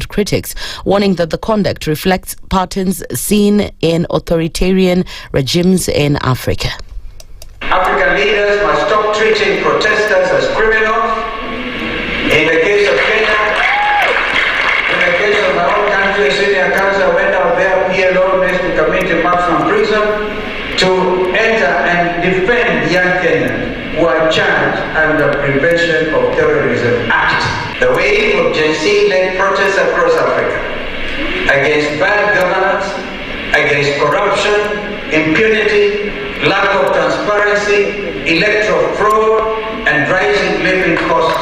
critics, warning that the conduct reflects patterns seen in authoritarian regimes in Africa. African leaders must stop treating protesters as criminals. In the case of Kenya, in the case of my own country, senior counsel went out there, PLO, basically committed maximum prison to enter and defend young Kenyans who are charged under Prevention of Terrorism Act. The wave of Gen Z-led protests across Africa against bad governance, against corruption, impunity, lack of transparency, electoral fraud, and rising living costs.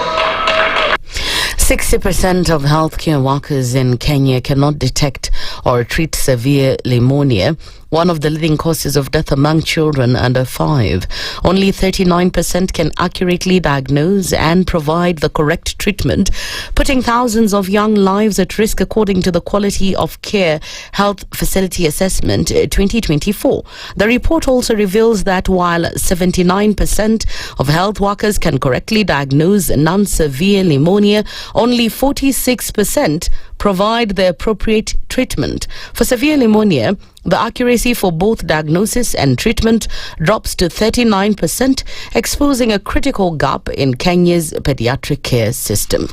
60% of healthcare workers in Kenya cannot detect or treat severe pneumonia, one of the leading causes of death among children under 5. Only 39% can accurately diagnose and provide the correct treatment, putting thousands of young lives at risk, according to the Quality of Care Health Facility Assessment 2024. The report also reveals that while 79% of health workers can correctly diagnose non-severe pneumonia, only 46% provide the appropriate treatment. For severe pneumonia, the accuracy for both diagnosis and treatment drops to 39%, exposing a critical gap in Kenya's pediatric care system.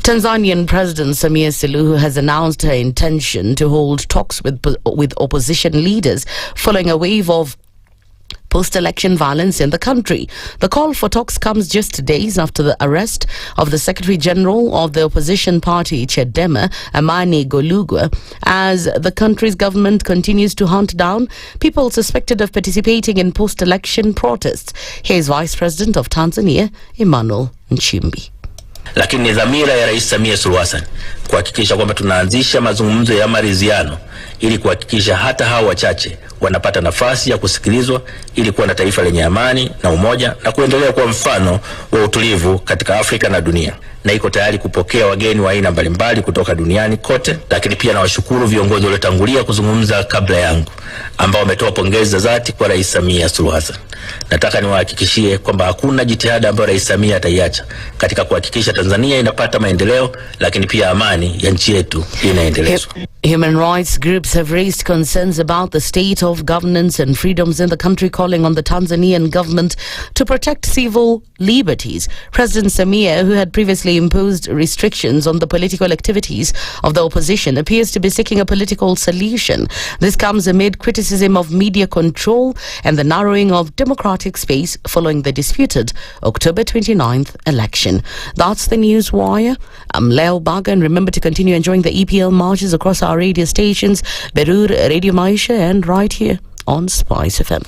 Tanzanian President Samia Suluhu has announced her intention to hold talks with opposition leaders following a wave of post-election violence in the country. The call for talks comes just days after the arrest of the Secretary General of the opposition party, Chadema, Amani Golugwa, as the country's government continues to hunt down people suspected of participating in post-election protests. Here's Vice President of Tanzania, Emmanuel Nchimbi. Lakini ni dhamira ya Rais Samia Suluhu Hassan kuhakikisha kwamba tunaanzisha mazungumzo ya maridhiano ili kuhakikisha hata hao wachache wanapata nafasi ya kusikilizwa ili kuwa na taifa lenye amani na umoja na kuendelea kuwa mfano wa utulivu katika Afrika na dunia. Na iko tayari kupokea wageni wa aina mbalimbali kutoka duniani kote, lakini pia nawashukuru viongozi waliotangulia kuzungumza kabla yangu ambao wametoa pongezi za dhati kwa Rais Samia Suluhu Hassan. Nataka niwahakikishie kwamba hakuna jitihada ambayo Rais Samia ataiacha katika kuhakikisha Tanzania inapata maendeleo, lakini pia amani ya nchi yetu inaendelezwa. Human rights groups have raised concerns about the state of governance and freedoms in the country, calling on the Tanzanian government to protect civil liberties. President Samia, who had previously imposed restrictions on the political activities of the opposition, appears to be seeking a political solution. This comes amid criticism of media control and the narrowing of democratic space following the disputed October 29th election. That's the News Wire. I'm Leo Baga, and remember to continue enjoying the EPL marches across our radio stations, Berur, Radio Maisha, and right here on SpiceFM.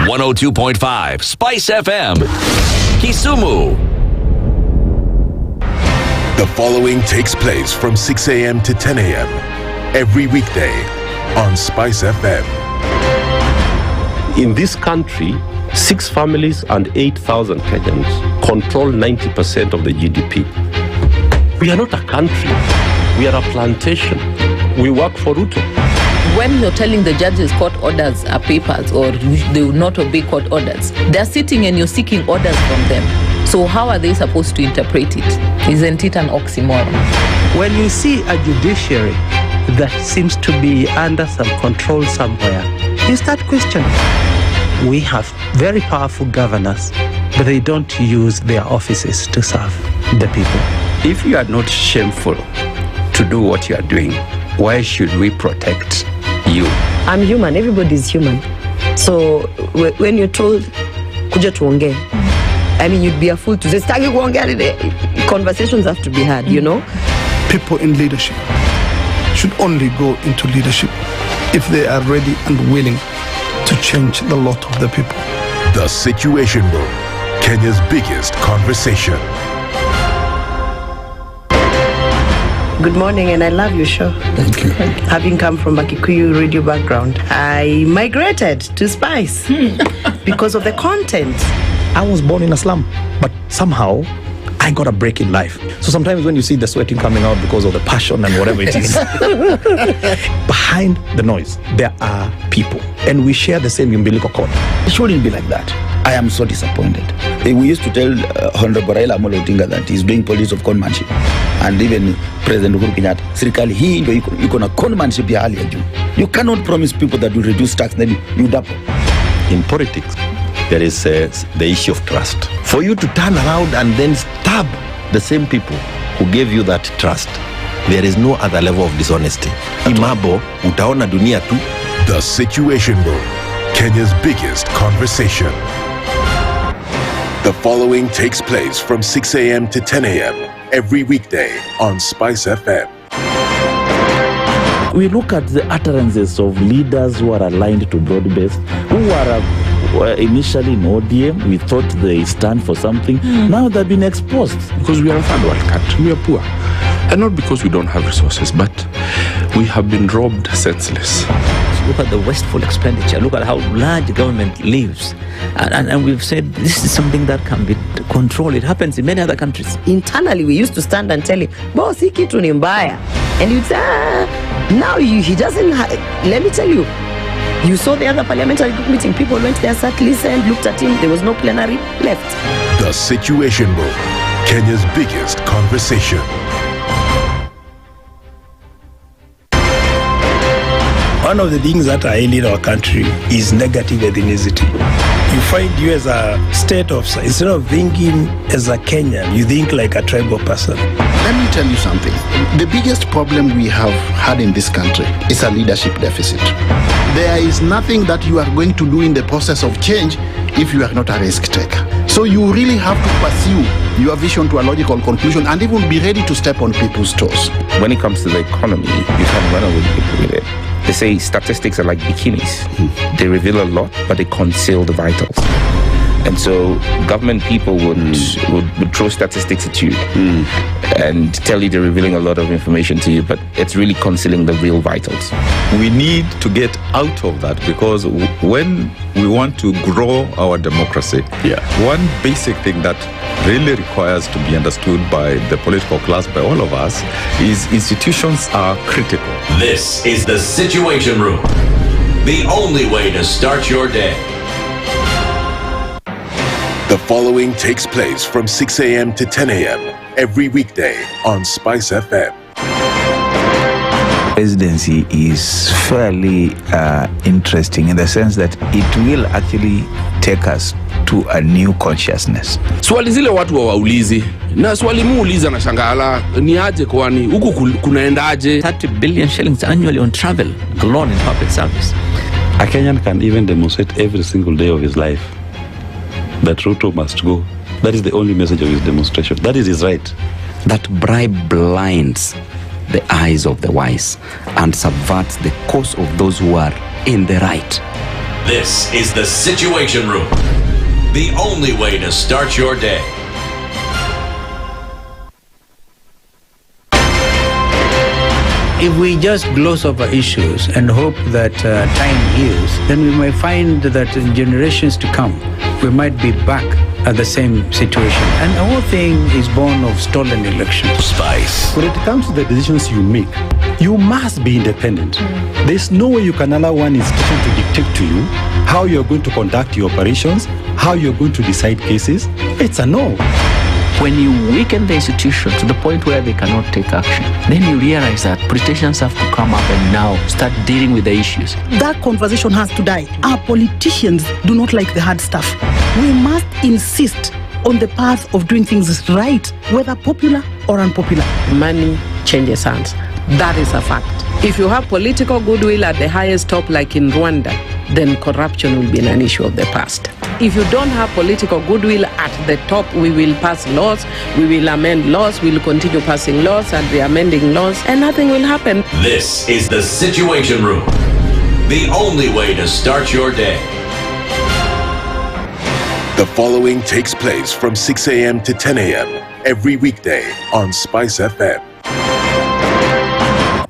.5 SpiceFM, Kisumu. The following takes place from 6 a.m. to 10 a.m. every weekday on SpiceFM. In this country, 6 families and 8,000 Kenyans control 90% of the GDP. We are not a country. We are a plantation. We work for Ruto. When you're telling the judges court orders are papers or they will not obey court orders, they're sitting and you're seeking orders from them. So how are they supposed to interpret it? Isn't it an oxymoron? When you see a judiciary that seems to be under some control somewhere, you start questioning. We have very powerful governors, but they don't use their offices to serve the people. If you are not shameful to do what you are doing, why should we protect you? I'm human. Everybody's human. So when you're told, kuja tuongee, I mean, you'd be a fool to say, stagi kuongea. Conversations have to be had, you know? People in leadership should only go into leadership if they are ready and willing to change the lot of the people. The Situation Room, Kenya's biggest conversation. Good morning, and I love your show. Thank you. Having come from a Kikuyu radio background, I migrated to Spice because of the content. I was born in a slum, but somehow I got a break in life. So sometimes when you see the sweating coming out because of the passion and whatever it is, behind the noise, there are people. And we share the same umbilical cord. It shouldn't be like that. I am so disappointed. We used to tell Honorable Raila Amolo Odinga that he's doing politics of conmanship. And even President Uhuru Kenyatta, serikali hii ndio iko na conmanship ya hali ya juu. You cannot promise people that you reduce tax, then you double. In politics, there is the issue of trust. For you to turn around and then stab the same people who gave you that trust, there is no other level of dishonesty. Imabo, utaona dunia tu. The Situation Room, Kenya's biggest conversation. The following takes place from 6 a.m. to 10 a.m. every weekday on SpiceFM. We look at the utterances of leaders who are aligned to broad-based, who are initially in ODM. We thought they stand for something. Now they've been exposed. Because we are a third world country, we are poor. And not because we don't have resources, but we have been robbed senseless. Look at the wasteful expenditure. Look at how large government lives. And we've said this is something that can be controlled. It happens in many other countries. Internally, we used to stand and tell him, boss, hii kitu ni mbaya. And you'd say, now he doesn't let me tell you. You saw the other parliamentary group meeting. People went there, sat, listened, looked at him. There was no plenary, left. The Situation Room, Kenya's biggest conversation. One of the things that are ailing our country is negative ethnicity. You find you as a state officer, instead of thinking as a Kenyan, you think like a tribal person. Let me tell you something. The biggest problem we have had in this country is a leadership deficit. There is nothing that you are going to do in the process of change if you are not a risk taker. So you really have to pursue your vision to a logical conclusion and even be ready to step on people's toes. When it comes to the economy, you can run away people with it. They say statistics are like bikinis. They reveal a lot, but they conceal the vitals. And so government people would throw statistics at you and tell you they're revealing a lot of information to you, but it's really concealing the real vitals. We need to get out of that, because when we want to grow our democracy, one basic thing that really requires to be understood by the political class, by all of us, is institutions are critical. This is the Situation Room, the only way to start your day. The following takes place from 6 a.m. to 10 a.m. every weekday on SpiceFM. Presidency is fairly interesting in the sense that it will actually take us to a new consciousness. Swali zile watu hawaulizi, na swali muuliza na shangala, ni aje kwani huku kunaendaje? 30 billion shillings annually on travel alone in public service. A Kenyan can even demonstrate every single day of his life that Ruto must go. That is the only message of his demonstration. That is his right. That bribe blinds the eyes of the wise and subverts the cause of those who are in the right. This is the Situation Room, the only way to start your day. If we just gloss over issues and hope that time heals, then we might find that in generations to come, we might be back at the same situation. And the whole thing is born of stolen elections. Spice. When it comes to the decisions you make, you must be independent. There's no way you can allow one institution to dictate to you how you're going to conduct your operations, how you're going to decide cases. It's a no. When you weaken the institution to the point where they cannot take action, then you realize that politicians have to come up and now start dealing with the issues. That conversation has to die. Our politicians do not like the hard stuff. We must insist on the path of doing things right, whether popular or unpopular. Money changes hands. That is a fact. If you have political goodwill at the highest top, like in Rwanda, then corruption will be an issue of the past. If you don't have political goodwill at the top, we will pass laws, we will amend laws, we will continue passing laws and re-amending laws, and nothing will happen. This is the Situation Room, the only way to start your day. The following takes place from 6 a.m. to 10 a.m. every weekday on SpiceFM.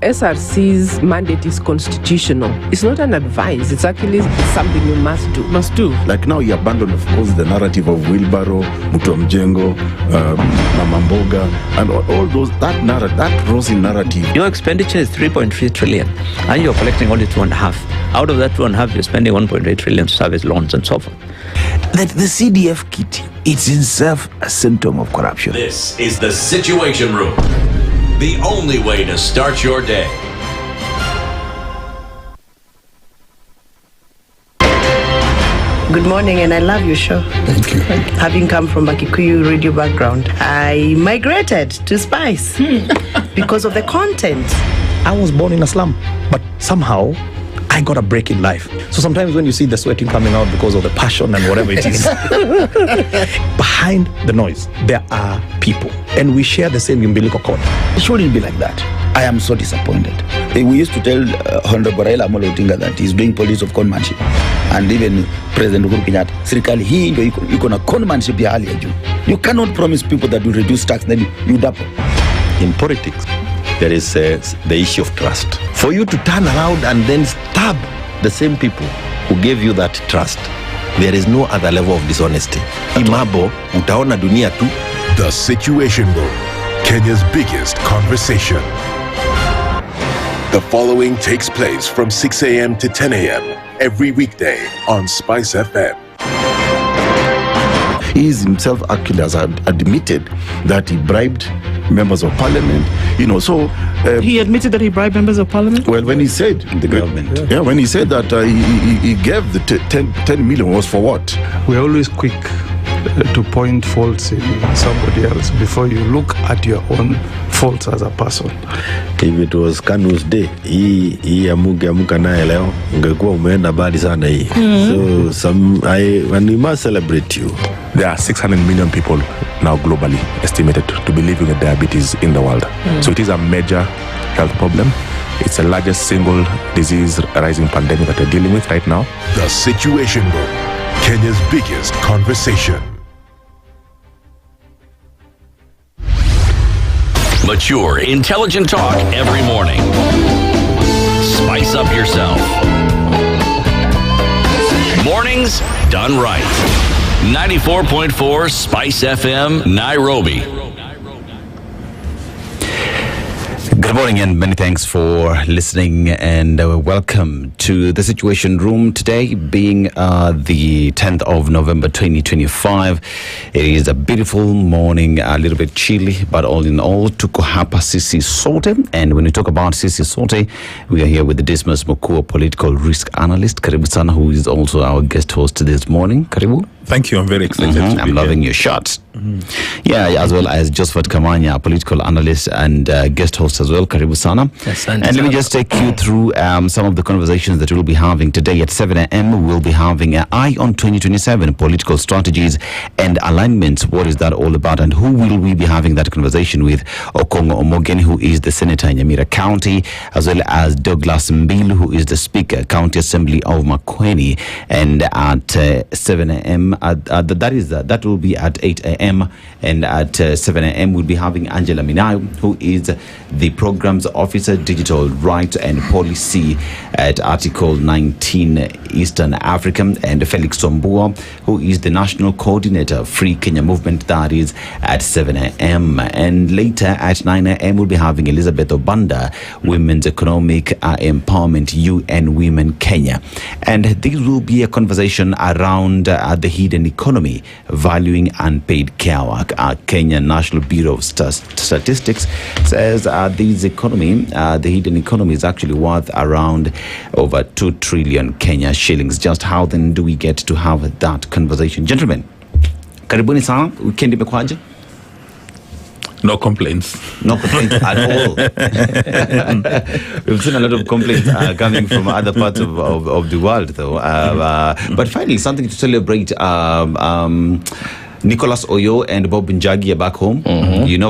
SRC's mandate is constitutional. It's not an advice. It's actually something you must do. Like now you abandon, of course, the narrative of wheelbarrow, Mutua Mjengo, Mama Mboga, and all those, that rosy narrative. Your expenditure is 3.3 trillion, and you're collecting only 2.5. Out of that 2.5, you're spending 1.8 trillion to service loans and so forth. That the CDF kit, it's itself a symptom of corruption. This is the Situation Room, the only way to start your day. Good morning, and I love your show. Thank you. Having come from a Kikuyu radio background, I migrated to Spice because of the content. I was born in a slum, but somehow I got a break in life. So sometimes when you see the sweating coming out because of the passion and whatever it is, behind the noise, there are people. And we share the same umbilical cord. It shouldn't be like that. I am so disappointed. We used to tell Honorable Raila Amolo Odinga that he's doing policy of conmanship. And even President Uhuru Kenyatta, serikali hii ndio iko na conmanship ya hali ya juu. You cannot promise people that you reduce tax, then you double. In politics, there is the issue of trust. For you to turn around and then stab the same people who gave you that trust, there is no other level of dishonesty. Imabo, utaona dunia tu. The Situation Room, Kenya's biggest conversation. The following takes place from 6 a.m. to 10 a.m. every weekday on SpiceFM. He is himself actually has admitted that he bribed members of parliament, so... he admitted that he bribed members of parliament? Well, when he said... The government. Yeah, when he said that he gave the 10 million was for what? We're always quick to point faults in somebody else before you look at your own faults as a person. If it was Kanu's day, hii amuka naye leo, ungekuwa umeenda bali sana hii. So and we must celebrate you. There are 600 million people now globally estimated to be living with diabetes in the world. So it is a major health problem. It's the largest single disease rising pandemic that we're dealing with right now. The Situation Room, Kenya's biggest conversation. Mature, intelligent talk every morning. Spice up yourself. Mornings done right. 94.4 Spice FM, Nairobi. Good morning and many thanks for listening, and welcome to the Situation Room today, being the 10th of November 2025. It is a beautiful morning, a little bit chilly, but all in all, tuko hapa sisi sote. And when we talk about sisi sote, we are here with the Dismas Mokua political risk analyst, Karibu Sana, who is also our guest host this morning. Karibu. Thank you. I'm very excited. I'm loving your shots. Yeah, as well as Josphat Kamanya, political analyst and guest host as well. Karibu Sana. Yes, and let me just take you through some of the conversations that we'll be having today at 7 a.m. We'll be having an eye on 2027 political strategies and alignments. What is that all about? And who will we be having that conversation with? Okongo Omogen, who is the senator in Nyamweya County, as well as Douglas Mbilu, who is the speaker, County Assembly of Makueni. And at 7 a.m., that will be at 8 a.m. and at 7 a.m. we'll be having Angela Minayo, who is the Programs Officer, Digital Rights and Policy at Article 19 Eastern Africa, and Felix Sombua, who is the National Coordinator, Free Kenya Movement. That is at 7 a.m. And later at 9 a.m. we'll be having Elizabeth Obanda, Women's Economic Empowerment, UN Women Kenya. And this will be a conversation around the hidden economy, valuing unpaid care work. Kenya National Bureau of Statistics says the hidden economy is actually worth around over 2 trillion Kenya shillings. Just how then do we get to have that conversation? Gentlemen, karibuni sana, weekend imekwaje? No complaints. No complaints at all. We've seen a lot of complaints coming from other parts of the world, though. But finally, something to celebrate. Nicholas Oyo and Bob Njagi are back home.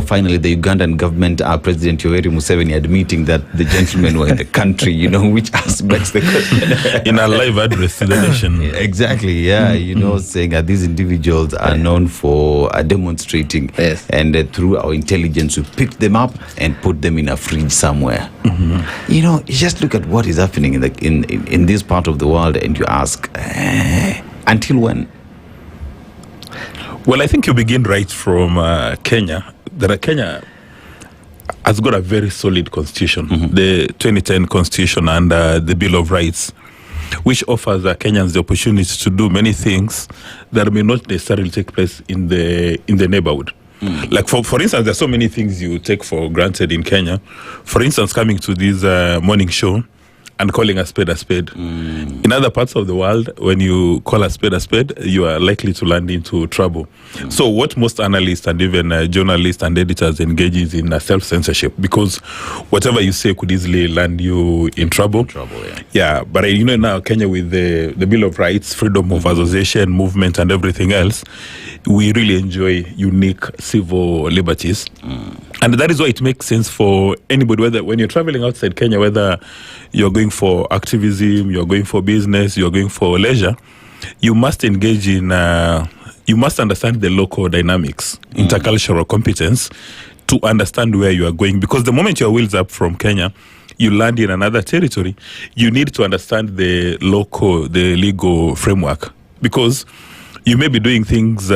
Finally the Ugandan government, President Yoweri Museveni admitting that the gentlemen were in the country, which begs the question. In a live address to the nation. Exactly, saying that these individuals are known for demonstrating, and through our intelligence we picked them up and put them in a fridge somewhere. You just look at what is happening in this part of the world and you ask, until when? Well, I think you begin right from Kenya. Kenya has got a very solid constitution, the 2010 constitution and the Bill of Rights, which offers Kenyans the opportunity to do many things that may not necessarily take place in the neighborhood. Like for instance, there's so many things you take for granted in Kenya. For instance, coming to this morning show and calling a spade a spade. In other parts of the world, when you call a spade, you are likely to land into trouble. So what most analysts and even journalists and editors engage is in self-censorship, because whatever you say could easily land you in trouble. Yeah, but now Kenya with the Bill of Rights, freedom of association, movement and everything else, we really enjoy unique civil liberties. And that is why it makes sense for anybody, whether when you're traveling outside Kenya, whether you're going for activism, you're going for business, you're going for leisure, you must engage in, you must understand the local dynamics, intercultural competence to understand where you are going. Because the moment your wheels up from Kenya, you land in another territory, you need to understand the legal framework. Because you may be doing things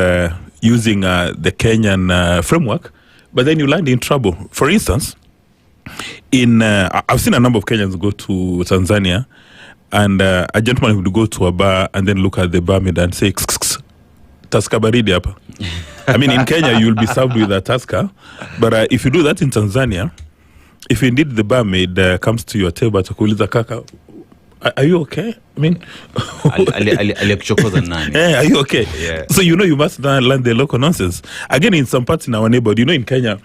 using the Kenyan framework, but then you land in trouble. For instance, I've seen a number of Kenyans go to Tanzania, and a gentleman would go to a bar and then look at the barmaid and say, "Taska baridi hapa." I mean, in Kenya, you'll be served with a Taska, but if you do that in Tanzania, if indeed the barmaid comes to your table to kuuliza kaka, are you okay? I mean, are you okay? Yeah. So you must learn the local nonsense. Again, in some parts in our neighborhood, in Kenya,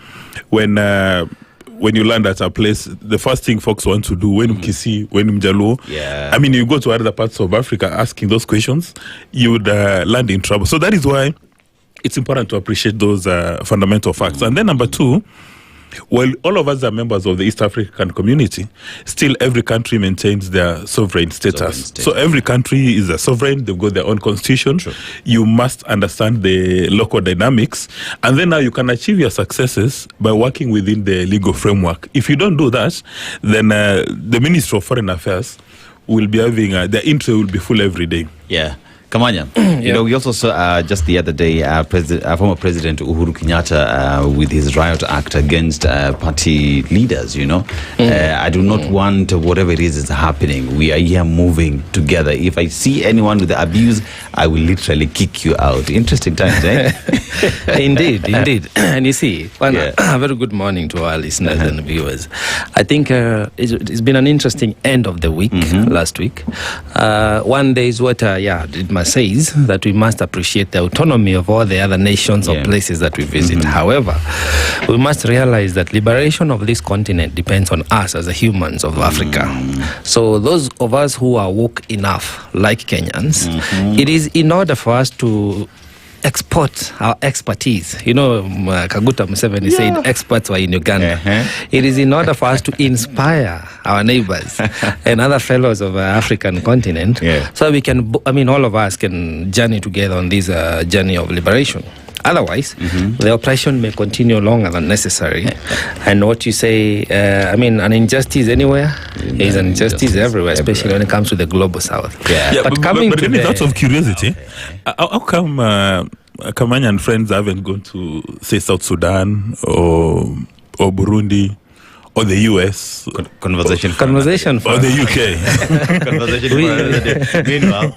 when you land at a place, the first thing folks want to do, when Mkisi, when Mjaluo, I mean, you go to other parts of Africa asking those questions, you would land in trouble. So that is why it's important to appreciate those fundamental facts. And then number two, while all of us are members of the East African community, still every country maintains their sovereign status. So every country is a sovereign, they've got their own constitution. You must understand the local dynamics, and then now you can achieve your successes by working within the legal framework. If you don't do that, then the Ministry of Foreign Affairs will be having, their intro will be full every day. Yeah. Kamanya, we also saw just the other day former President Uhuru Kenyatta with his riot act against party leaders, I do not want whatever it is happening. We are here moving together. If I see anyone with abuse, I will literally kick you out. Interesting times, eh? Indeed. And you see, a very good morning to our listeners and viewers. I think it's been an interesting end of the week, last week. One day is what, says that we must appreciate the autonomy of all the other nations or places that we visit. However, we must realize that liberation of this continent depends on us as the humans of Africa. So those of us who are woke enough, like Kenyans, it is in order for us to export our expertise. Kaguta Museveni said experts were in Uganda. It is in order for us to inspire our neighbors and other fellows of the African continent, so we can, all of us can journey together on this journey of liberation. Otherwise, the oppression may continue longer than necessary. And what you say, an injustice anywhere is an injustice everywhere, especially when it comes to the global south. But out of curiosity, how come Kamanya and friends haven't gone to, say, South Sudan or Burundi or the US? Conversation or the UK. Meanwhile,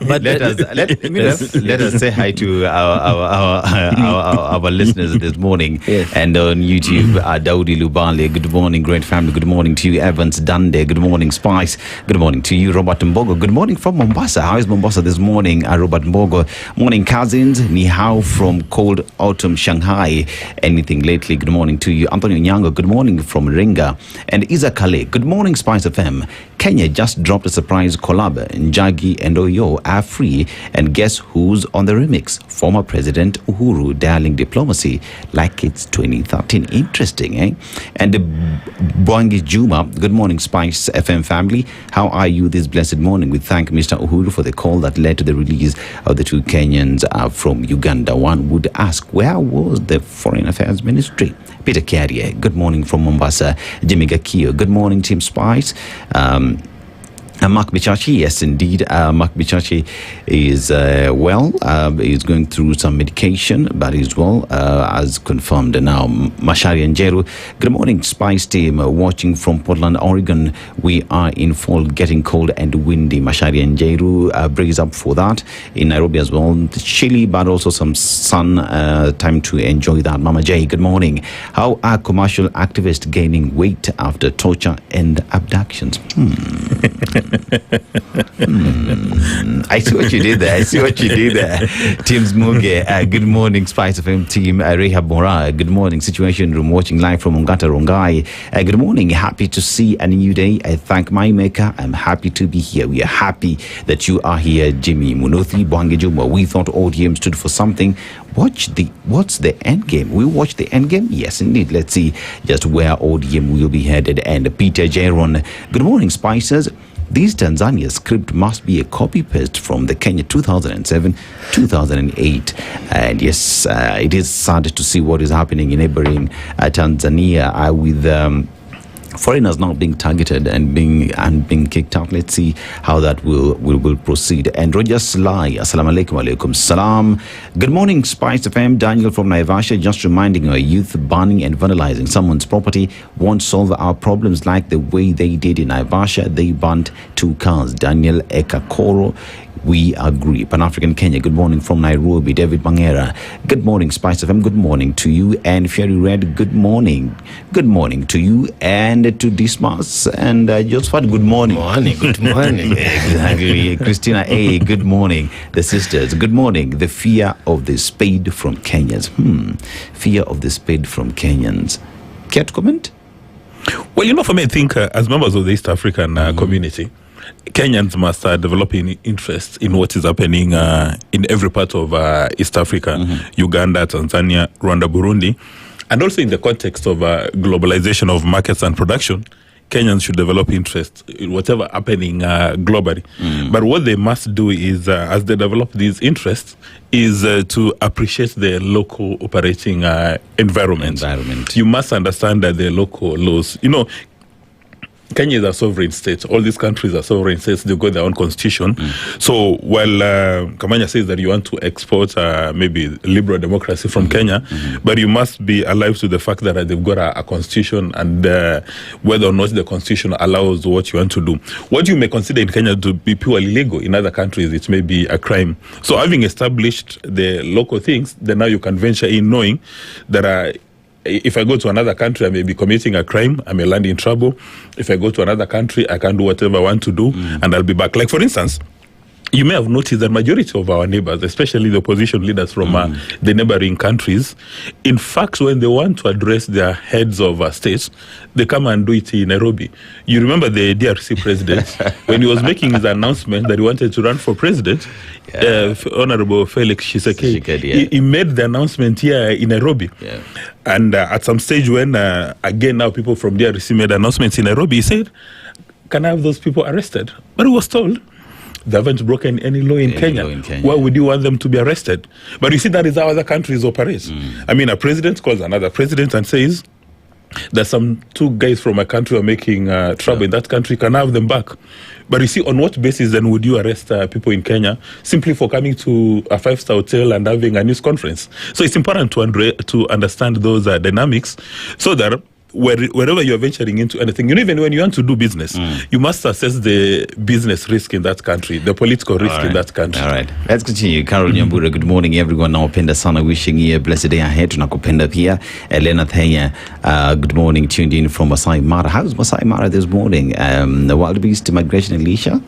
let us say hi to our listeners this morning. And on YouTube, Daudi Lubale, good morning, great family. Good morning to you, Evans Dande. Good morning, Spice. Good morning to you, Robert Mbogo. Good morning from Mombasa. How is Mombasa this morning, Robert Mbogo? Morning, cousins. Ni hao from cold autumn Shanghai. Anything lately? Good morning to you, Anthony Nyango. Good morning from Ringa. And Isa Kale, good morning, Spice FM. Kenya just dropped a surprise collab. Njagi and Oyo are free. And guess who's on the remix? Former President Uhuru dialing diplomacy like it's 2013. Interesting, eh? And Bwangi Juma, good morning, Spice FM family. How are you this blessed morning? We thank Mr. Uhuru for the call that led to the release of the two Kenyans from Uganda. One would ask, where was the Foreign Affairs Ministry? Peter Carrier, good morning from Mombasa. Jimmy Gakio, good morning, Team Spice. Mark Bichachi, yes indeed, Mark Bichachi is he's going through some medication, but he's well, as confirmed now. Mashari and Njeri, good morning, Spice team, watching from Portland, Oregon. We are in fall, getting cold and windy. Mashari and Njeri, brace up for that. In Nairobi as well, chilly, but also some sun, time to enjoy that. Mama J, good morning. How are commercial activists gaining weight after torture and abductions? I see what you did there. Teams Muge, good morning, Spice FM team. Rehab Mora, good morning, Situation Room, watching live from Ongata Rongai. Good morning, happy to see a new day. I thank my maker. I'm happy to be here. We are happy that you are here, Jimmy Munothi, Bwangi Juma. We thought ODM stood for something. What's the end game? We watch the end game? Yes, indeed. Let's see just where ODM will be headed. And Peter Jaron, good morning, Spicers. This Tanzania script must be a copy-paste from the Kenya 2007-2008. And yes, it is sad to see what is happening in neighboring Tanzania with foreigners now being targeted and being kicked out. Let's see how that will proceed. And Roger Sly, assalamu alaikum salam. Good morning, Spice FM. Daniel from Naivasha, just reminding our youth, burning and vandalizing someone's property won't solve our problems like the way they did in Naivasha. They burnt 2 cars. Daniel Ekakoro, we agree. Pan-African Kenya, good morning from Nairobi. David Mangera, good morning, Spice FM. Good morning to you. And Fairy Red, good morning. Good morning to you and to Dismas and Josphat, good morning. Good morning. Exactly. Christina A, good morning. The sisters, good morning. The fear of the spade from Kenyans. Fear of the spade from Kenyans. Care to comment? Well, for me, I think as members of the East African community, Kenyans must develop interest in what is happening in every part of East Africa, Uganda, Tanzania, Rwanda, Burundi, and also in the context of globalization of markets and production. Kenyans should develop interest in whatever happening globally. But what they must do is, as they develop these interests, is to appreciate the local operating environment. You must understand that the local laws, Kenya is a sovereign state. All these countries are sovereign states. They've got their own constitution. So while Kamanya says that you want to export maybe liberal democracy from Kenya, but you must be alive to the fact that they've got a constitution and whether or not the constitution allows what you want to do. What you may consider in Kenya to be purely legal, in other countries it may be a crime. So having established the local things, then now you can venture in knowing that if I go to another country, I may be committing a crime. I may land in trouble. If I go to another country, I can do whatever I want to do, and I'll be back. Like, for instance, you may have noticed that majority of our neighbors, especially the opposition leaders from the neighboring countries, in fact, when they want to address their heads of states, they come and do it in Nairobi. You remember the DRC president, when he was making his announcement that he wanted to run for president, Honorable Felix Tshisekedi, he made the announcement here in Nairobi. And at some stage when, again, now people from DRC made announcements in Nairobi, he said, can I have those people arrested? But he was told, they haven't broken any law in Kenya. Why would you want them to be arrested? But you see, that is how other countries operate. I mean, a president calls another president and says, there's some 2 guys from a country who are making trouble in that country, can I have them back? But you see, on what basis then would you arrest people in Kenya simply for coming to a 5-star hotel and having a news conference? So it's important to understand those dynamics so that wherever you're venturing into anything, even when you want to do business, you must assess the business risk in that country, the political risk in that country. All right. Let's continue. Carol Nyambura, good morning, everyone. Nawapenda sana, wishing you a blessed day ahead. Tunakupenda pia. Elena Thenya, good morning, tuned in from Masai Mara. How's Masai Mara this morning? The wild beast migration, Alicia?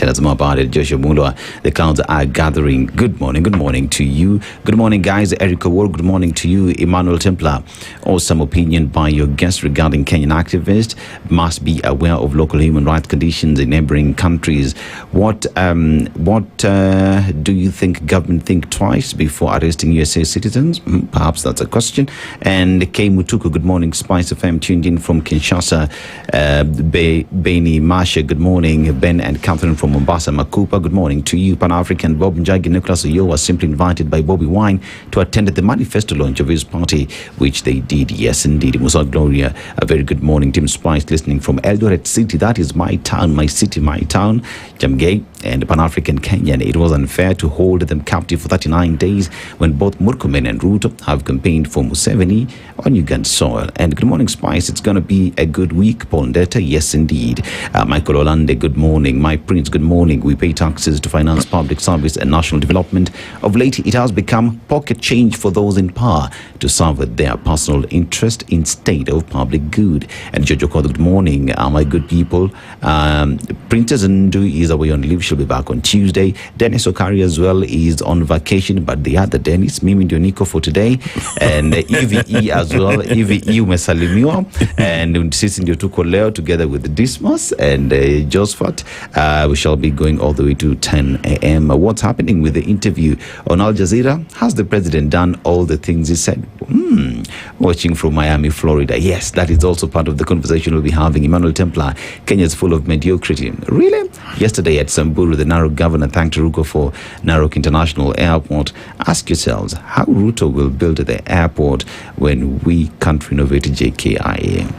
Tell us more about it, Joshua Mulwa. The clouds are gathering. Good morning to you. Good morning, guys. Erica Ward, good morning to you. Emmanuel Templar. Awesome opinion by your guest regarding Kenyan activists. Must be aware of local human rights conditions in neighboring countries. What do you think government think twice before arresting USA citizens? Perhaps that's a question. And K Mutuku, good morning. Spice FM tuned in from Kinshasa. Beni Masha, good morning. Ben and Catherine from Mombasa. Makupa, good morning to you. Pan-African Bob Njagi Nicholas Oyo was simply invited by Bobby Wine to attend the manifesto launch of his party, which they did. Yes, indeed. Musa Gloria, a very good morning. Tim Spice listening from Eldoret City. That is my town, my city, my town. Jamgay and Pan-African Kenyan. It was unfair to hold them captive for 39 days when both Murkomen and Ruto have campaigned for Museveni on Ugandan soil. And good morning, Spice. It's going to be a good week. Paul Ndeta, yes, indeed. Michael Olande, good morning. My Prince, good morning. We pay taxes to finance public service and national development. Of late, it has become pocket change for those in power to serve their personal interest instead of public good. And Jojo Kodo, good morning. My good people. Princess Ndu is away on leave. She'll be back on Tuesday. Dennis Okari as well is on vacation, but the other Dennis, Mimi Ndioniko for today. And EVE as well. EVE umesalimiwa. And sisi ndio tuko leo together with Dismas and Josphat. We shall be going all the way to 10 a.m. What's happening with the interview on Al Jazeera? Has the president done all the things he said? Watching from Miami, Florida. Yes, that is also part of the conversation we'll be having. Emmanuel Templar, Kenya is full of mediocrity. Really? Yesterday at Samburu, the Narok governor thanked Ruto for Narok International Airport. Ask yourselves, how Ruto will build the airport when we can't renovate JKIA?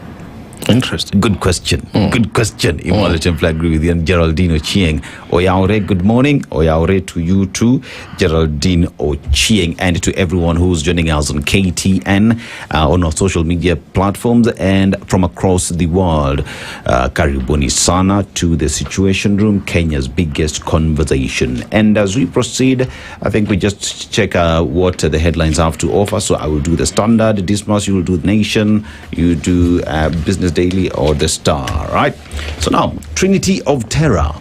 Interesting. Good question. Good question. Emmanuel Templar, agree with you. And Geraldine Ochieng. Oyaore, good morning. Oyaore to you too. Geraldine Ochieng. And to everyone who's joining us on KTN, on our social media platforms and from across the world. Karibuni sana to the Situation Room, Kenya's biggest conversation. And as we proceed, I think we just check what the headlines have to offer. So I will do the Standard. Dismas, you will do the Nation. You do Business Daily or the Star, right? So now, Trinity of Terror.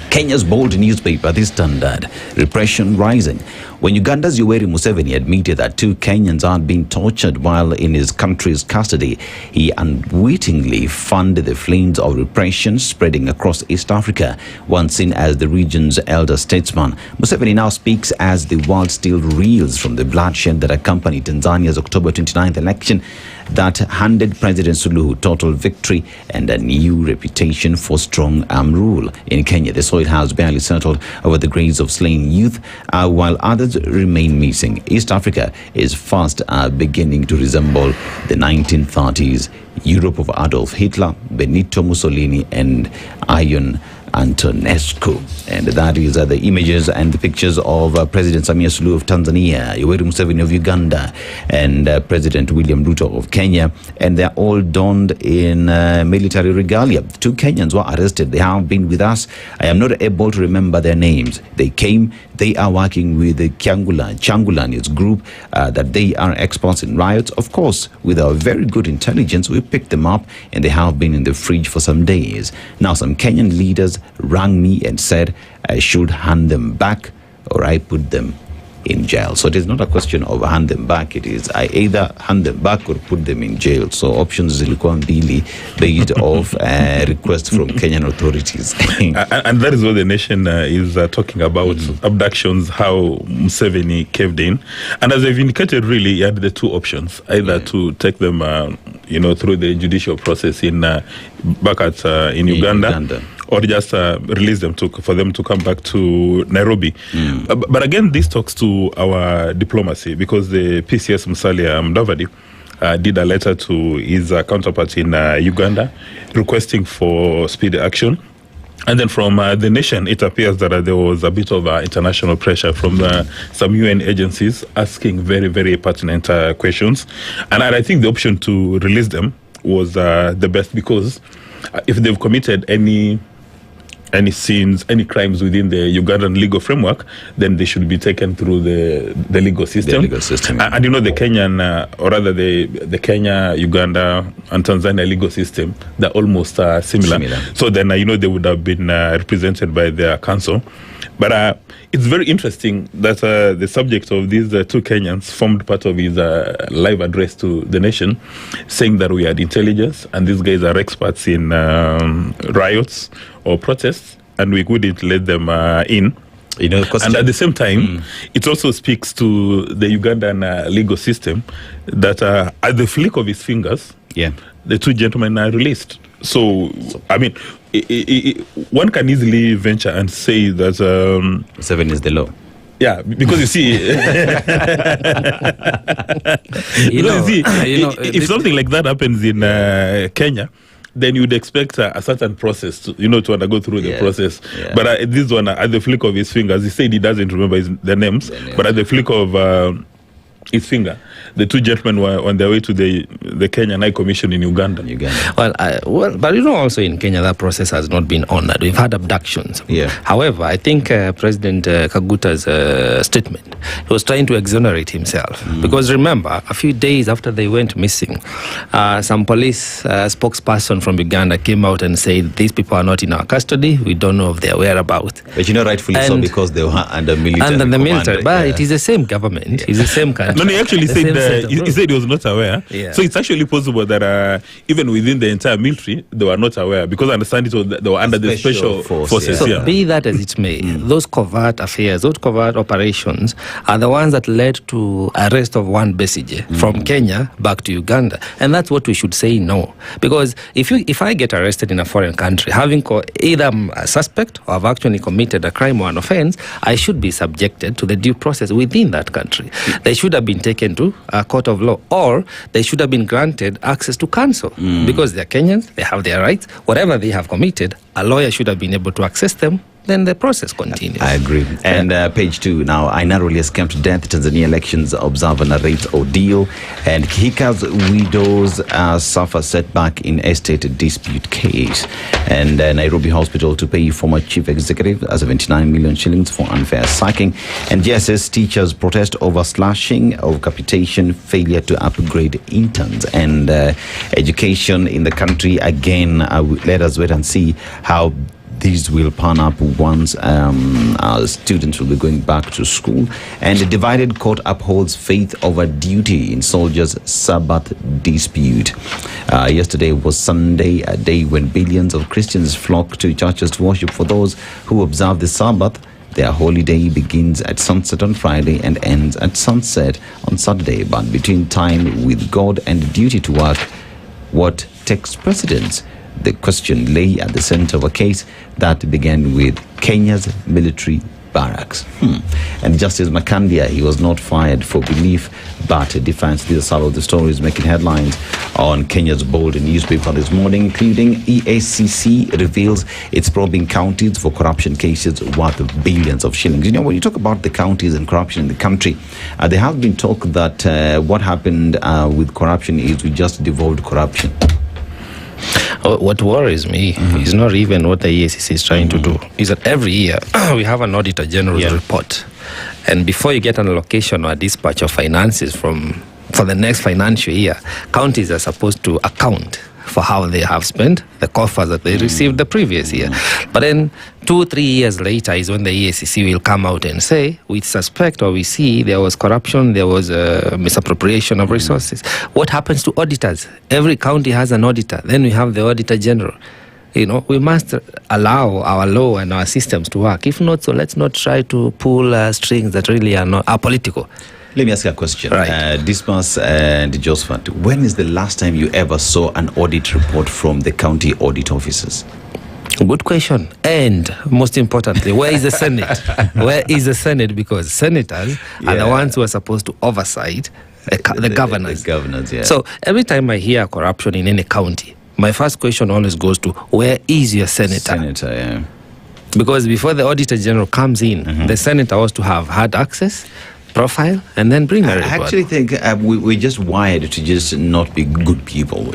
Kenya's bold newspaper, The Standard. Repression rising. When Uganda's Yoweri Museveni admitted that 2 Kenyans had been tortured while in his country's custody, he unwittingly fanned the flames of repression spreading across East Africa. Once seen as the region's elder statesman, Museveni now speaks as the world still reels from the bloodshed that accompanied Tanzania's October 29th election that handed President Suluhu total victory and a new reputation for strong arm rule. In Kenya, the soil has barely settled over the graves of slain youth, while others remain missing. East Africa is fast beginning to resemble the 1930s Europe of Adolf Hitler, Benito Mussolini, and Ion Antonescu. And that is the images and the pictures of President Samia Suluhu of Tanzania, Yoweri Museveni of Uganda, and President William Ruto of Kenya. And they're all donned in military regalia. 2 Kenyans were arrested. They have been with us. I am not able to remember their names. They came. They are working with the Changulan's group that they are experts in riots. Of course, with our very good intelligence, we picked them up and they have been in the fridge for some days. Now, some Kenyan leaders rang me and said I should hand them back or I put them in jail. So it is not a question of hand them back. It is I either hand them back or put them in jail. So options zilikuwa mbili based off request from Kenyan authorities. And that is what the Nation is talking about, abductions, how Museveni caved in. And as I've indicated, really, he had the 2 options, either to take them through the judicial process in back at in Uganda. Or just release them for them to come back to Nairobi. But again, this talks to our diplomacy, because the PCS Musalia Mudavadi did a letter to his counterpart in Uganda requesting for speedy action. And then from the Nation, it appears that there was a bit of international pressure from some UN agencies asking very, very pertinent questions. And I think the option to release them was the best, because if they've committed any any sins, any crimes within the Ugandan legal framework, then they should be taken through the legal system. The legal system. And you know, the Kenyan, or rather the Kenya, Uganda, and Tanzania legal system, they're almost similar. So then, you know, they would have been represented by their council. But it's very interesting that the subject of these two Kenyans formed part of his live address to the nation, saying that we had intelligence and these guys are experts in riots or protests, and we couldn't let them in. You know, and at the same time, it also speaks to the Ugandan legal system that at the flick of his fingers, the two gentlemen are released. So I mean, one can easily venture and say that 7 is the law. Yeah, because you see, if something like that happens in Kenya, then you'd expect a certain process to, to undergo through the process. Yeah. But this one, at the flick of his fingers, he said he doesn't remember the names, but at the flick of his finger, the two gentlemen were on their way to the Kenyan High Commission in Uganda. Well, but also in Kenya, that process has not been honored. We've had abductions. Yeah. However, I think President Kaguta's statement, he was trying to exonerate himself. Because remember, a few days after they went missing, some police spokesperson from Uganda came out and said, these people are not in our custody. We don't know of their whereabouts. But rightfully so, because they were under military. Under the military. But it is the same government. It's the same country. No, he actually said he said he was not aware. Yeah. So it's actually possible that even within the entire military, they were not aware, because I understand they were under the special forces. So be that as it may, those covert affairs, those covert operations are the ones that led to arrest of one Besigye from Kenya back to Uganda. And that's what we should say no. Because if I get arrested in a foreign country, having either I'm a suspect or I've actually committed a crime or an offense, I should be subjected to the due process within that country. They should have been taken to a court of law, or they should have been granted access to counsel, because they're Kenyans, they have their rights. Whatever they have committed, a lawyer should have been able to access them. Then the process continues. I agree. And page 2 now, I narrowly escaped death. Tanzania elections observer narrates ordeal. And Kihika's widows suffer setback in estate dispute case. And Nairobi hospital to pay former chief executive 79 million shillings for unfair sacking. And JSS teachers protest over slashing of capitation, failure to upgrade interns. And education in the country, again, let us wait and see how these will pan up once our students will be going back to school. And the divided court upholds faith over duty in soldiers' Sabbath dispute. Yesterday was Sunday, a day when billions of Christians flock to churches to worship. For those who observe the Sabbath, their holiday begins at sunset on Friday and ends at sunset on Saturday. But between time with God and duty to work, what takes precedence? The question lay at the center of a case that began with Kenya's military barracks. And Justice Makandia, he was not fired for belief but defense. These are some of the stories making headlines on Kenya's bold newspaper this morning, including EACC reveals it's probing counties for corruption cases worth billions of shillings. When you talk about the counties and corruption in the country, there has been talk that what happened with corruption is we just devolved corruption. What worries me is not even what the EACC is trying to do, is that every year we have an Auditor General's report. And before you get an allocation or a dispatch of finances for the next financial year, counties are supposed to account for how they have spent the coffers that they received the previous year. But then 2-3 years later is when the EACC will come out and say, we suspect or we see there was corruption, there was a misappropriation of resources. What happens to auditors? Every county has an auditor. Then we have the Auditor General. We must allow our law and our systems to work. If not, so let's not try to pull strings that really are political. Let me ask you a question. Right. Dismas and Josphat, when is the last time you ever saw an audit report from the county audit officers? Good question. And most importantly, where is the Senate? Where is the Senate? Because senators are the ones who are supposed to oversight the governors. The governors, yeah. So every time I hear corruption in any county, my first question always goes to, where is your senator? Senator, yeah. Because before the Auditor General comes in, the senator was to have had access, profile and then bring a I report. actually think we're just wired to just not be good people,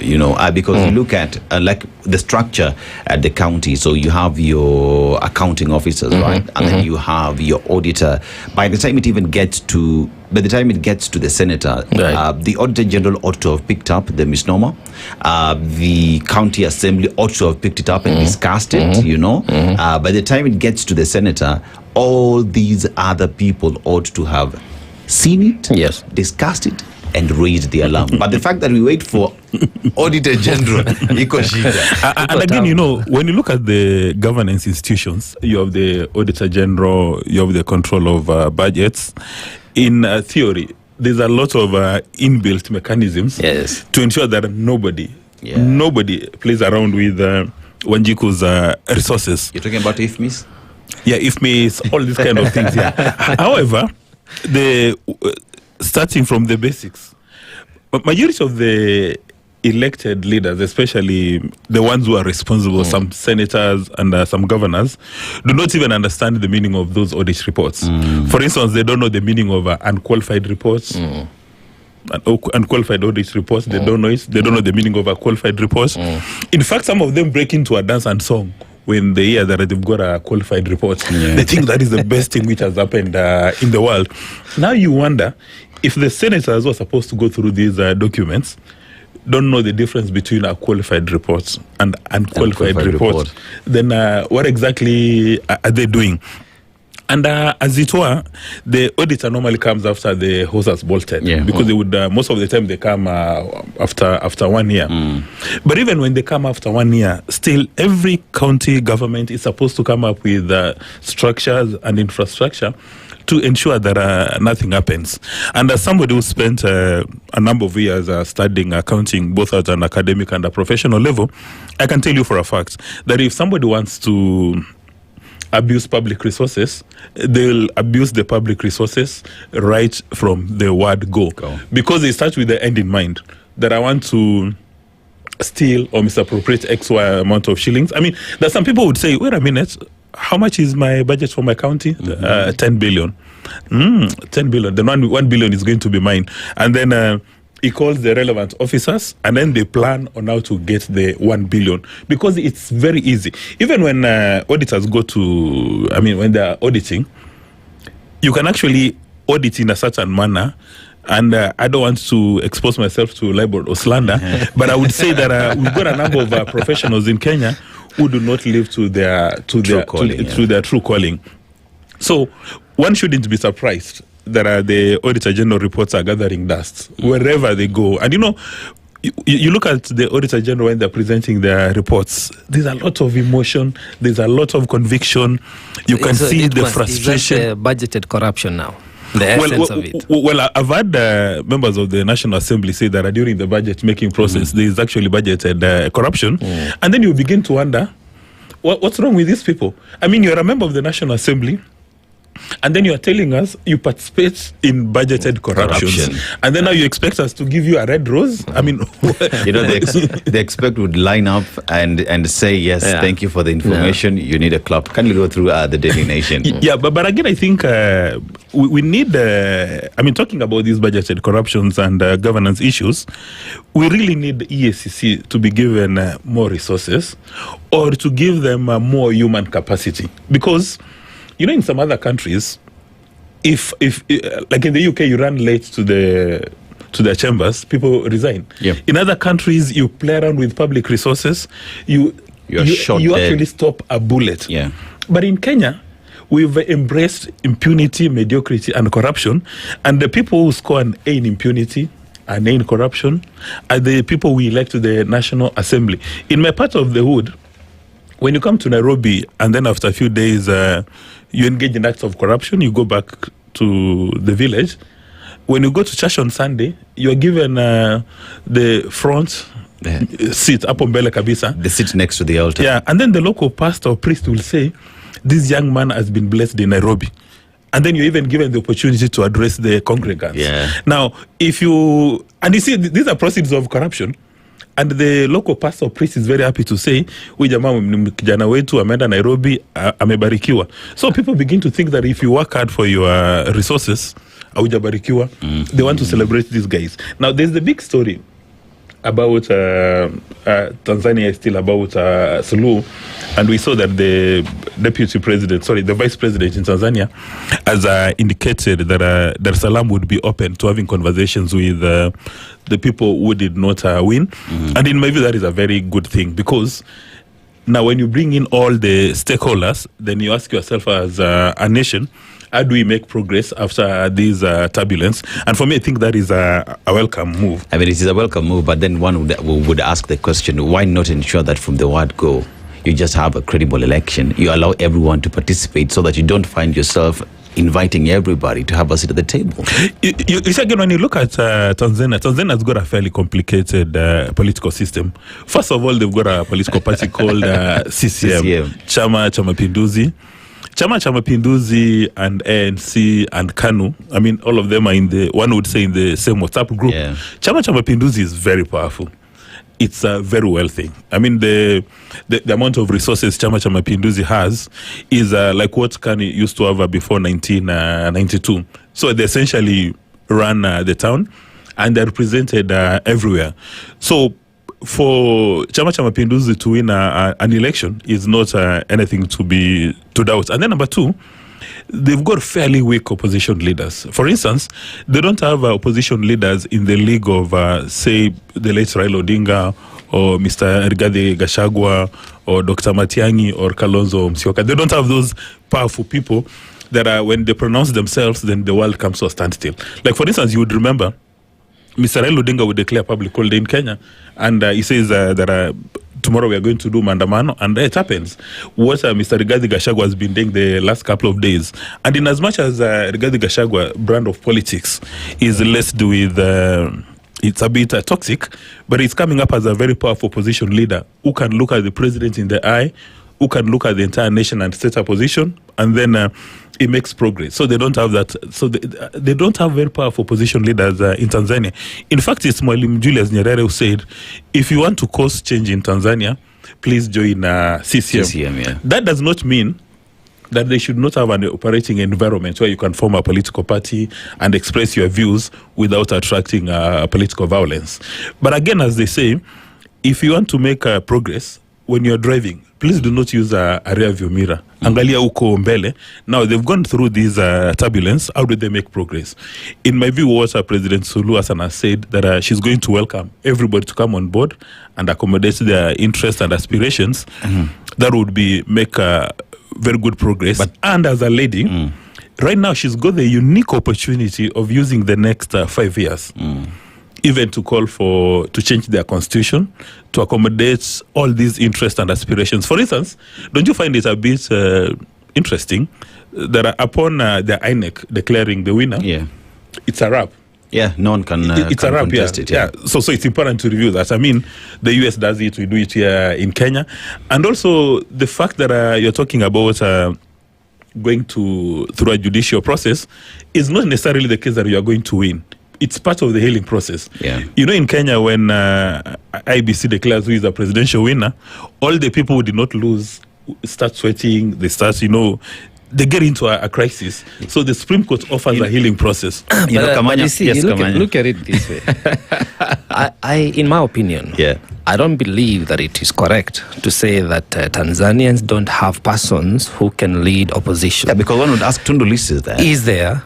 because you look at like the structure at the county. So you have your accounting officers, right? And then you have your auditor. By the time it gets to the senator, the auditor general ought to have picked up the misnomer. The county assembly ought to have picked it up and discussed it, By the time it gets to the senator, all these other people ought to have seen it, discussed it, and raised the alarm. But the fact that we wait for Auditor General, and again, when you look at the governance institutions, you have the Auditor General, you have the control of budgets. In theory, there's a lot of inbuilt mechanisms to ensure that nobody plays around with Wanjiku's resources. You're talking about IFMIS? Yeah, IFMIS, all these kind of things. However, starting from the basics, majority of the elected leaders, especially the ones who are responsible, some senators and some governors, do not even understand the meaning of those audit reports. For instance, they don't know the meaning of unqualified reports. Unqualified audit reports, they don't know it. They don't know the meaning of qualified reports. In fact, some of them break into a dance and song when they hear that they've got a qualified report. They think that is the best thing which has happened in the world. Now you wonder if the senators who are supposed to go through these documents don't know the difference between a qualified report and unqualified report, then what exactly are they doing? And as it were, the auditor normally comes after the horse has bolted, because they would most of the time they come after 1 year. But even when they come after 1 year, still every county government is supposed to come up with structures and infrastructure to ensure that nothing happens. And as somebody who spent a number of years studying accounting, both at an academic and a professional level, I can tell you for a fact that if somebody wants to abuse public resources, they'll abuse the public resources right from the word go. Because they start with the end in mind, that I want to steal or misappropriate XY amount of shillings. I mean, that some people would say, wait a minute, how much is my budget for my county? 10 billion. 10 billion. Then 1 billion is going to be mine. And then he calls the relevant officers, and then they plan on how to get the 1 billion, because it's very easy. Even when auditors when they're auditing, you can actually audit in a certain manner. And I don't want to expose myself to libel or slander, but I would say that we've got a number of professionals in Kenya who do not live to their true calling. So one shouldn't be surprised that the Auditor General reports are gathering dust wherever they go. And you look at the Auditor General when they're presenting their reports, there's a lot of emotion, there's a lot of conviction. You can see the frustration. Is that budgeted corruption now? The essence of it. Well, I've had members of the National Assembly say that during the budget making process, there is actually budgeted corruption. And then you begin to wonder, what's wrong with these people? I mean, you're a member of the National Assembly, and then you are telling us you participate in budgeted corruption. And then now you expect us to give you a red rose? I mean, they expect would line up and say, yes, thank you for the information. You need a clap. Can you go through the Daily Nation? But again, I think we need, talking about these budgeted corruptions and governance issues, we really need the EACC to be given more resources, or to give them more human capacity. Because in some other countries, if like in the UK, you run late to their chambers, people resign. In other countries, you play around with public resources, you actually stop a bullet. But in Kenya, we've embraced impunity, mediocrity, and corruption, and the people who score an A in impunity, an A in corruption, are the people we elect to the National Assembly. In my part of the hood, when you come to Nairobi and then after a few days you engage in acts of corruption, you go back to the village. When you go to church on Sunday, you're given the front seat up on Mbele Kabisa. The seat next to the altar. Yeah, and then the local pastor or priest will say, this young man has been blessed in Nairobi. And then you're even given the opportunity to address the congregants. Now, you see, these are proceeds of corruption. And the local pastor or priest is very happy to say, huyu jamaa kijana wetu ameenda Nairobi, amebarikiwa. So people begin to think that if you work hard for your resources haujabarikiwa. They want to celebrate these guys. Now there's the big story about Tanzania is still about Suluhu, and we saw that the vice president in Tanzania has indicated that Dar es Salaam would be open to having conversations with the people who did not win. And in my view, that is a very good thing, because now when you bring in all the stakeholders, then you ask yourself as a nation, how do we make progress after this turbulence? And for me, I think that is a welcome move. I mean, it is a welcome move, but then one would ask the question, why not ensure that from the word go, you just have a credible election? You allow everyone to participate so that you don't find yourself inviting everybody to have a seat at the table. You see, again, when you look at Tanzania has got a fairly complicated political system. First of all, they've got a political party called CCM, Chama cha Mapinduzi. Chama cha Mapinduzi and ANC and KANU, I mean, all of them are one would say in the same WhatsApp group. Chama cha Mapinduzi is very powerful. It's very wealthy. I mean, the amount of resources Chama cha Mapinduzi has is like what KANU used to have before 1992. So they essentially run the town, and they're represented everywhere. So for Chama cha Mapinduzi to win an election is not anything to doubt. And then number two, they've got fairly weak opposition leaders. For instance, they don't have opposition leaders in the league of, say, the late Raila Odinga or Mr. Rigathi Gachagua or Dr. Matiang'i or Kalonzo Musyoka. They don't have those powerful people that when they pronounce themselves, then the world comes to a standstill. Like, for instance, you would remember Mr. Raila Odinga would declare public holiday in Kenya, and he says that tomorrow we are going to do mandamano, and it happens. What Mr. Rigathi Gachagua has been doing the last couple of days, and in as much as Rigathi Gachagua brand of politics is laced with, it's a bit toxic, but it's coming up as a very powerful opposition leader who can look at the president in the eye, who can look at the entire nation and state a position, and then it makes progress. So they don't have that. So they don't have very powerful opposition leaders in Tanzania. In fact, it's Mwalimu Julius Nyerere who said, if you want to cause change in Tanzania, please join CCM. That does not mean that they should not have an operating environment where you can form a political party and express your views without attracting political violence. But again, as they say, if you want to make progress, when you're driving, please do not use a rear view mirror. Angalia uko mbele. Now they've gone through this turbulence. How do they make progress? In my view, what President Suluhu Hassan has said, that she's going to welcome everybody to come on board and accommodate their interests and aspirations. That would make very good progress. And as a lady, right now she's got the unique opportunity of using the next 5 years. Even to call to change their constitution to accommodate all these interests and aspirations. For instance, don't you find it a bit interesting that upon the INEC declaring the winner, it's a wrap? Yeah, no one can it's a wrap, contest it. So it's important to review that. I mean, the US does it, we do it here in Kenya. And also the fact that you're talking about going through a judicial process is not necessarily the case that you are going to win. It's part of the healing process. You know, in Kenya, when IBC declares who is a presidential winner, all the people who did not lose start sweating, they start, they get into a crisis. So the Supreme Court offers a healing process. Kamanya, look at it this way. In my opinion, I don't believe that it is correct to say that Tanzanians don't have persons who can lead opposition. Yeah, because one would ask, Tundu Lissu is there.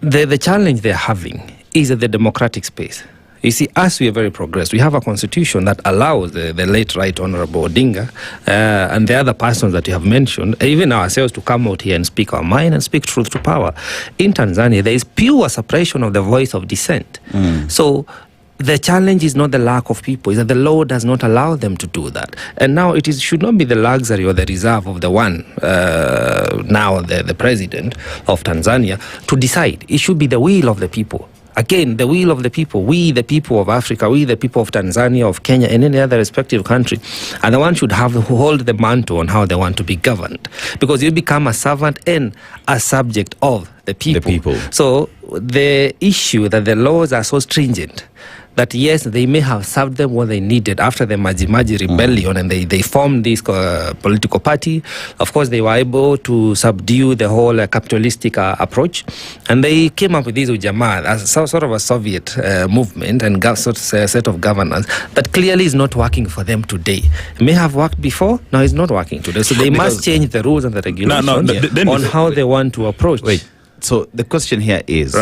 The challenge they're having is at the democratic space. You see, us, we are very progressive. We have a constitution that allows the late Right Honorable Odinga and the other persons that you have mentioned, even ourselves, to come out here and speak our mind and speak truth to power. In Tanzania, there is pure suppression of the voice of dissent. So the challenge is not the lack of people, is that the law does not allow them to do that. And now it should not be the luxury or the reserve of the one, now the president of Tanzania, to decide. It should be the will of the people. Again, the will of the people, we the people of Africa, we the people of Tanzania, of Kenya, and any other respective country, and the one should hold the mantle on how they want to be governed. Because you become a servant and a subject of the people. So the issue that the laws are so stringent that yes, they may have served them what they needed after the Maji rebellion, and they formed this political party. Of course, they were able to subdue the whole capitalistic approach, and they came up with this Ujamaa as sort of a Soviet movement and set of governance that clearly is not working for them today. It may have worked before, now it's not working today. So they must change the rules and the regulations on how they want to approach. So the question here is,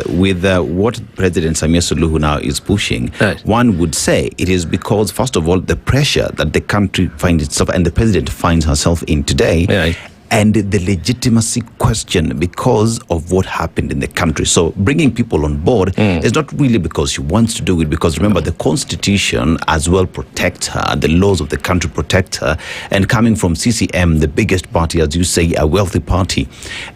with what President Samia Suluhu now is pushing, one would say it is because, first of all, the pressure that the country finds itself and the president finds herself in today, and the legitimacy question because of what happened in the country. So bringing people on board is not really because she wants to do it, because remember, the Constitution as well protects her, the laws of the country protect her, and coming from CCM, the biggest party, as you say, a wealthy party,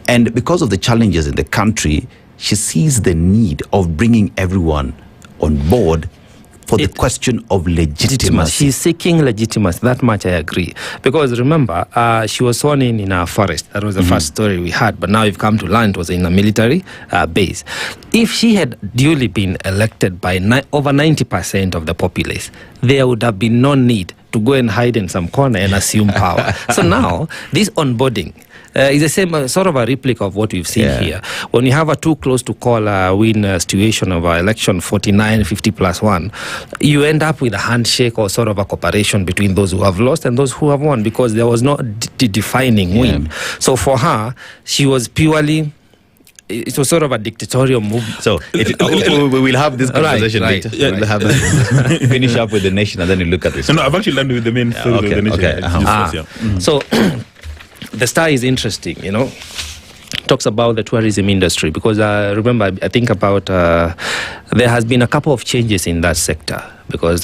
and because of the challenges in the country, she sees the need of bringing everyone on board for the question of legitimacy. She's seeking legitimacy. That much I agree. Because remember, she was sworn in a forest. That was the first story we had. But now we've come to learn it was in a military base. If she had duly been elected by over 90% of the populace, there would have been no need to go and hide in some corner and assume power. So now, this onboarding is the same sort of a replica of what we've seen here. When you have a too close to call win situation of election 49-50+1, you end up with a handshake or sort of a cooperation between those who have lost and those who have won, because there was no defining win. So for her, she was purely... It was sort of a dictatorial move. So we will have this conversation later. We'll have finish up with the nation and then you look at this. No, I've actually landed with the main story of the nation. So the Star is interesting, talks about the tourism industry, because remember, I think about there has been a couple of changes in that sector, because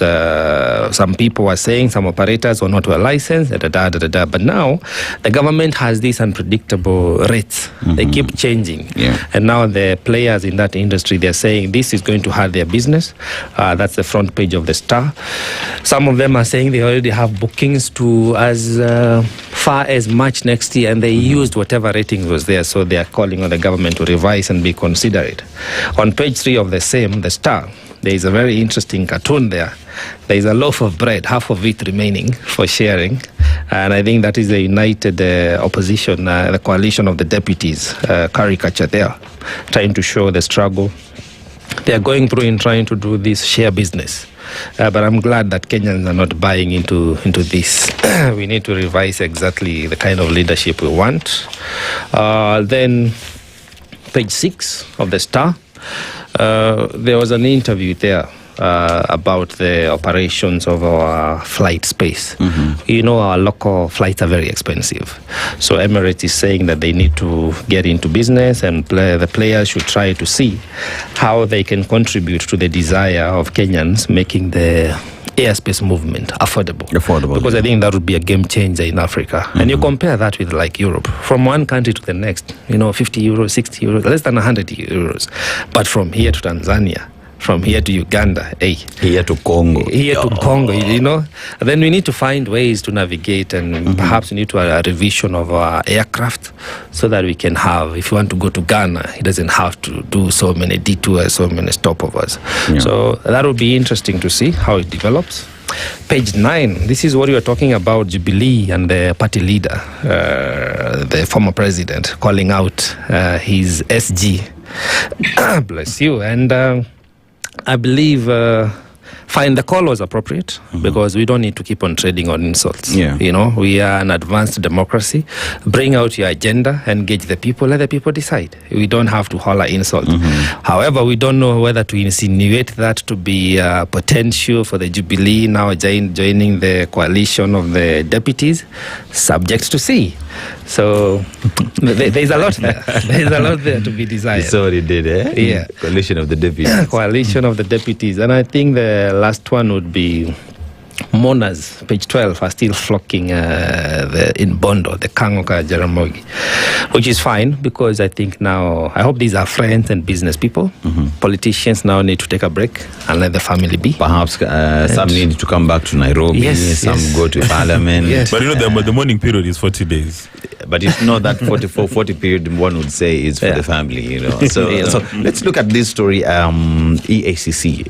some people were saying some operators were not well licensed, but now the government has these unpredictable rates. They keep changing. And now the players in that industry, they're saying this is going to hurt their business. That's the front page of the Star. Some of them are saying they already have bookings to as far as March next year, and they used whatever rating was there, so they are calling on the government to revise and be considerate. On page 3 of the same, the Star, there is a very interesting cartoon there. There is a loaf of bread, half of it remaining for sharing. And I think that is the united opposition, the coalition of the deputies caricature there, trying to show the struggle they are going through in trying to do this share business. But I'm glad that Kenyans are not buying into this. We need to revise exactly the kind of leadership we want. Then page 6 of the Star, there was an interview there about the operations of our flight space. Our local flights are very expensive. So Emirates is saying that they need to get into business, and the players should try to see how they can contribute to the desire of Kenyans making the airspace movement affordable. Because I think that would be a game changer in Africa. And you compare that with like Europe. From one country to the next, 50 euros, 60 euros, less than 100 euros. But from here to Tanzania, from here to Uganda, here to Congo. Then we need to find ways to navigate, and perhaps we need to have a revision of our aircraft so that we can have, if you want to go to Ghana, it doesn't have to do so many detours, so many stopovers. So that would be interesting to see how it develops. Page 9, this is what you were talking about, Jubilee and the party leader, the former president, calling out his SG. Bless you. And I believe the call was appropriate, because we don't need to keep on trading on insults. We are an advanced democracy. Bring out your agenda, engage the people, let the people decide. We don't have to holler insult. However, we don't know whether to insinuate that to be potential for the Jubilee now joining the coalition of the deputies, subject to see. So there's a lot there. There's a lot there to be desired. You saw what he did, Yeah. Coalition of the deputies. Coalition of the deputies. And I think the last one would be mourners, page 12, are still flocking in Bondo, the Kangoka Jaramogi, which is fine, because I think now, I hope these are friends and business people. Politicians now need to take a break and let the family be. Perhaps some need to come back to Nairobi, some go to parliament. But the mourning period is 40 days. but it's not that 40 period one would say is for the family, So, so let's look at this story, EACC.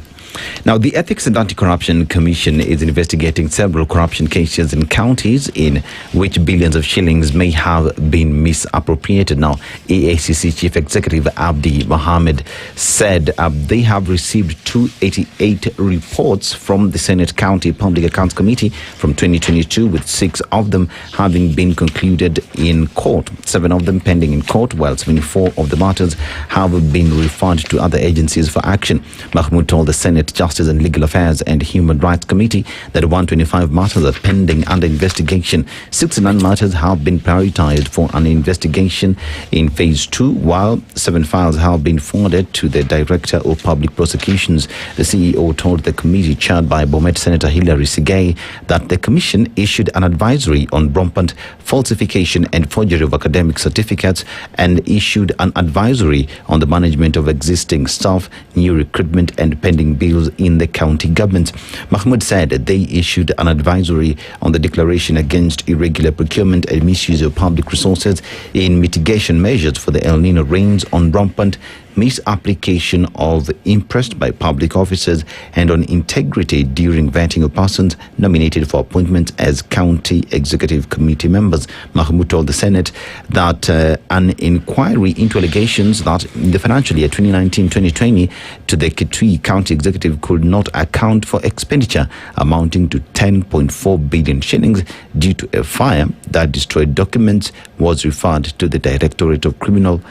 Now, the Ethics and Anti-Corruption Commission is investigating several corruption cases in counties in which billions of shillings may have been misappropriated. Now, EACC Chief Executive Abdi Mohammed said they have received 288 reports from the Senate County Public Accounts Committee from 2022, with 6 of them having been concluded in court, 7 of them pending in court, while 74 of the matters have been referred to other agencies for action. Mahmoud told the Senate Justice and Legal Affairs and Human Rights Committee that 125 matters are pending under investigation. 69 matters have been prioritized for an investigation in phase 2, while 7 files have been forwarded to the Director of Public Prosecutions. The CEO told the committee, chaired by Bomet Senator Hilary Sigay, that the commission issued an advisory on rampant falsification and forgery of academic certificates and issued an advisory on the management of existing staff, new recruitment and pending bills in the county government. Mahmoud said they issued an advisory on the declaration against irregular procurement and misuse of public resources in mitigation measures for the El Nino rains, on rampant misapplication of impressed by public officers, and on integrity during vetting of persons nominated for appointment as county executive committee members. Mahmoud told the Senate that an inquiry into allegations that in the financial year 2019-2020 to the Kitui County Executive could not account for expenditure amounting to 10.4 billion shillings due to a fire that destroyed documents was referred to the Directorate of Criminal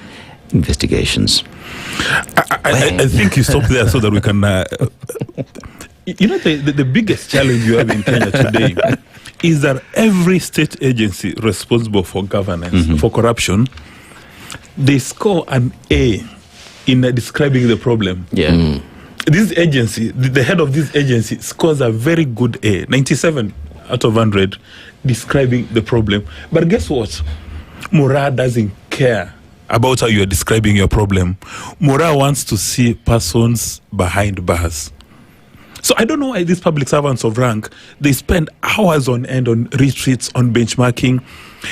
Investigations. I think you stop there so that we can. The biggest challenge you have in Kenya today is that every state agency responsible for governance, for corruption, they score an A in describing the problem. This agency, the head of this agency, scores a very good A, 97 out of 100, describing the problem. But guess what? Mura doesn't care about how you are describing your problem. Mura wants to see persons behind bars. So I don't know why these public servants of rank, they spend hours on end on retreats, on benchmarking.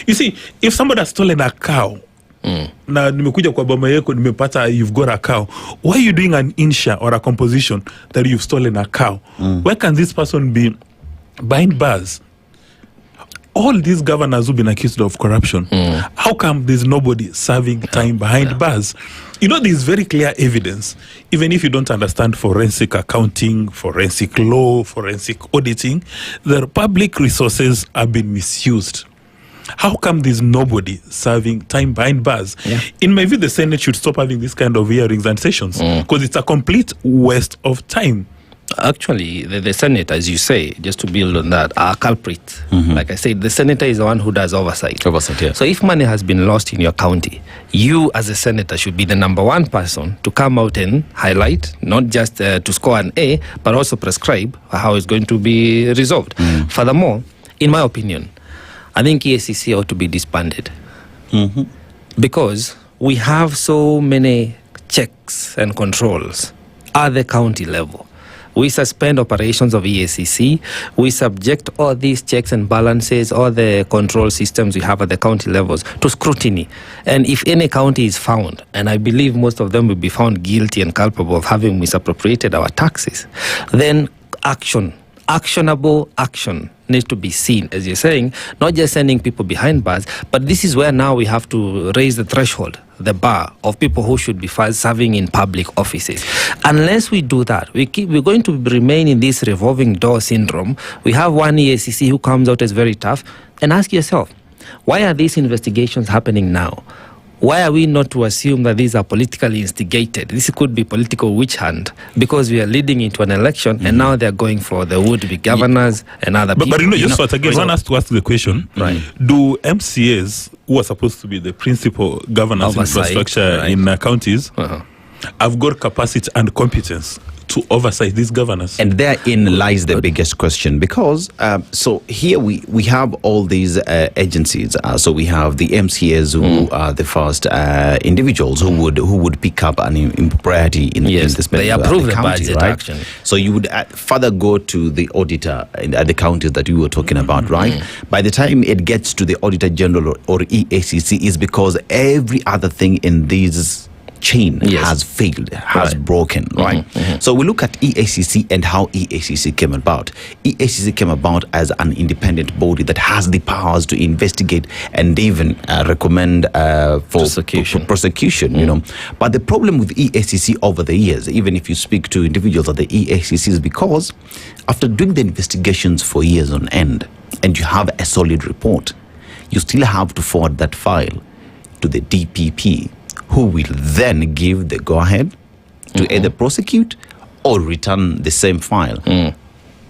You see, if somebody has stolen a cow, na nimekuja kwa boma yako nimepata you've got a cow, why are you doing an insha or a composition that you've stolen a cow? Why can this person be behind bars? All these governors who've been accused of corruption, how come there's nobody serving time behind bars? There's very clear evidence, even if you don't understand forensic accounting, forensic law, forensic auditing, the public resources have been misused. How come there's nobody serving time behind bars? In my view, the Senate should stop having this kind of hearings and sessions because it's a complete waste of time. Actually, the Senate, as you say, just to build on that, are culprits. Like I said, the senator is the one who does oversight. So if money has been lost in your county, you as a senator should be the number one person to come out and highlight, not just to score an A, but also prescribe how it's going to be resolved. Furthermore, in my opinion, I think EACC ought to be disbanded. Because we have so many checks and controls at the county level. We suspend operations of EACC. We subject all these checks and balances, all the control systems we have at the county levels to scrutiny. And if any county is found, and I believe most of them will be found guilty and culpable of having misappropriated our taxes, then actionable action needs to be seen, as you're saying, not just sending people behind bars, but this is where now we have to raise the threshold, the bar of people who should be serving in public offices. Unless we do that, we're going to remain in this revolving door syndrome. We have one EACC who comes out as very tough, and ask yourself, why are these investigations happening now? Why are we not to assume that these are politically instigated? This could be political witch hunt because we are leading into an election and now they're going for the would-be governors and other people. But Josphat, again, one has to ask the question, do MCAs, who are supposed to be the principal governance infrastructure in counties, have got capacity and competence to oversight these governors. And therein lies the biggest question, because so here we have all these agencies. So we have the MCAs who are the first individuals who would pick up an impropriety in the spending. They approve the county, budget, right? actually. So you would further go to the auditor at the counties that you were talking about, right? By the time it gets to the Auditor General or EACC, is because every other thing in this chain has failed, has broken, right? So we look at EACC and how EACC came about. EACC came about as an independent body that has the powers to investigate and even recommend for prosecution, you know. But the problem with EACC over the years, even if you speak to individuals at the EACC, is because after doing the investigations for years on end, and you have a solid report, you still have to forward that file to the DPP, who will then give the go-ahead to either prosecute or return the same file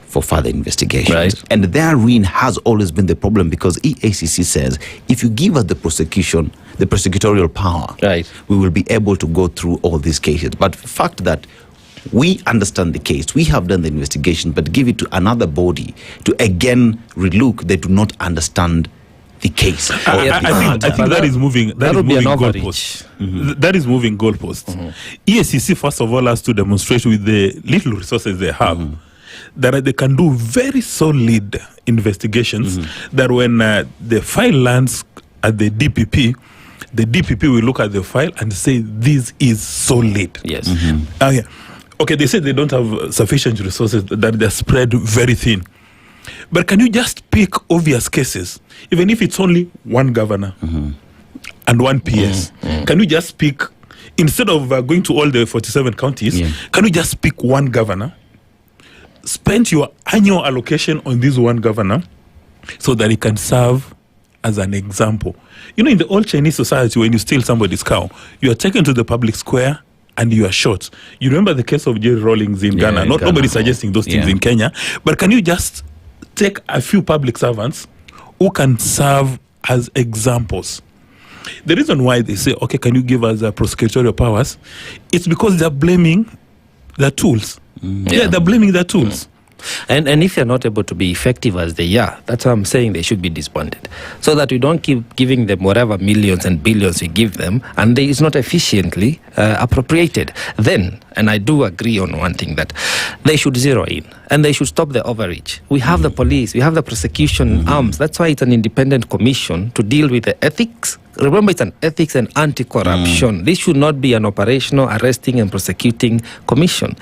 for further investigations. Right. And therein has always been the problem, because EACC says, if you give us the prosecutorial power, we will be able to go through all these cases. But the fact that we understand the case, we have done the investigation, but give it to another body to again relook, they do not understand the case. I think that is moving. That is moving goalposts. That is moving goalposts. EACC first of all has to demonstrate with the little resources they have that they can do very solid investigations. That when the file lands at the DPP will look at the file and say this is solid. Yes. Okay, they say they don't have sufficient resources, that they're spread very thin. But can you just pick obvious cases, even if it's only one governor and one PS? Can you just pick, instead of going to all the 47 counties, can you just pick one governor, spend your annual allocation on this one governor so that it can serve as an example? You know, in the old Chinese society, when you steal somebody's cow, you are taken to the public square and you are shot. You remember the case of Njeri Rawlings in Ghana. Nobody's suggesting those things in Kenya. But can you just take a few public servants who can serve as examples? The reason why they say, okay, can you give us prosecutorial powers? It's because they're blaming their tools. They're blaming their tools. And if you're not able to be effective as they are, that's why I'm saying they should be disbanded, so that we don't keep giving them whatever millions and billions we give them, and it's not efficiently appropriated. Then, and I do agree on one thing, that they should zero in and they should stop the overreach. We have the police, we have the prosecution arms. That's why it's an independent commission to deal with the ethics. Remember, it's an ethics and anti-corruption. This should not be an operational, arresting and prosecuting commission.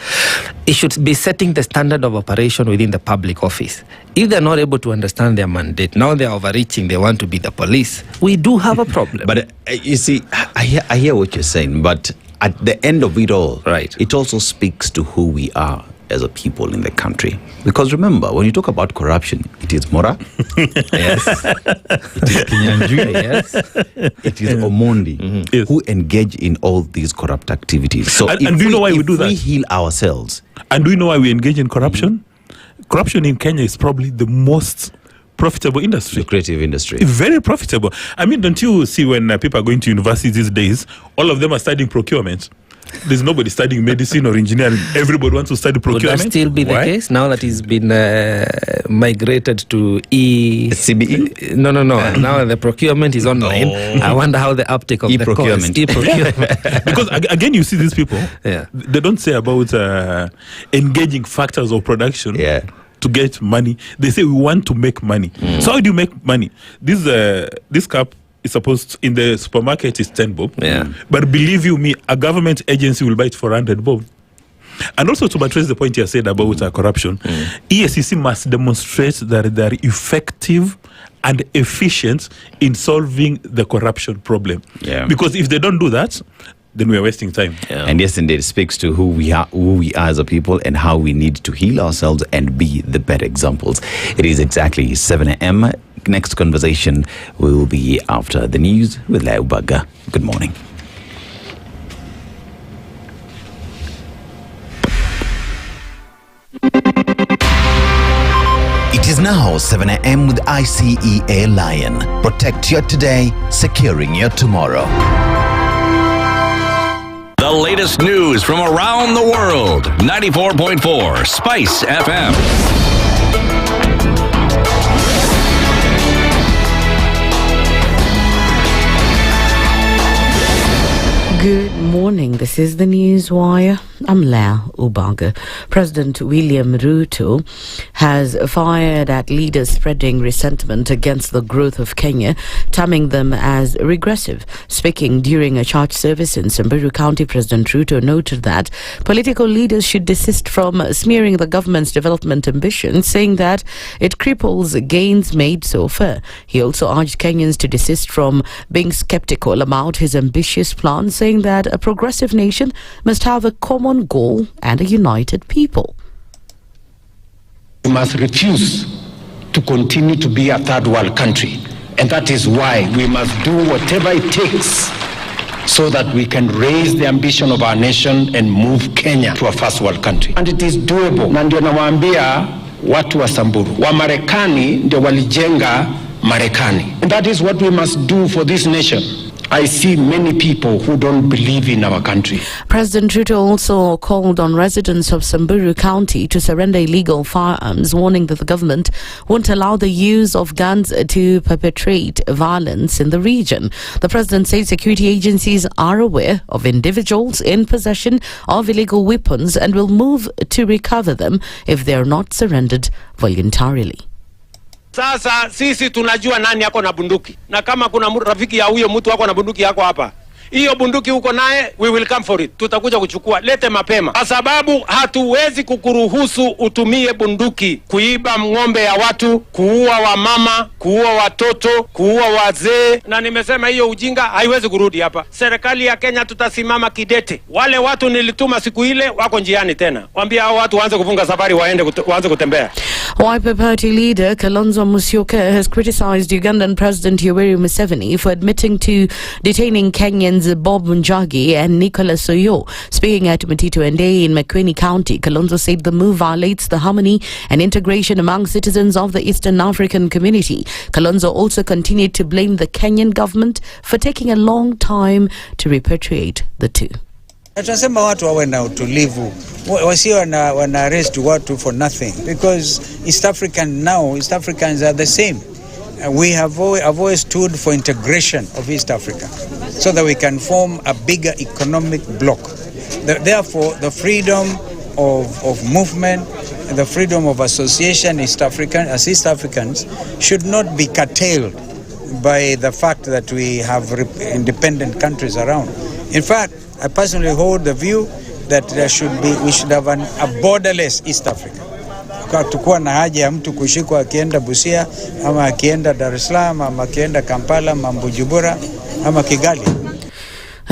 It should be setting the standard of operation within the public office. If they're not able to understand their mandate, now they're overreaching, they want to be the police, we do have a problem. But you see, I hear what you're saying, but at the end of it all, it also speaks to who we are as a people in the country. Because remember, when you talk about corruption, it is Mora, yes, it is Kinyanjui, yes, it is Omondi, who engage in all these corrupt activities. So and do you know why we do that? We heal ourselves. And do you know why we engage in corruption? Corruption in Kenya is probably the most profitable industry. Lucrative industry. Very profitable. I mean, don't you see when people are going to university these days, all of them are studying procurement? There's nobody studying medicine or engineering. Everybody wants to study procurement. Would that still be the case now that it's been migrated to CBE? No. Now the procurement is online. I wonder how the uptake of e-procurement. the course. E-procurement. Because again, you see these people. They don't say about engaging factors of production. To get money. They say we want to make money. So how do you make money? This cup is supposed to, in the supermarket is 10 bob. But believe you me, a government agency will buy it for 100 bob. And also to buttress the point you said about corruption, EACC must demonstrate that they are effective and efficient in solving the corruption problem. Because if they don't do that, then we are wasting time. And yes, indeed, it speaks to who we are as a people and how we need to heal ourselves and be the better examples. It is exactly 7 a.m. Next conversation will be after the news with Leo Baga. Good morning. It is now 7 a.m. with ICEA Lion. Protect your today, securing your tomorrow. The latest news from around the world. 94.4 Spice FM. Good morning. This is the News Wire. I'm Lea Ubaga. President William Ruto has fired at leaders spreading resentment against the growth of Kenya, terming them as regressive. Speaking during a church service in Samburu County, President Ruto noted that political leaders should desist from smearing the government's development ambitions, saying that it cripples gains made so far. He also urged Kenyans to desist from being skeptical about his ambitious plan, saying that a progressive nation must have a common goal and a united people. We must refuse to continue to be a third world country, and that is why we must do whatever it takes so that we can raise the ambition of our nation and move Kenya to a first world country. And it is doable. Na ndio nawaambia watu wa Samburu, wa Marekani ndio walijenga Marekani. And that is what we must do for this nation. I see many people who don't believe in our country. President Ruto also called on residents of Samburu County to surrender illegal firearms, warning that the government won't allow the use of guns to perpetrate violence in the region. The president said security agencies are aware of individuals in possession of illegal weapons and will move to recover them if they are not surrendered voluntarily. Sasa sisi tunajua nani yako na bunduki, na kama kuna rafiki ya huyo mtu wako na bunduki yako hapa, hiyo bunduki uko naye, we will come for it. Tutakuja kuchukua, lete mapema, kwa sababu hatuwezi kukuruhusu utumie bunduki kuiba ng'ombe ya watu, kuua wamama, kuua watoto, kuua wazee. Na nimesema hiyo ujinga haiwezi kurudi hapa. Serikali ya Kenya tutasimama kidete. Wale watu nilituma siku ile wako njiani tena, waambia hao watu waanze kufunga safari, waanze kutembea. Wiper Party leader Kalonzo Musyoka has criticized Ugandan President Yoweri Museveni for admitting to detaining Kenyans Bob Njagi and Nicholas Oyo. Speaking at Mtito Ende in Makueni County, Kalonzo said the move violates the harmony and integration among citizens of the Eastern African community. Kalonzo also continued to blame the Kenyan government for taking a long time to repatriate the two. Tunasema watu wawe na utulivu, wasio wana arrest watu for nothing, because East Africans are the same. We have always stood for integration of East Africa so that we can form a bigger economic bloc. Therefore, the freedom of movement and the freedom of association as East Africans should not be curtailed by the fact that we have independent countries around. In fact, I personally hold the view that we should have a borderless East Africa. Tukuwa na haja ya mtu kushikwa akienda Busia ama akienda Dar es Salaam ama akienda Kampala ama Bujumbura ama Kigali.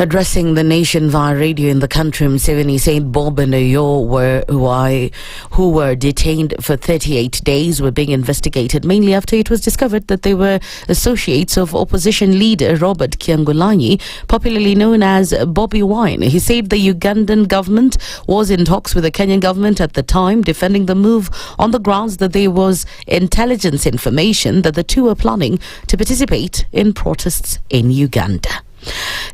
Addressing the nation via radio in the country, Museveni said Bob and Oyo who were detained for 38 days were being investigated, mainly after it was discovered that they were associates of opposition leader Robert Kyangulanyi, popularly known as Bobby Wine. He said the Ugandan government was in talks with the Kenyan government at the time, defending the move on the grounds that there was intelligence information that the two were planning to participate in protests in Uganda.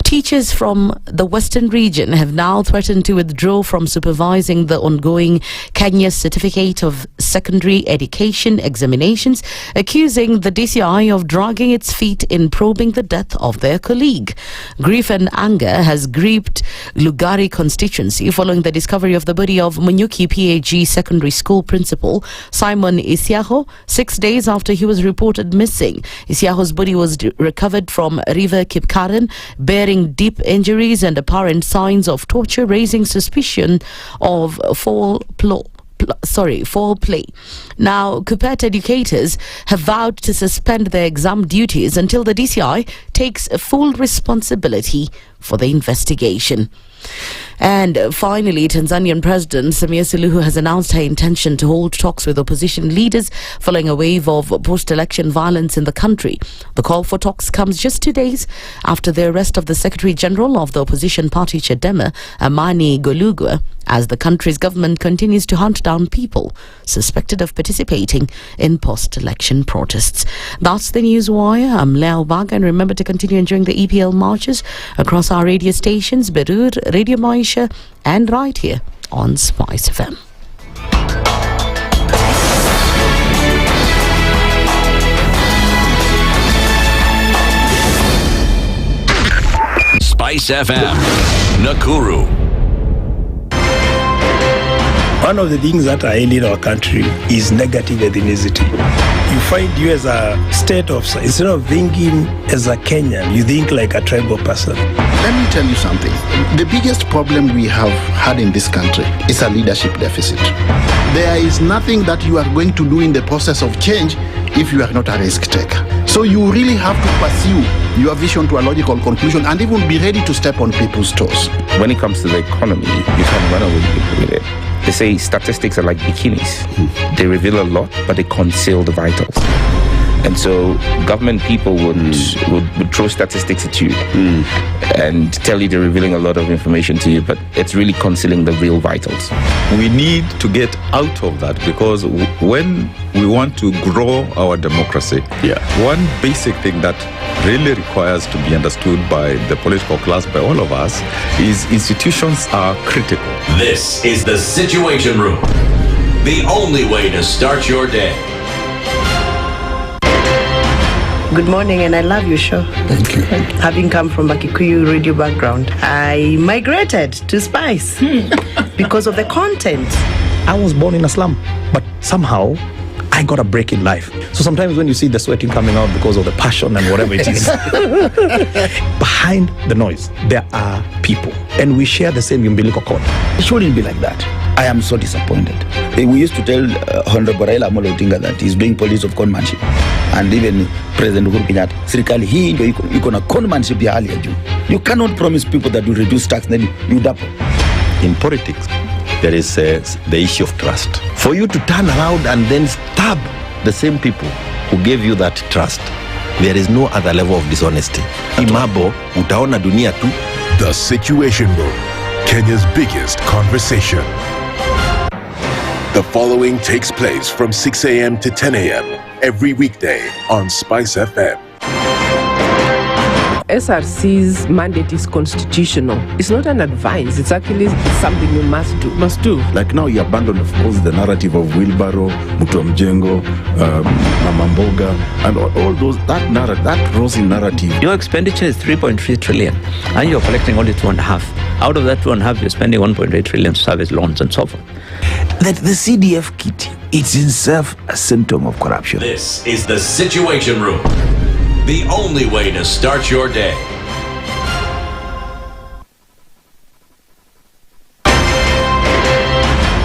Teachers from the Western region have now threatened to withdraw from supervising the ongoing Kenya Certificate of Secondary Education examinations, accusing the DCI of dragging its feet in probing the death of their colleague. Grief and anger has gripped Lugari constituency following the discovery of the body of Munyuki PAG Secondary School principal Simon Isiaho 6 days after he was reported missing. Isiaho's body was recovered from River Kipkaren, bearing deep injuries and apparent signs of torture, raising suspicion of foul play. Now, Kupet educators have vowed to suspend their exam duties until the DCI takes full responsibility for the investigation. And finally, Tanzanian President Samia Suluhu has announced her intention to hold talks with opposition leaders following a wave of post-election violence in the country. The call for talks comes just 2 days after the arrest of the Secretary General of the opposition party Chadema, Amani Golugwa, as the country's government continues to hunt down people suspected of participating in post-election protests. That's the news wire. I'm Leo Bag, and remember to continue enjoying the EPL marches across our radio stations, Berur, Radio Maisha, and right here on SpiceFM. SpiceFM, Nakuru. One of the things that are ailing our country is negative ethnicity. You find you as a state officer, instead of thinking as a Kenyan, you think like a tribal person. Let me tell you something. The biggest problem we have had in this country is a leadership deficit. There is nothing that you are going to do in the process of change if you are not a risk taker. So you really have to pursue your vision to a logical conclusion and even be ready to step on people's toes. When it comes to the economy, you can't run away with it. They say statistics are like bikinis. They reveal a lot, but they conceal the vitals. And so government people would throw statistics at you and tell you they're revealing a lot of information to you, but it's really concealing the real vitals. We need to get out of that, because when we want to grow our democracy, one basic thing that really requires to be understood by the political class, by all of us, is institutions are critical. This is the Situation Room, the only way to start your day. Good morning, and I love your show. Thank you. Having come from a Kikuyu radio background, I migrated to Spice because of the content. I was born in a slum, but somehow I got a break in life. So sometimes when you see the sweating coming out because of the passion and whatever it is, behind the noise, there are people, and we share the same umbilical cord. It shouldn't be like that. I am so disappointed. We used to tell Honorable Raila Amolo Odinga that he's doing policy of conmanship. And even President Uhuru Kenyatta, serikali hii ndio iko na conmanship ya hali ya juu. You cannot promise people that you reduce tax, then you double. In politics, there is the issue of trust. For you to turn around and then stab the same people who gave you that trust, there is no other level of dishonesty. Imabo, utaona dunia tu. The Situation Room, Kenya's biggest conversation. The following takes place from 6 a.m. to 10 a.m. every weekday on SpiceFM. SRC's mandate is constitutional. It's not an advice. It's actually something you must do. Must do. Like now you abandon, of course, the narrative of wheelbarrow, Mjengo, Mamamboga, and all those, that narrative, that rosy narrative. Your expenditure is 3.3 trillion, and you're collecting only 2.5. Out of that 2.5, you're spending 1.8 trillion service loans and so forth. That the CDF kit, it's in itself a symptom of corruption. This is the Situation Room, the only way to start your day.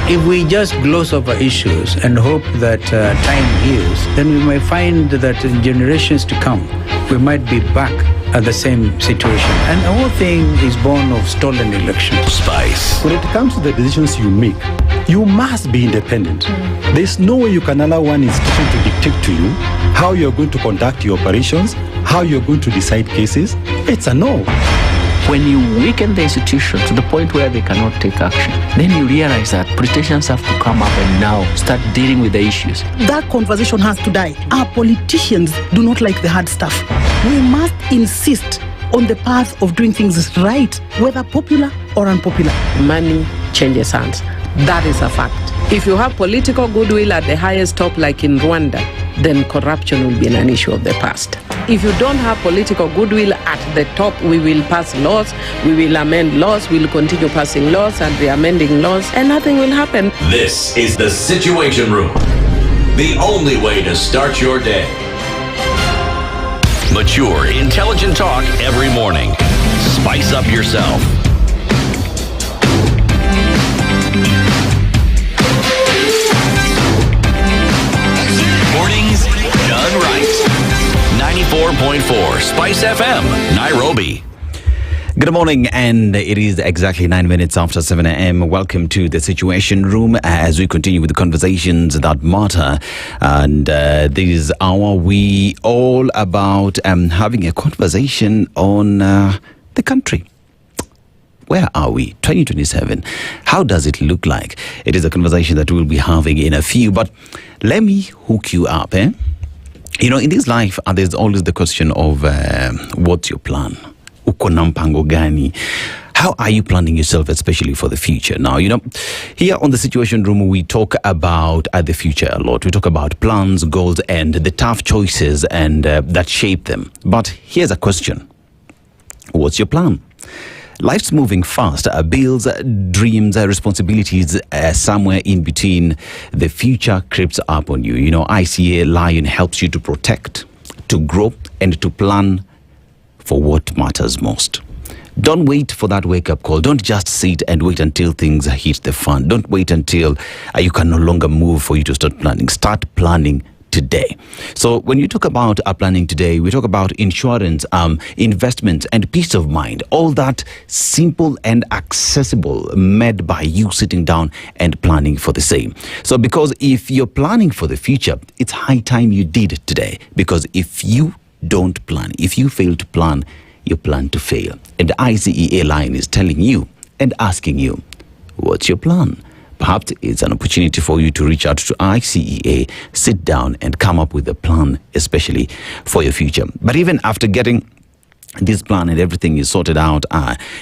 If we just gloss over issues and hope that time heals, then we might find that in generations to come, we might be back at the same situation. And the whole thing is born of stolen elections. Spice. When it comes to the decisions you make, you must be independent. There's no way you can allow one institution to dictate to you how you're going to conduct your operations, how you're going to decide cases. It's a no. When you weaken the institution to the point where they cannot take action, then you realize that politicians have to come up and now start dealing with the issues. That conversation has to die. Our politicians do not like the hard stuff. We must insist on the path of doing things right, whether popular or unpopular. Money changes hands. That is a fact. If you have political goodwill at the highest top, like in Rwanda, then corruption will be an issue of the past. If you don't have political goodwill at the top, we will pass laws, we will amend laws, we will continue passing laws and re-amending laws, and nothing will happen. This is the Situation Room, the only way to start your day. Mature, intelligent talk every morning. Spice up yourself. Mornings done right. 94.4 Spice FM, Nairobi. Good morning, and it is exactly 9 minutes after 7 a.m. Welcome to the Situation Room as we continue with the conversations that matter. And this hour, we all about having a conversation on the country. Where are we? 2027. How does it look like? It is a conversation that we'll be having in a few, but let me hook you up. You know, in this life, there's always the question of what's your plan? Uko na mpango gani? How are you planning yourself, especially for the future? Now, you know, here on the Situation Room, we talk about the future a lot. We talk about plans, goals, and the tough choices and that shape them. But here's a question. What's your plan? Life's moving fast. Bills, dreams, responsibilities, somewhere in between. The future creeps up on you. You know, ICA Lion helps you to protect, to grow, and to plan for what matters most. Don't wait for that wake-up call. Don't just sit and wait until things hit the fan. Don't wait until you can no longer move for you to start planning. Start planning today. So when you talk about planning today, we talk about insurance, investments, and peace of mind. All that simple and accessible, made by you sitting down and planning for the same. So because if you're planning for the future, it's high time you did it today. Because if you don't plan, if you fail to plan, you plan to fail. And the ICEA line is telling you and asking you, what's your plan? Perhaps it's an opportunity for you to reach out to ICEA, sit down and come up with a plan, especially for your future. But even after getting this plan and everything is sorted out,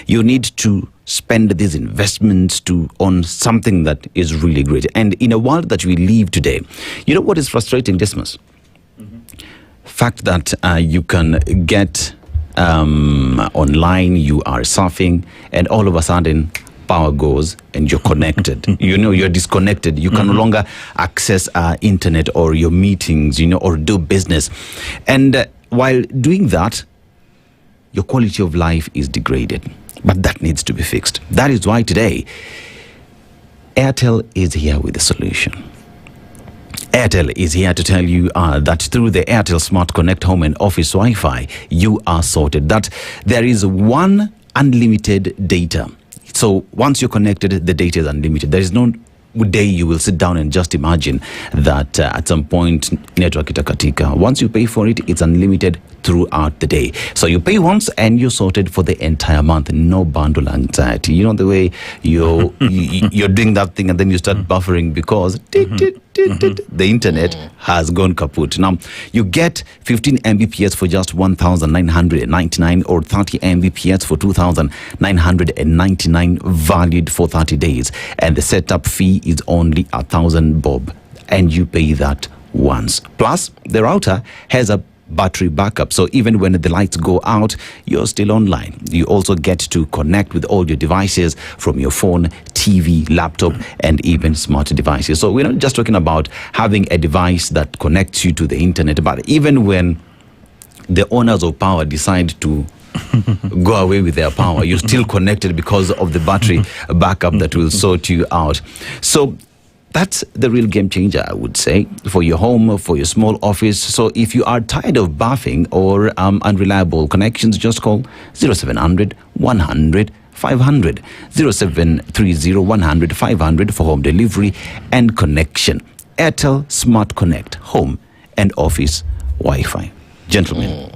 you need to spend these investments on something that is really great. And in a world that we live today, you know what is frustrating, Dismas? Fact that you can get online, you are surfing, and all of a sudden power goes and you're connected. You know, you're disconnected. You can no longer access internet or your meetings, you know, or do business. And while doing that, your quality of life is degraded. But that needs to be fixed. That is why today, Airtel is here with a solution. Airtel is here to tell you that through the Airtel Smart Connect Home and Office Wi-Fi, you are sorted. That there is one unlimited data. So once you're connected, the data is unlimited. There is no day you will sit down and just imagine that at some point network itakatika. Once you pay for it, it's unlimited throughout the day. So you pay once and you're sorted for the entire month. No bundle anxiety. You know the way you're doing that thing and then you start buffering because the internet has gone kaput. Now, you get 15 Mbps for just 1,999 or 30 Mbps for 2,999 valid for 30 days. And the setup fee is only 1,000 bob. And you pay that once. Plus, the router has a battery backup, so even when the lights go out, you're still online. You also get to connect with all your devices from your phone, TV, laptop, and even smart devices. So we're not just talking about having a device that connects you to the internet, but even when the owners of power decide to go away with their power, you're still connected because of the battery backup that will sort you out. So that's the real game changer, I would say, for your home, for your small office. So if you are tired of buffing or unreliable connections, just call 0700 100 500, 0730 100 500 for home delivery and connection. Airtel Smart Connect Home and Office Wi-Fi. Gentlemen,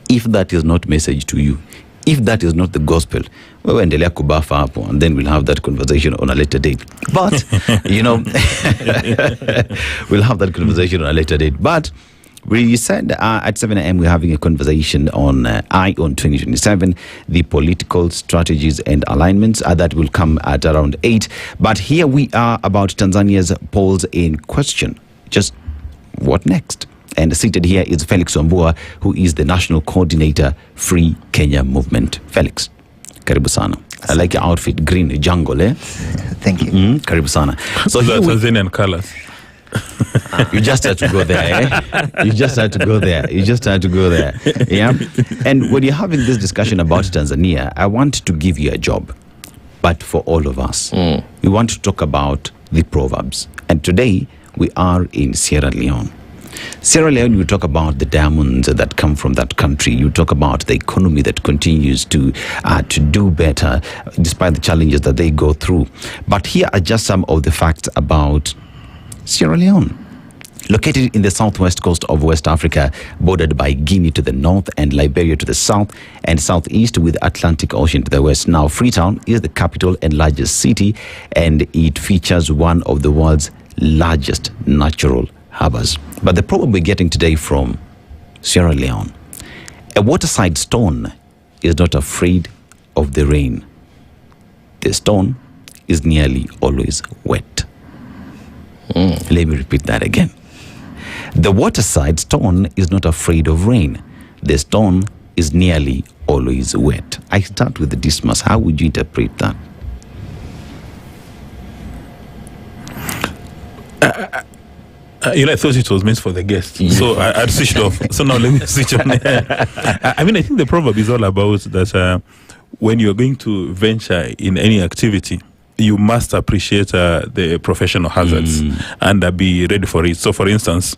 if that is not message to you, if that is not the gospel, we'll endelea kubafa hapo, and then we'll have that conversation on a later date. But, you know, we'll have that conversation on a later date. But we said at 7 a.m. we're having a conversation on on 2027, the political strategies and alignments that will come at around 8. But here we are about Tanzania's polls in question. Just what next? And seated here is Felix Wambua, who is the National Coordinator, Free Kenya Movement. Felix, karibu sana. I like your outfit, green jungle, eh? Thank you. Karibu sana. So the Tanzanian colors. You just had to go there, eh? You just had to go there. Yeah. And when you're having this discussion about Tanzania, I want to give you a job, but for all of us. We want to talk about the proverbs. And today we are in Sierra Leone. Sierra Leone, you talk about the diamonds that come from that country. You talk about the economy that continues to do better despite the challenges that they go through. But here are just some of the facts about Sierra Leone. Located in the southwest coast of West Africa, bordered by Guinea to the north and Liberia to the south and southeast with Atlantic Ocean to the west. Now, Freetown is the capital and largest city, and it features one of the world's largest natural harbors. But the problem we're getting today from Sierra Leone, a waterside stone is not afraid of the rain. The stone is nearly always wet. Let me repeat that again. The waterside stone is not afraid of rain. The stone is nearly always wet. I start with the Dismas. How would you interpret that? I thought it was meant for the guest, so I switched off. So now let me switch on. I think the proverb is all about that when you're going to venture in any activity, you must appreciate the professional hazards and be ready for it. So, for instance,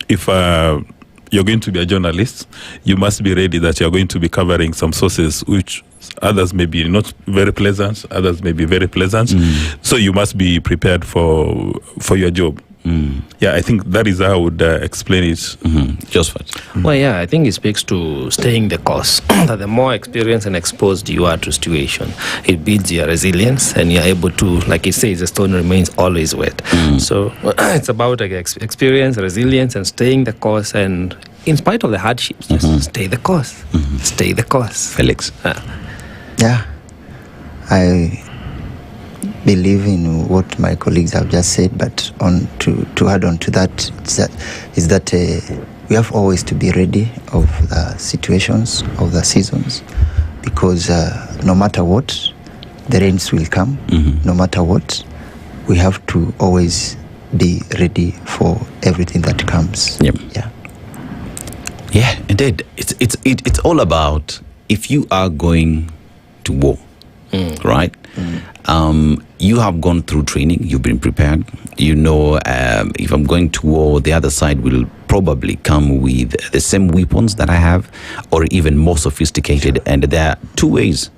if you're going to be a journalist, you must be ready that you're going to be covering some sources which others may be not very pleasant, others may be very pleasant. So you must be prepared for your job. Yeah, I think that is how I would explain it. Josphat. Well, yeah, I think it speaks to staying the course. That the more experienced and exposed you are to situation, it builds your resilience, and you're able to, like it says, the stone remains always wet. So it's about experience, resilience, and staying the course. And in spite of the hardships, just stay the course. Stay the course. Felix. Yeah, I believe in what my colleagues have just said, but to add on to that is that we have always to be ready of the situations of the seasons, because no matter what, the rains will come. No matter what, we have to always be ready for everything that comes. Yeah, indeed. It's all about, if you are going to war, right? You have gone through training, you've been prepared. You know, if I'm going to war, the other side will probably come with the same weapons that I have, or even more sophisticated. And there are two ways: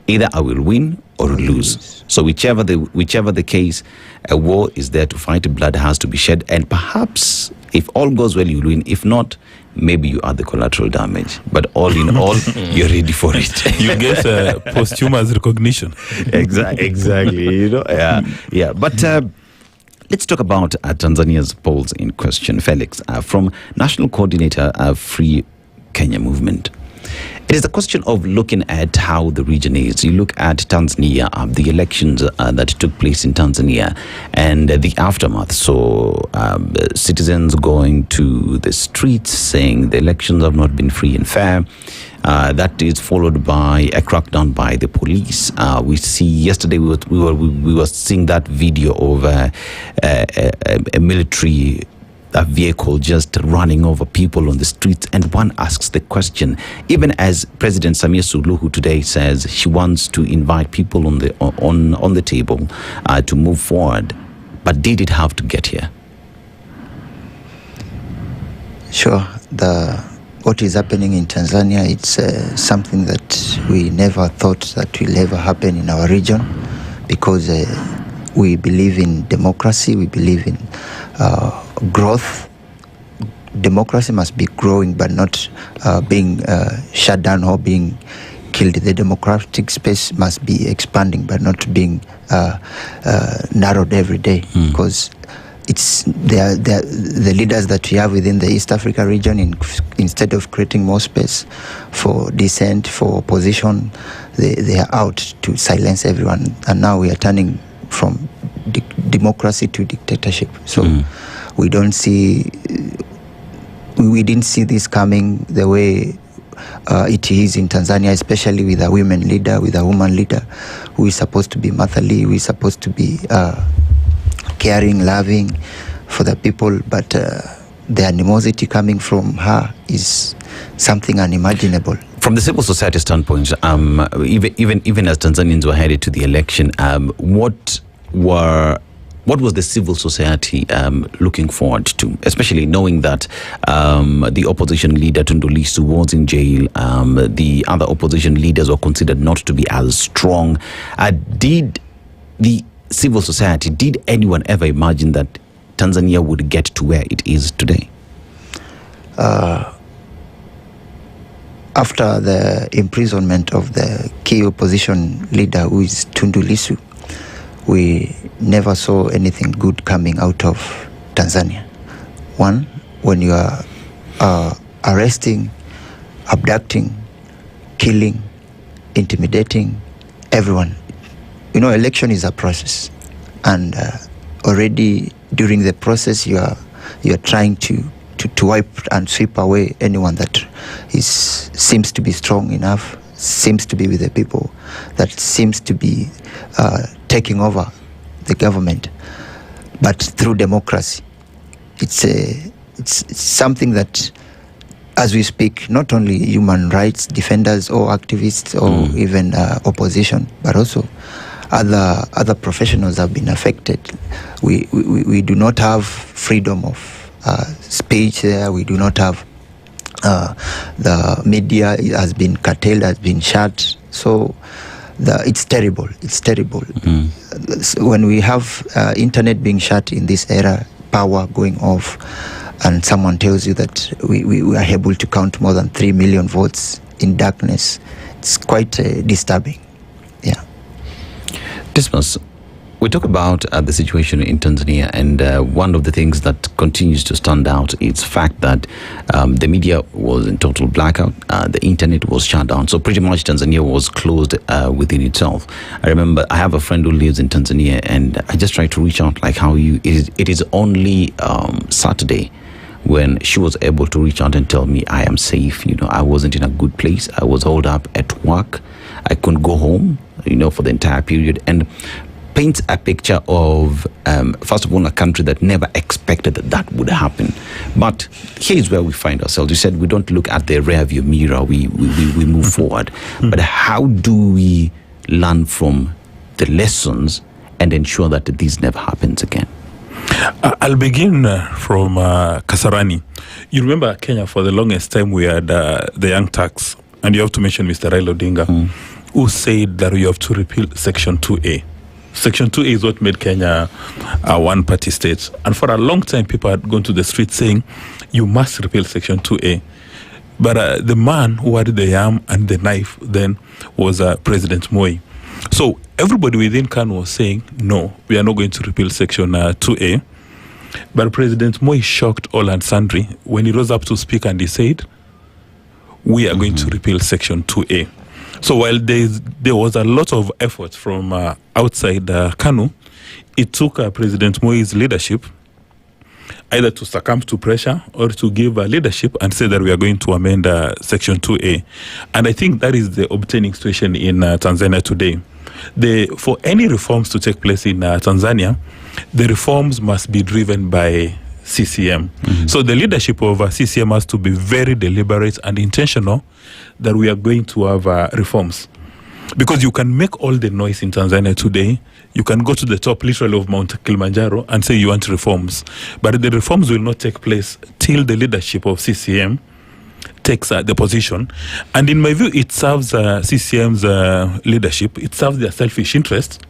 either I will win or lose. So whichever the case, a war is there to fight. Blood has to be shed, and perhaps if all goes well, you win. If not, maybe you are the collateral damage. But all in all, you're ready for it. You get posthumous recognition. Exactly. You know, yeah. But let's talk about Tanzania's polls in question. Felix, from National Coordinator of Free Kenya Movement. It is a question of looking at how the region is. You look at Tanzania, the elections that took place in Tanzania and the aftermath. So citizens going to the streets saying the elections have not been free and fair. That is followed by a crackdown by the police. We see yesterday we were seeing that video of a military vehicle just running over people on the streets, and one asks the question, even as President Samia Suluhu today says she wants to invite people on the table to move forward, but did it have to get here? Sure. What is happening in Tanzania, it's something that we never thought that will ever happen in our region, because we believe in democracy, we believe in growth. Democracy must be growing, but not being shut down or being killed. The democratic space must be expanding, but not being narrowed every day, because it's the leaders that we have within the East Africa region, instead of creating more space for dissent, for opposition, they are out to silence everyone. And now we are turning from democracy to dictatorship. So we didn't see this coming the way it is in Tanzania, especially with a woman leader, who is supposed to be motherly, who is supposed to be caring, loving for the people, but the animosity coming from her is something unimaginable. From the civil society standpoint, even as Tanzanians were headed to the election, what were what was the civil society looking forward to, especially knowing that the opposition leader Tundu Lissu was in jail, the other opposition leaders were considered not to be as strong. Did the civil society, did anyone ever imagine that Tanzania would get to where it is today? After the imprisonment of the key opposition leader, who is Tundu Lissu, we never saw anything good coming out of Tanzania. One, when you are arresting, abducting, killing, intimidating everyone, election is a process, and already during the process you are trying to wipe and sweep away anyone that seems to be strong enough, seems to be with the people, that seems to be taking over the government, but through democracy. It's something that, as we speak, not only human rights defenders or activists or even opposition, but also other professionals have been affected. We do not have freedom of speech there. We do not have the media has been curtailed, has been shut. So it's terrible. It's terrible. When we have internet being shut in this era, power going off, and someone tells you that we are able to count more than 3 million votes in darkness, it's quite disturbing. Yeah. Dismas, we talk about the situation in Tanzania, and one of the things that continues to stand out is the fact that the media was in total blackout, the internet was shut down, so pretty much Tanzania was closed within itself. I remember I have a friend who lives in Tanzania, and I just tried to reach out, like how it is only Saturday when she was able to reach out and tell me I am safe. I wasn't in a good place. I was holed up at work. I couldn't go home, for the entire period, and paints a picture of, first of all, a country that never expected that would happen. But here's where we find ourselves. You said we don't look at the rear view mirror, we move forward. But how do we learn from the lessons and ensure that this never happens again? I'll begin from Kasarani. You remember Kenya, for the longest time we had the Young Turks, and you have to mention Mr. Raila Odinga, who said that we have to repeal Section 2A. Section 2A is what made Kenya a one-party state. And for a long time, people had gone to the street saying, you must repeal Section 2A. But the man who had the arm and the knife then was President Moi. So everybody within KANU was saying, no, we are not going to repeal Section 2A. But President Moi shocked all and sundry when he rose up to speak, and he said, we are going to repeal Section 2A. So while there was a lot of effort from outside KANU, it took President Moi's leadership either to succumb to pressure or to give leadership and say that we are going to amend Section 2A. And I think that is the obtaining situation in Tanzania today. For any reforms to take place in Tanzania, the reforms must be driven by CCM. So the leadership of CCM has to be very deliberate and intentional that we are going to have reforms. Because you can make all the noise in Tanzania today, you can go to the top literally of Mount Kilimanjaro and say you want reforms, but the reforms will not take place till the leadership of CCM takes the position. And in my view, it serves CCM's leadership, it serves their selfish interest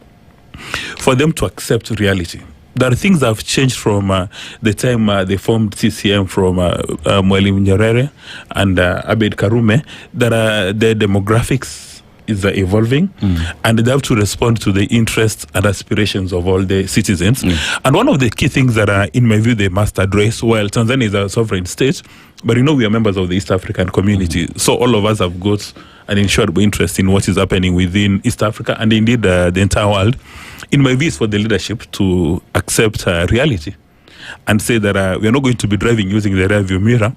for them to accept reality. There are things that have changed from the time they formed CCM from Mwalimu Nyerere and Abeid Karume, that the demographics is evolving, and they have to respond to the interests and aspirations of all the citizens. And one of the key things that, in my view, they must address, while Tanzania is a sovereign state, but we are members of the East African community, so all of us have got an insured interest in what is happening within East Africa and indeed the entire world. In my view, is for the leadership to accept reality and say that we are not going to be driving using the rear view mirror.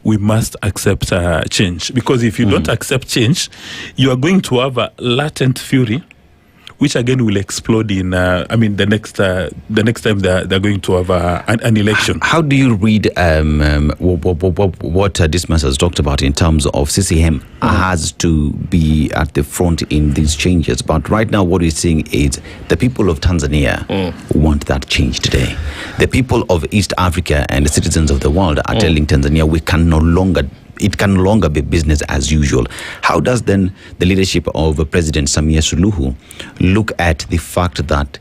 We must accept change, because if you don't accept change, you are going to have a latent fury which again will explode in, the next time they're going to have an election. How do you read what Dismas has talked about in terms of CCM has to be at the front in these changes? But right now, what we're seeing is the people of Tanzania want that change today. The people of East Africa and the citizens of the world are telling Tanzania it can no longer be business as usual. How does then the leadership of President Samia Suluhu look at the fact that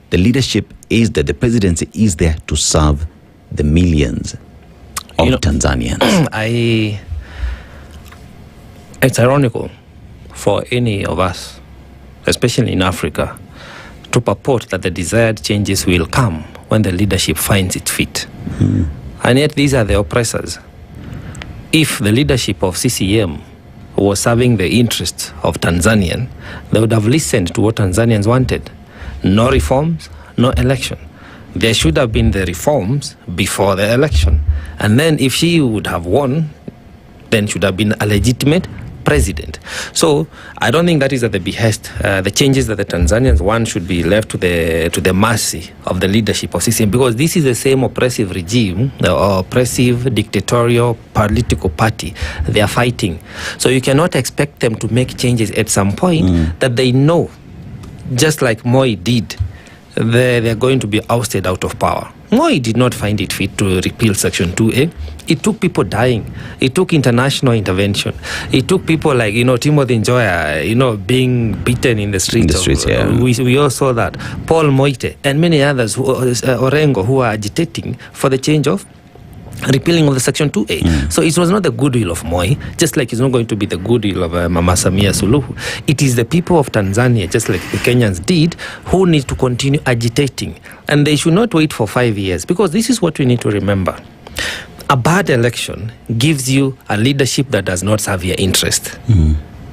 the leadership is there, the presidency is there to serve the millions of Tanzanians? It's ironical for any of us, especially in Africa, to purport that the desired changes will come when the leadership finds it fit. And yet these are the oppressors. If the leadership of CCM was serving the interests of Tanzanians, they would have listened to what Tanzanians wanted. No reforms, no election. There should have been the reforms before the election. And then if she would have won, then should have been a legitimate president. So I don't think that is at the behest. The changes that the Tanzanians want should be left to the mercy of the leadership of CCM, because this is the same oppressive regime, or oppressive dictatorial political party they are fighting. So you cannot expect them to make changes at some point that they know, just like Moi did, they're going to be ousted out of power. Moi did not find it fit to repeal Section 2A. It took people dying. It took international intervention. It took people like, Timothy Njeri, being beaten in the streets. We all saw that. Paul Moite and many others, Orengo, who are agitating for the change of repealing of the Section 2A. So it was not the goodwill of Moi, just like it's not going to be the goodwill of Mama Samia Suluhu. It is the people of Tanzania, just like the Kenyans did, who need to continue agitating. And they should not wait for 5 years, because this is what we need to remember. A bad election gives you a leadership that does not serve your interest.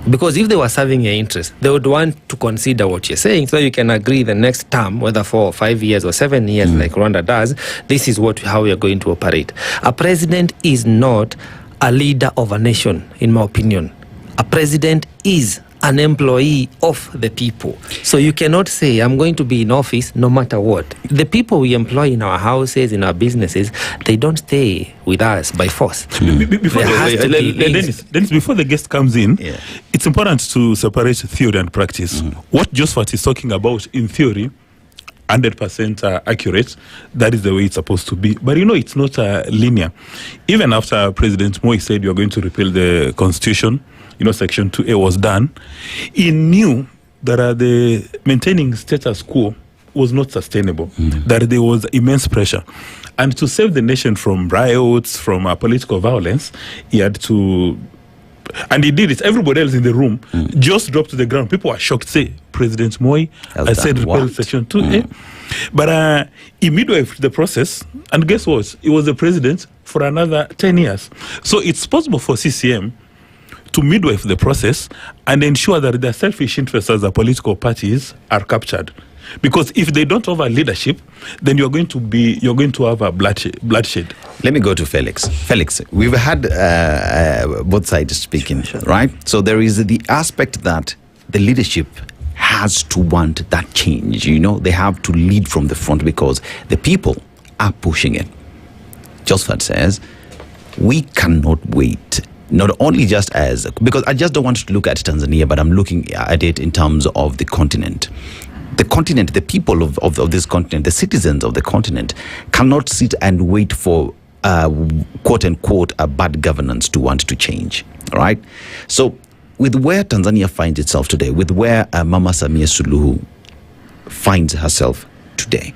Because if they were serving your interest, they would want to consider what you're saying, so you can agree the next term, whether 4 or 5 years or 7 years, like Rwanda does, this is how we are going to operate. A president is not a leader of a nation, in my opinion. A president is an employee of the people. So you cannot say, I'm going to be in office no matter what. The people we employ in our houses, in our businesses, they don't stay with us by force. Before the guest comes in, it's important to separate theory and practice. What Josphat is talking about in theory, 100% accurate. That is the way it's supposed to be. But it's not linear. Even after President Moi said you're going to repeal the constitution, Section 2A was done, he knew that the maintaining status quo was not sustainable, that there was immense pressure. And to save the nation from riots, from political violence, he had to... And he did it. Everybody else in the room just dropped to the ground. People were shocked. Say, President Moi, I said repeal Section 2A. But he midwifed the process. And guess what? He was the president for another 10 years. So it's possible for CCM to midwife the process and ensure that their selfish interests as a political parties are captured. Because if they don't have a leadership, then you're going to have a bloodshed. Let me go to Felix. Felix, we've had both sides speaking, right? So there is the aspect that the leadership has to want that change. They have to lead from the front because the people are pushing it. Josphat says we cannot wait. Not only just because I just don't want to look at Tanzania, but I'm looking at it in terms of the continent. The continent, the people of this continent, the citizens of the continent cannot sit and wait for quote unquote a bad governance to want to change. All right. So with where Tanzania finds itself today, with where Mama Samia Suluhu finds herself today,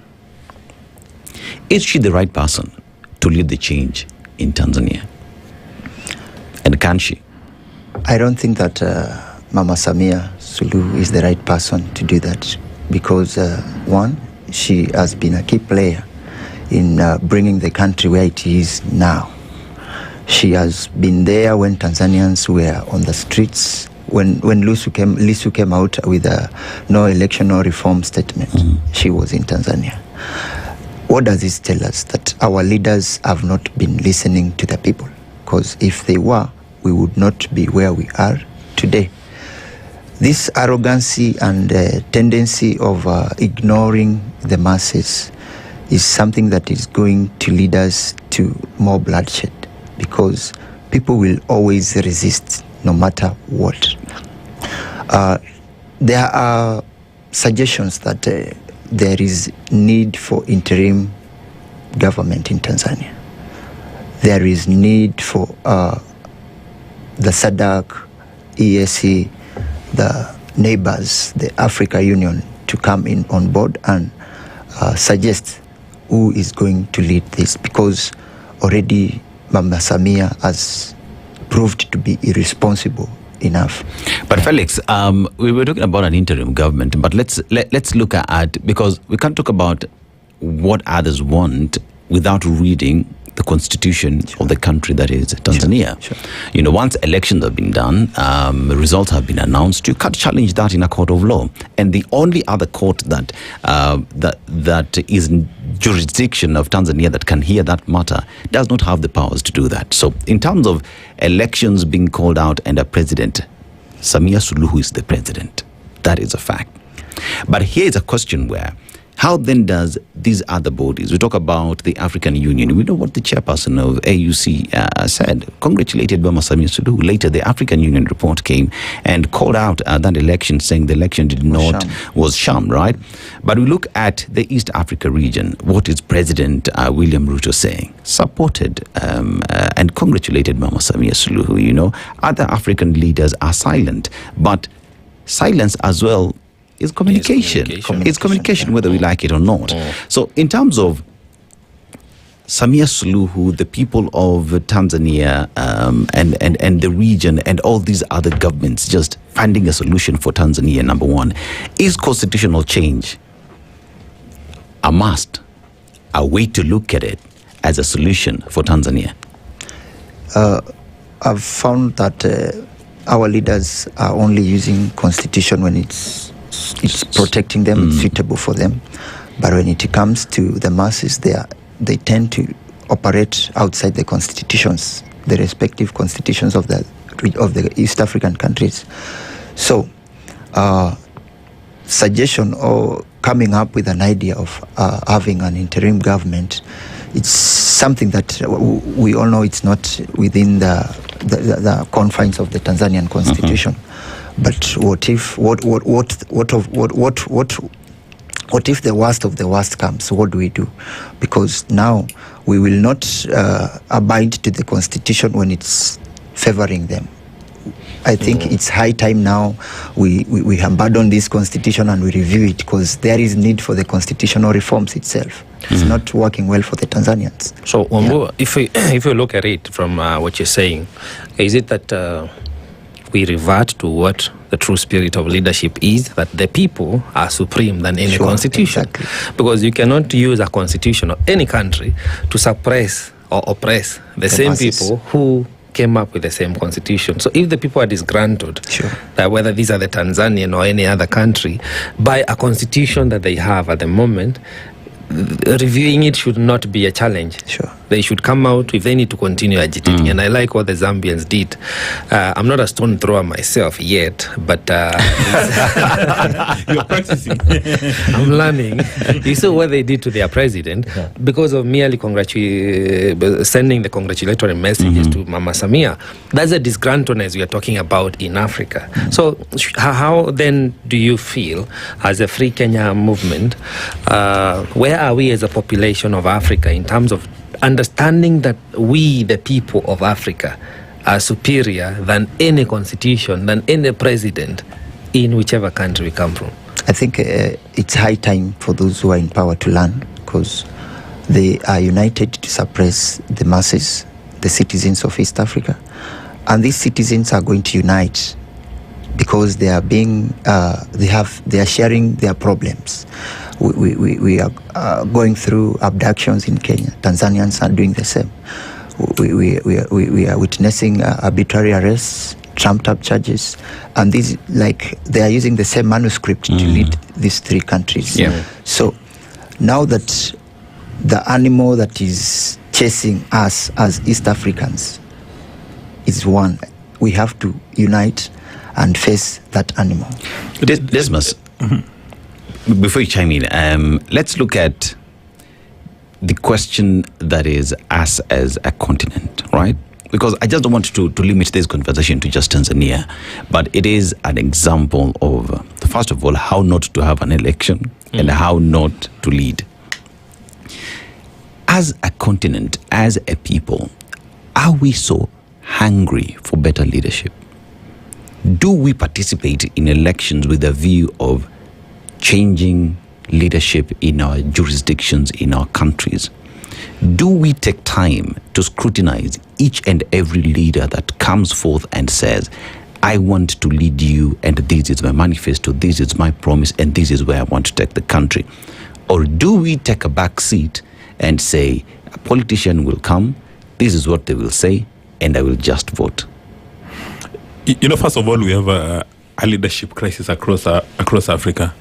is she the right person to lead the change in Tanzania? And can she? I don't think that Mama Samia Suluhu is the right person to do that because, one, she has been a key player in bringing the country where it is now. She has been there when Tanzanians were on the streets, when Lissu came out with a no election, no reform statement. She was in Tanzania. What does this tell us? That our leaders have not been listening to the people. Because if they were, we would not be where we are today. this arrogancy and tendency of ignoring the masses is something that is going to lead us to more bloodshed, because people will always resist no matter what. There are suggestions that there is need for interim government in Tanzania. There is need for the SADC, EAC, the neighbors, the Africa Union to come in on board and suggest who is going to lead this, because already Mama Samia has proved to be irresponsible enough. But Felix, we were talking about an interim government, but let's look at, because we can't talk about what others want without reading the constitution of the country that is Tanzania. Sure. You know, once elections have been done, results have been announced, you can't challenge that in a court of law. And the only other court that is in jurisdiction of Tanzania that can hear that matter does not have the powers to do that. So in terms of elections being called out and a president, Samia Suluhu is the president. That is a fact. But here is a question where, how then does these other bodies, we talk about the African Union, we know what the chairperson of AUC said, congratulated Mama Samia Suluhu. Later, the African Union report came and called out that election, saying the election was sham, right? But we look at the East Africa region, what is President William Ruto saying? Supported and congratulated Mama Samia Suluhu, you know. Other African leaders are silent, but silence as well is communication. It's communication, whether we like it or not. So in terms of Samia Suluhu, the people of Tanzania and the region and all these other governments just finding a solution for Tanzania, number one, is constitutional change a must, a way to look at it as a solution for Tanzania? I've found that our leaders are only using constitution when it's protecting them, it's suitable for them. But when it comes to the masses, they tend to operate outside the constitutions, the respective constitutions of the East African countries. So, suggestion or coming up with an idea of having an interim government, it's something that we all know it's not within the confines of the Tanzanian constitution. But what if the worst of the worst comes? What do we do? Because now we will not abide to the constitution when it's favoring them. I think it's high time now we abandon this constitution and we review it, because there is need for the constitutional reforms itself. It's not working well for the Tanzanians. So, if you look at it from what you're saying, is it that we revert to what the true spirit of leadership is, that the people are supreme than any constitution? Exactly. Because you cannot use a constitution of any country to suppress or oppress the same masses. People who came up with the same constitution. So if the people are disgruntled, that whether these are the Tanzanian or any other country, by a constitution that they have at the moment, reviewing it should not be a challenge. They should come out if they need to continue agitating. And I like what the Zambians did. I'm not a stone thrower myself yet, but you're practicing. I'm learning. You saw what they did to their president because of merely sending the congratulatory messages to Mama Samia. That's a disgruntledness we are talking about in Africa. So how then do you feel as a Free Kenya movement, where are we as a population of Africa in terms of understanding that we, the people of Africa, are superior than any constitution, than any president in whichever country we come from? I think it's high time for those who are in power to learn, because they are united to suppress the masses, the citizens of East Africa. And these citizens are going to unite because they are they are sharing their problems. We are going through abductions in Kenya. Tanzanians are doing the same. We are witnessing arbitrary arrests, trumped up charges, and these, like, they are using the same manuscript to lead these three countries. So now that the animal that is chasing us as East Africans is one, we have to unite and face that animal. Dismas, before you chime in, let's look at the question that is us as a continent, right? Because I just don't want to limit this conversation to just Tanzania, but it is an example of, first of all, how not to have an election and how not to lead. As a continent, as a people, are we so hungry for better leadership? Do we participate in elections with a view of changing leadership in our jurisdictions, in our countries? Do we take time to scrutinize each and every leader that comes forth and says, I want to lead you, and this is my manifesto, this is my promise, and this is where I want to take the country? Or do we take a back seat and say, a politician will come, this is what they will say, and I will just vote? You know, first of all, we have a leadership crisis across Africa,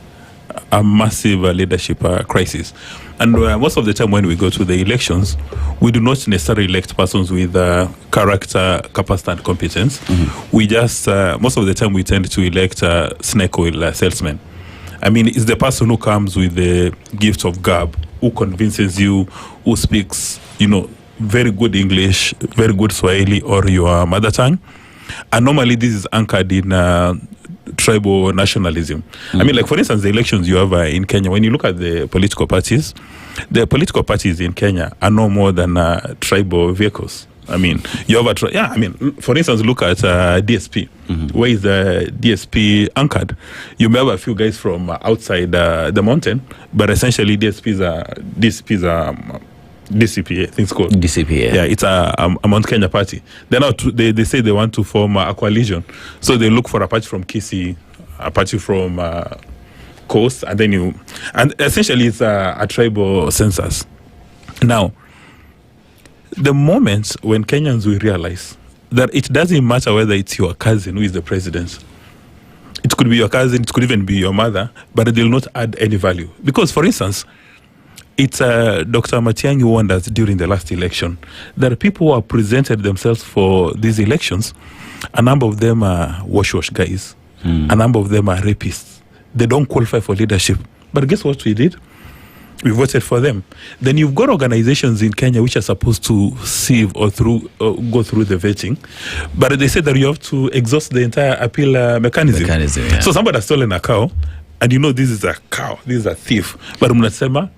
a massive leadership crisis. And most of the time when we go to the elections, we do not necessarily elect persons with character, capacity, and competence. We just, most of the time, we tend to elect snake oil salesmen. I mean, it's the person who comes with the gift of gab, who convinces you, who speaks, very good English, very good Swahili, or your mother tongue. And normally this is anchored in tribal nationalism. I mean, like, for instance, the elections you have in Kenya, when you look at the political parties in Kenya are no more than tribal vehicles. I mean, you have for instance, look at DSP. Where is the DSP anchored? You may have a few guys from outside the mountain, but essentially DSPs are DCPA, things called DCPA. Yeah, it's a Mount Kenya party. They say they want to form a coalition, so they look for a party from Kisii, a party from Coast, and essentially it's a tribal census. Now, the moment when Kenyans will realize that it doesn't matter whether it's your cousin who is the president, it could be your cousin, it could even be your mother, but they will not add any value. Because, for instance, it's Dr. Matiang'i warned us during the last election that people who have presented themselves for these elections, a number of them are wash guys, a number of them are rapists. They don't qualify for leadership. But guess what we did? We voted for them. Then you've got organizations in Kenya which are supposed to sieve or go through the vetting, but they said that you have to exhaust the entire appeal mechanism. Yeah. So somebody has stolen a cow, and this is a cow, this is a thief, but mnasema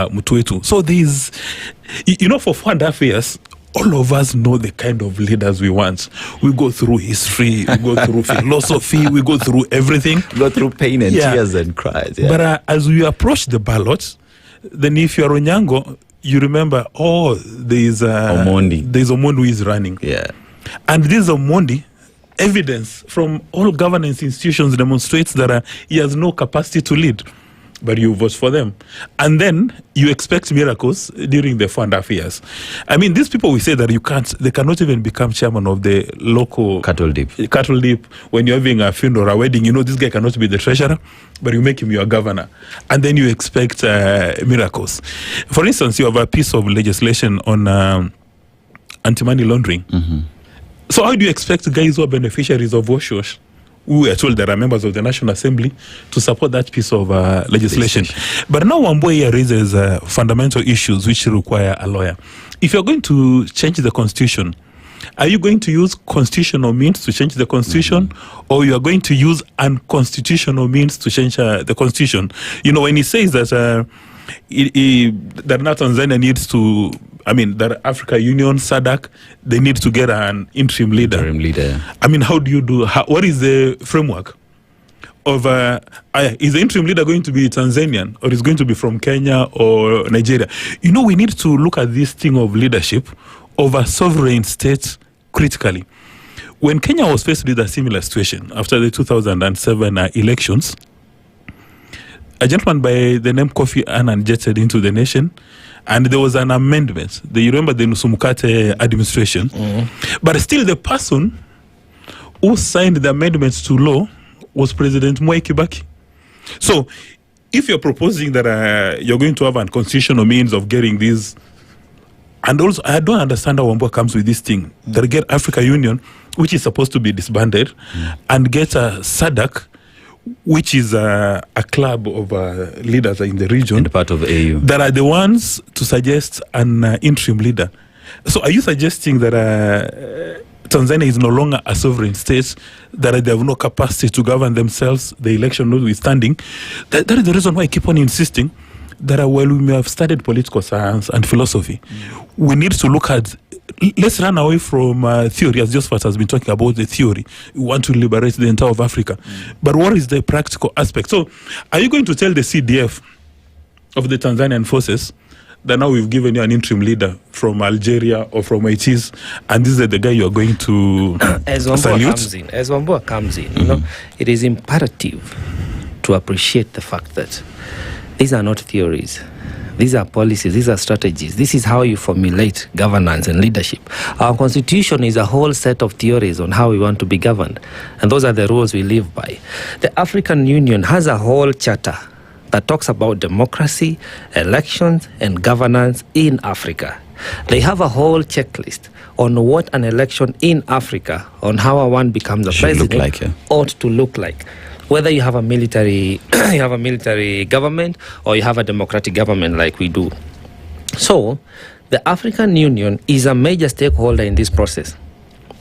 mtu wetu. So these, for 4.5 years, all of us know the kind of leaders we want. We go through history, we go through philosophy, we go through everything. Go through pain and tears and cries. Yeah. But as we approach the ballot, then if you're Onyango, you remember, there's Omondi. There's Omondi who is running. Yeah. And this Omondi, evidence from all governance institutions demonstrates that he has no capacity to lead. But you vote for them. And then you expect miracles during the 4.5 years. I mean, these people, we say that they cannot even become chairman of the local cattle dip. When you're having a funeral or a wedding, this guy cannot be the treasurer, but you make him your governor. And then you expect miracles. For instance, you have a piece of legislation on anti-money laundering. So how do you expect guys who are beneficiaries of wash? We are told there are members of the National Assembly to support that piece of legislation. But now Nyamweya raises fundamental issues which require a lawyer. If you're going to change the constitution, are you going to use constitutional means to change the constitution, or you are going to use unconstitutional means to change the constitution? When he says that that now Tanzania needs to, that Africa Union, SADC, they need to get an interim leader. I mean, how do you do? What is the framework of? Is the interim leader going to be Tanzanian, or is going to be from Kenya or Nigeria? We need to look at this thing of leadership of a sovereign state critically. When Kenya was faced with a similar situation after the 2007 elections, a gentleman by the name Kofi Annan jetted into the nation, and there was an amendment. You remember the Nusumukate administration, but still the person who signed the amendments to law was President Mwai Kibaki. So if you're proposing that you're going to have a constitutional means of getting these, and also I don't understand how Wambua comes with this thing, that get Africa Union which is supposed to be disbanded, and get a SADC, which is a club of leaders in the region, and part of the AU, that are the ones to suggest an interim leader. So are you suggesting that Tanzania is no longer a sovereign state, that they have no capacity to govern themselves, the election notwithstanding? That is the reason why I keep on insisting that while we may have studied political science and philosophy, we need to look at, let's run away from theory, as Josphat has been talking about the theory. We want to liberate the entire of Africa. But what is the practical aspect? So are you going to tell the CDF of the Tanzanian forces that now we've given you an interim leader from Algeria or from Haiti, and this is the guy you're going to salute? As Wambua comes in, you know, it is imperative to appreciate the fact that these are not theories. These are policies, these are strategies. This is how you formulate governance and leadership. Our constitution is a whole set of theories on how we want to be governed. And those are the rules we live by. The African Union has a whole charter that talks about democracy, elections, and governance in Africa. They have a whole checklist on what an election in Africa, on how one becomes a president, ought to look like. Whether you have a military government or you have a democratic government like we do. So, the African Union is a major stakeholder in this process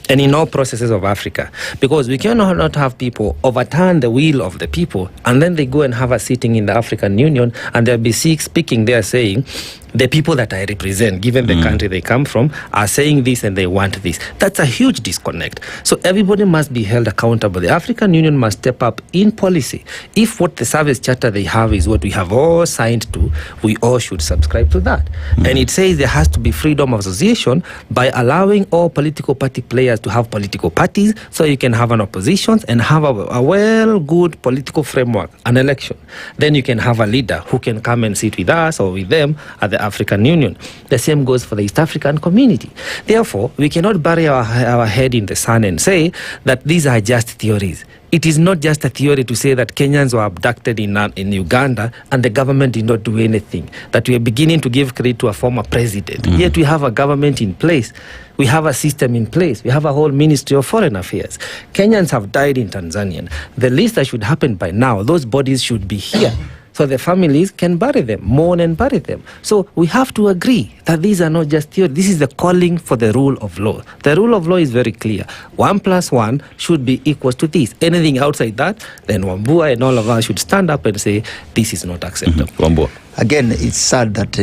and in all processes of Africa, because we cannot have people overturn the will of the people and then they go and have a sitting in the African Union and they'll be speaking there saying, the people that I represent, given the country they come from, are saying this and they want this. That's a huge disconnect. So everybody must be held accountable. The African Union must step up in policy. If what the service charter they have is what we have all signed to, we all should subscribe to that. And it says there has to be freedom of association by allowing all political party players to have political parties, so you can have an opposition and have a well, good political framework, an election. Then you can have a leader who can come and sit with us or with them at the African Union. The same goes for the East African community. Therefore, we cannot bury our head in the sand and say that these are just theories. It is not just a theory to say that Kenyans were abducted in Uganda and the government did not do anything, that we are beginning to give credit to a former president. Yet we have a government in place. We have a system in place. We have a whole Ministry of Foreign Affairs. Kenyans have died in Tanzania. The least that should happen by now, those bodies should be here, so the families can bury them, mourn and bury them. So we have to agree that these are not just theory. This is the calling for the rule of law. The rule of law is very clear. 1 + 1 should be equal to this. Anything outside that, then Wambua and all of us should stand up and say, this is not acceptable. Wambua. Again, it's sad that,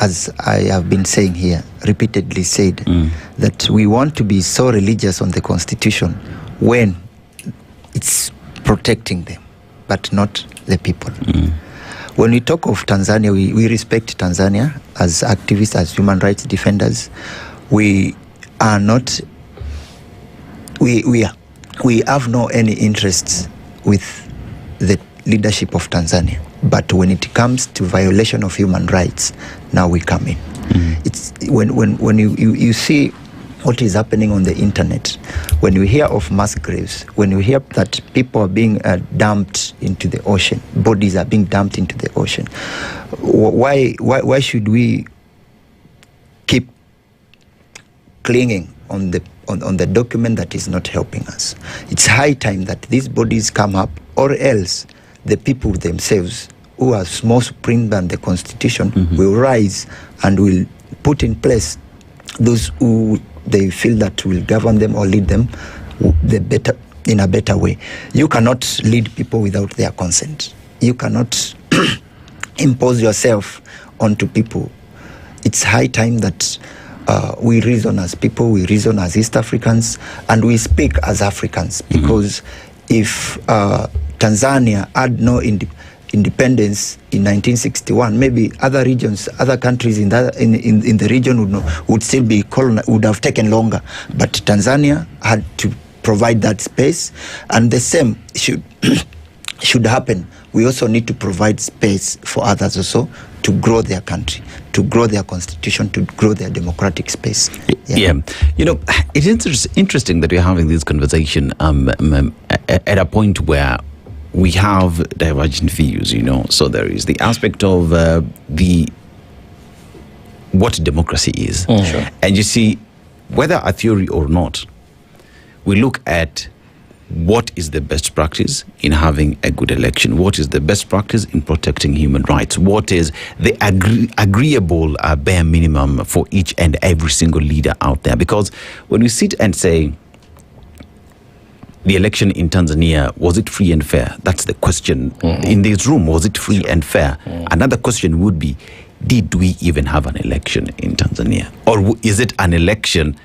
as I have been saying here, repeatedly said, that we want to be so religious on the Constitution when it's protecting them, but not the people. When we talk of Tanzania, we respect Tanzania as activists, as human rights defenders. We are not, we have no any interests with the leadership of Tanzania. But when it comes to violation of human rights, now we come in. It's when you see what is happening on the internet, when you hear of mass graves, when you hear that people are being dumped into the ocean, bodies are being dumped into the ocean, why should we keep clinging on the document that is not helping us? It's high time that these bodies come up, or else the people themselves, who are more supreme than the Constitution, will rise and will put in place those who they feel that will govern them or lead them in a better way. You cannot lead people without their consent. You cannot impose yourself onto people. It's high time that we reason as people, we reason as East Africans, and we speak as Africans. Because if Tanzania had no independence in 1961, maybe other regions, other countries in the region would still be colonized, would have taken longer. But Tanzania had to provide that space, and the same should happen. We also need to provide space for others also to grow their country, to grow their constitution, to grow their democratic space. Yeah. You know, it is interesting that we're having this conversation at a point where we have divergent views, you know. So there is the aspect of what democracy is. And you see, whether a theory or not, we look at what is the best practice in having a good election? What is the best practice in protecting human rights? What is the agreeable bare minimum for each and every single leader out there? Because when we sit and say, the election in Tanzania, was it free and fair? That's the question in this room. Was it free and fair? Another question would be, did we even have an election in Tanzania? Or is it an election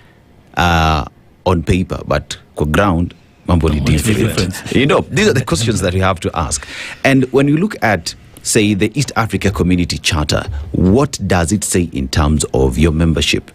on paper, but on ground, different? You know, these are the questions that we have to ask. And when you look at, say, the East Africa Community Charter, what does it say in terms of your membership?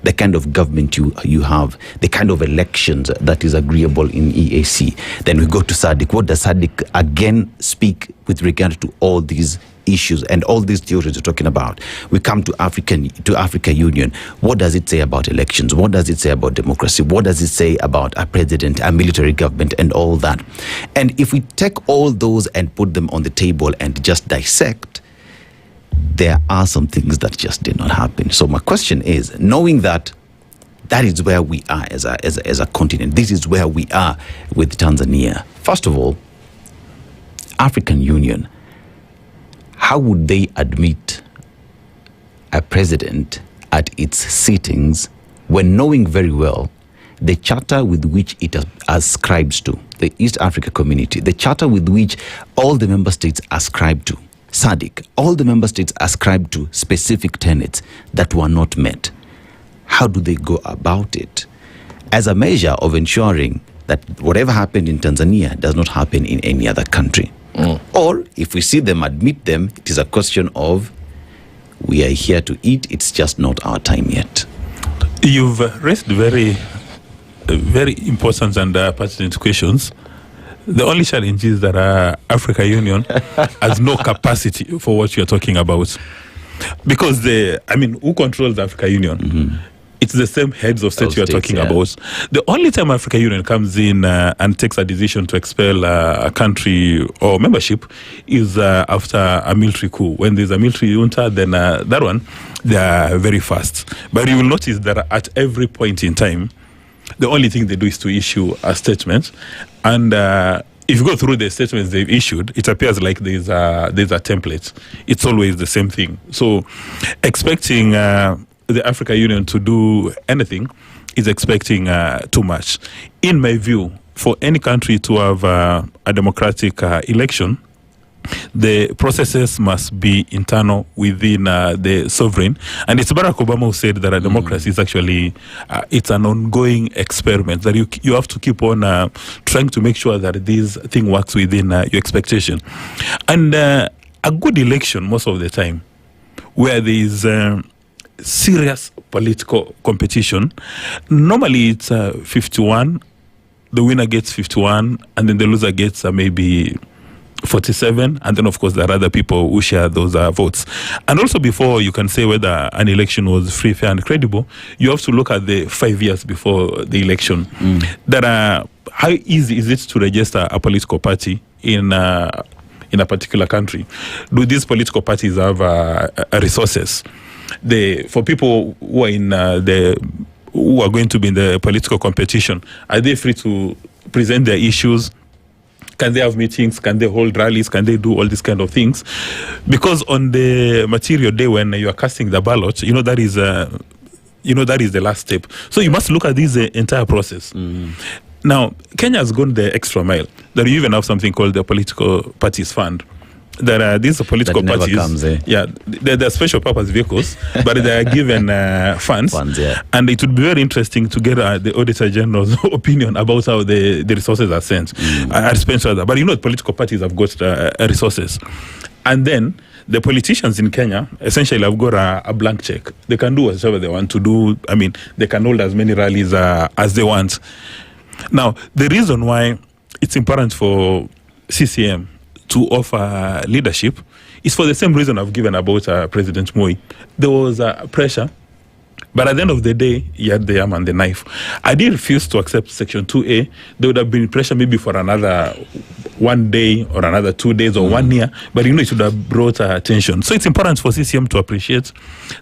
The kind of government you have, the kind of elections that is agreeable in EAC. Then we go to SADC. What does SADC again speak with regard to all these issues and all these theories we're talking about? We come to Africa Union. What does it say about elections? What does it say about democracy? What does it say about a president, a military government, and all that? And if we take all those and put them on the table and just dissect, there are some things that just did not happen. So my question is, knowing that that is where we are as a continent, this is where we are with Tanzania. First of all, African Union, how would they admit a president at its sittings when knowing very well the charter with which it ascribes to, the East Africa Community, the charter with which all the member states ascribe to, SADC, all the member states ascribe to specific tenets that were not met? How do they go about it as a measure of ensuring that whatever happened in Tanzania does not happen in any other country? Or if we see them admit them, it is a question of, we are here to eat, it's just not our time yet. You've raised very important and pertinent questions. The only challenge is that Africa Union has no capacity for what you're talking about. Because who controls the Africa Union? It's the same heads of state you're talking about. The only time Africa Union comes in and takes a decision to expel a country or membership is after a military coup. When there's a military junta, then that one, they are very fast. But you will notice that at every point in time, the only thing they do is to issue a statement. And if you go through the statements they've issued, it appears like there's a template. It's always the same thing. So expecting the Africa Union to do anything is expecting too much. In my view, for any country to have a democratic election, the processes must be internal within the sovereign. And it's Barack Obama who said that a democracy is actually, it's an ongoing experiment, that you have to keep on trying to make sure that this thing works within your expectation. And a good election, most of the time, where there is serious political competition, normally it's 51, the winner gets 51, and then the loser gets maybe 47, and then of course there are other people who share those votes. And also, before you can say whether an election was free, fair and credible, you have to look at the 5 years before the election. How easy is it to register a political party in a particular country? Do these political parties have resources? For people who are who are going to be in the political competition, are they free to present their issues? Can they have meetings? Can they hold rallies? Can they do all these kind of things? Because on the material day when you are casting the ballot, that is the last step. So you must look at this entire process. Now, Kenya has gone the extra mile. That you even have something called the Political Parties Fund. There are these political parties. They're special purpose vehicles, but they are given funds. And it would be very interesting to get the Auditor General's opinion about how the resources are spent. But the political parties have got resources. And then the politicians in Kenya essentially have got a blank check. They can do whatever they want to do. They can hold as many rallies as they want. Now, the reason why it's important for CCM to offer leadership is for the same reason I've given about President Moi. There was pressure, but at the end of the day, he had the arm and the knife. I did refuse to accept Section 2A. There would have been pressure maybe for another 1 day or another 2 days or 1 year, but it should have brought attention. So it's important for CCM to appreciate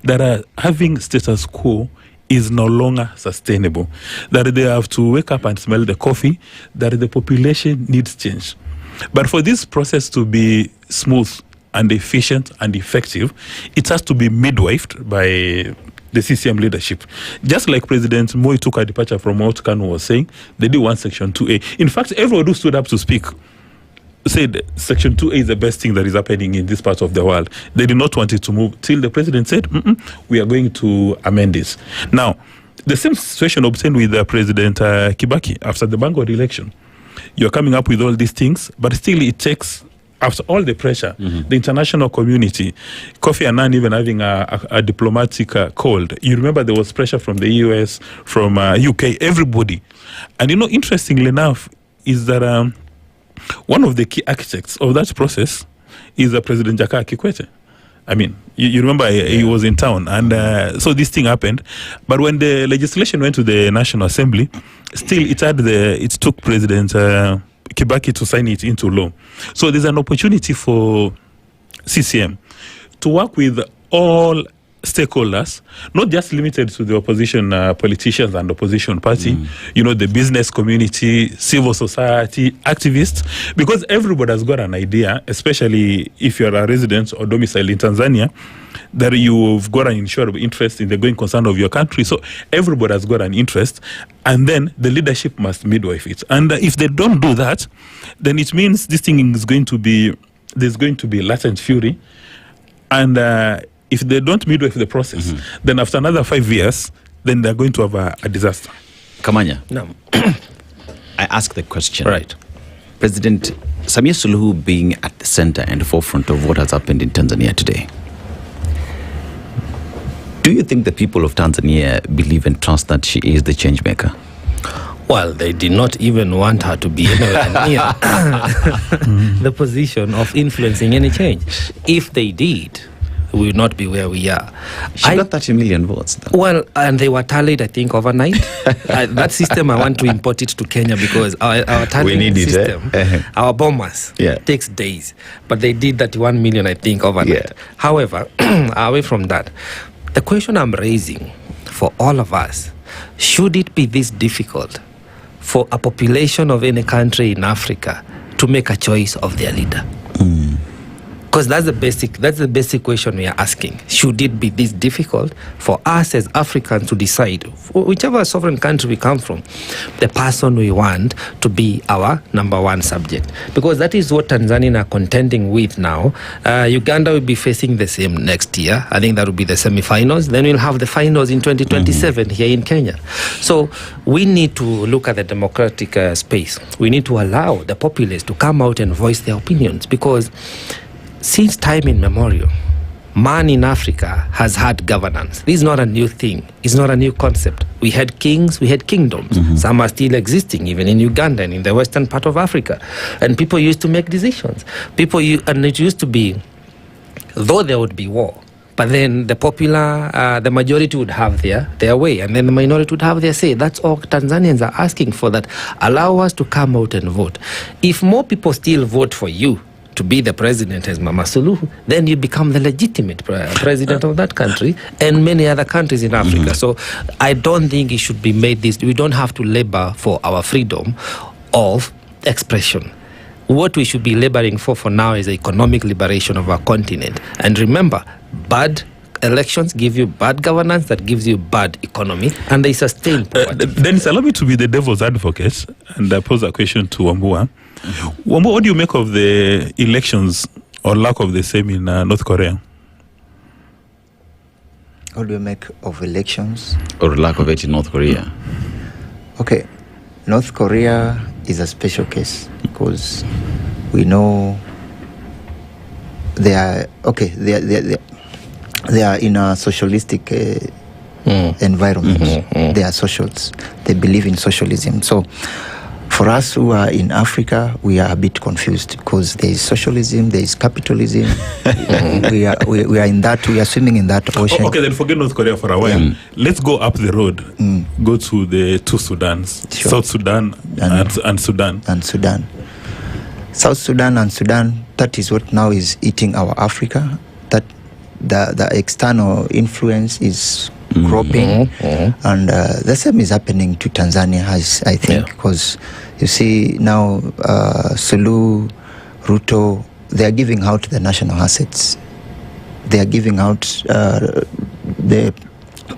that having status quo is no longer sustainable. That they have to wake up and smell the coffee, that the population needs change. But for this process to be smooth and efficient and effective, it has to be midwifed by the CCM leadership. Just like President Moi took a departure from what Kanu was saying, they did want Section 2A. In fact, everyone who stood up to speak said Section 2A is the best thing that is happening in this part of the world. They did not want it to move till the president said, we are going to amend this. Now, the same situation obtained with President Kibaki after the Bangor election. You're coming up with all these things, but still it takes, after all the pressure, the international community, Kofi Annan even having a diplomatic cold. You remember there was pressure from the US, from UK, everybody. And interestingly enough, is that one of the key architects of that process is President Jakaya Kikwete. I mean, you remember he was in town, and so this thing happened. But when the legislation went to the National Assembly, still it took President Kibaki to sign it into law. So there's an opportunity for CCM to work with all stakeholders, not just limited to the opposition politicians and opposition party, the business community, civil society, activists, because everybody has got an idea, especially if you're a resident or domiciled in Tanzania, that you've got an insurable interest in the going concern of your country. So everybody has got an interest, and then the leadership must midwife it. And if they don't do that, then it means this thing is going to be, there's going to be latent fury, and if they don't midwife the process, then after another 5 years, then they're going to have a disaster. Kamanya, No. I ask the question. Right. President Samia Suluhu being at the center and forefront of what has happened in Tanzania today, do you think the people of Tanzania believe and trust that she is the change maker? Well, they did not even want her to be anywhere near the position of influencing any change. If they did, we would not be where we are. She got 30 million votes, though. Well, and they were tallied, I think, overnight. That system, I want to import it to Kenya, because our tallying system, our bombers, takes days. But they did 31 million, I think, overnight. However, away from that, the question I'm raising for all of us, should it be this difficult for a population of any country in Africa to make a choice of their leader? Because that's the basic question we are asking. Should it be this difficult for us as Africans to decide, whichever sovereign country we come from, the person we want to be our number one subject? Because that is what Tanzania are contending with now. Uganda will be facing the same next year. I think that will be the semi-finals. Then we'll have the finals in 2027 here in Kenya. So we need to look at the democratic space. We need to allow the populace to come out and voice their opinions, because since time immemorial, man in Africa has had governance. This is not a new thing. It's not a new concept. We had kings, we had kingdoms. Some are still existing, even in Uganda and in the western part of Africa. And people used to make decisions. And it used to be, though there would be war, but then the majority would have their way, and then the minority would have their say. That's all Tanzanians are asking for, that allow us to come out and vote. If more people still vote for you to be the president as Mama Suluhu, then you become the legitimate president of that country and many other countries in Africa. So I don't think it should be made this. We don't have to labor for our freedom of expression. What we should be laboring for now is the economic liberation of our continent. And remember, bad elections give you bad governance, that gives you bad economy, and they sustain poverty. Then allow me to be the devil's advocate and pose a question to Wambua. Wambua, what do you make of the elections or lack of the same in North Korea? What do you make of elections? Or lack of it in North Korea? Okay, North Korea is a special case because we know they are in a socialistic environment. They are socials. They believe in socialism. So for us who are in Africa, we are a bit confused because there is socialism, there is capitalism. we are in that. We are swimming in that ocean. Okay, then forget North Korea for a while. Let's go up the road. Go to the two Sudans, South Sudan and Sudan. South Sudan and Sudan. That is what now is eating our Africa. That the external influence is cropping, and the same is happening to Tanzania, I think, because you see now Suluhu, Ruto, they are giving out the national assets. They are giving out the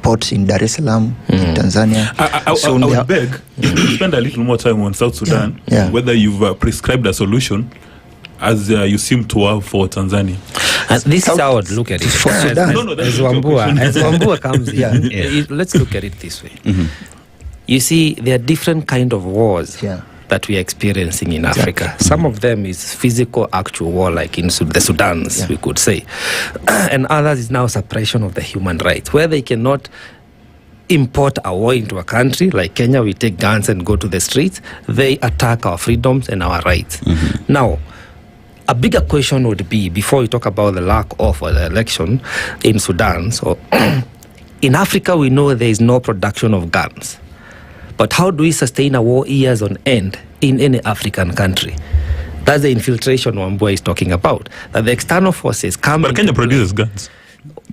ports in Dar es Salaam, in Tanzania. I would beg you to spend a little more time on South Sudan, whether you've prescribed a solution as you seem to have for Tanzania. And this is how I would look at it. For Sudan. As Wambua comes in, let's look at it this way. You see, there are different kind of wars that we are experiencing in Africa. Some of them is physical, actual war, like in the Sudans, we could say. And others is now suppression of the human rights, where they cannot import a war into a country. Like Kenya, we take guns and go to the streets. They attack our freedoms and our rights. Now, a bigger question would be, before we talk about the lack of the election in Sudan, so in Africa, we know there is no production of guns. But how do we sustain a war years on end in any African country? That's the infiltration Wambua is talking about. That the external forces come. But Kenya produces guns.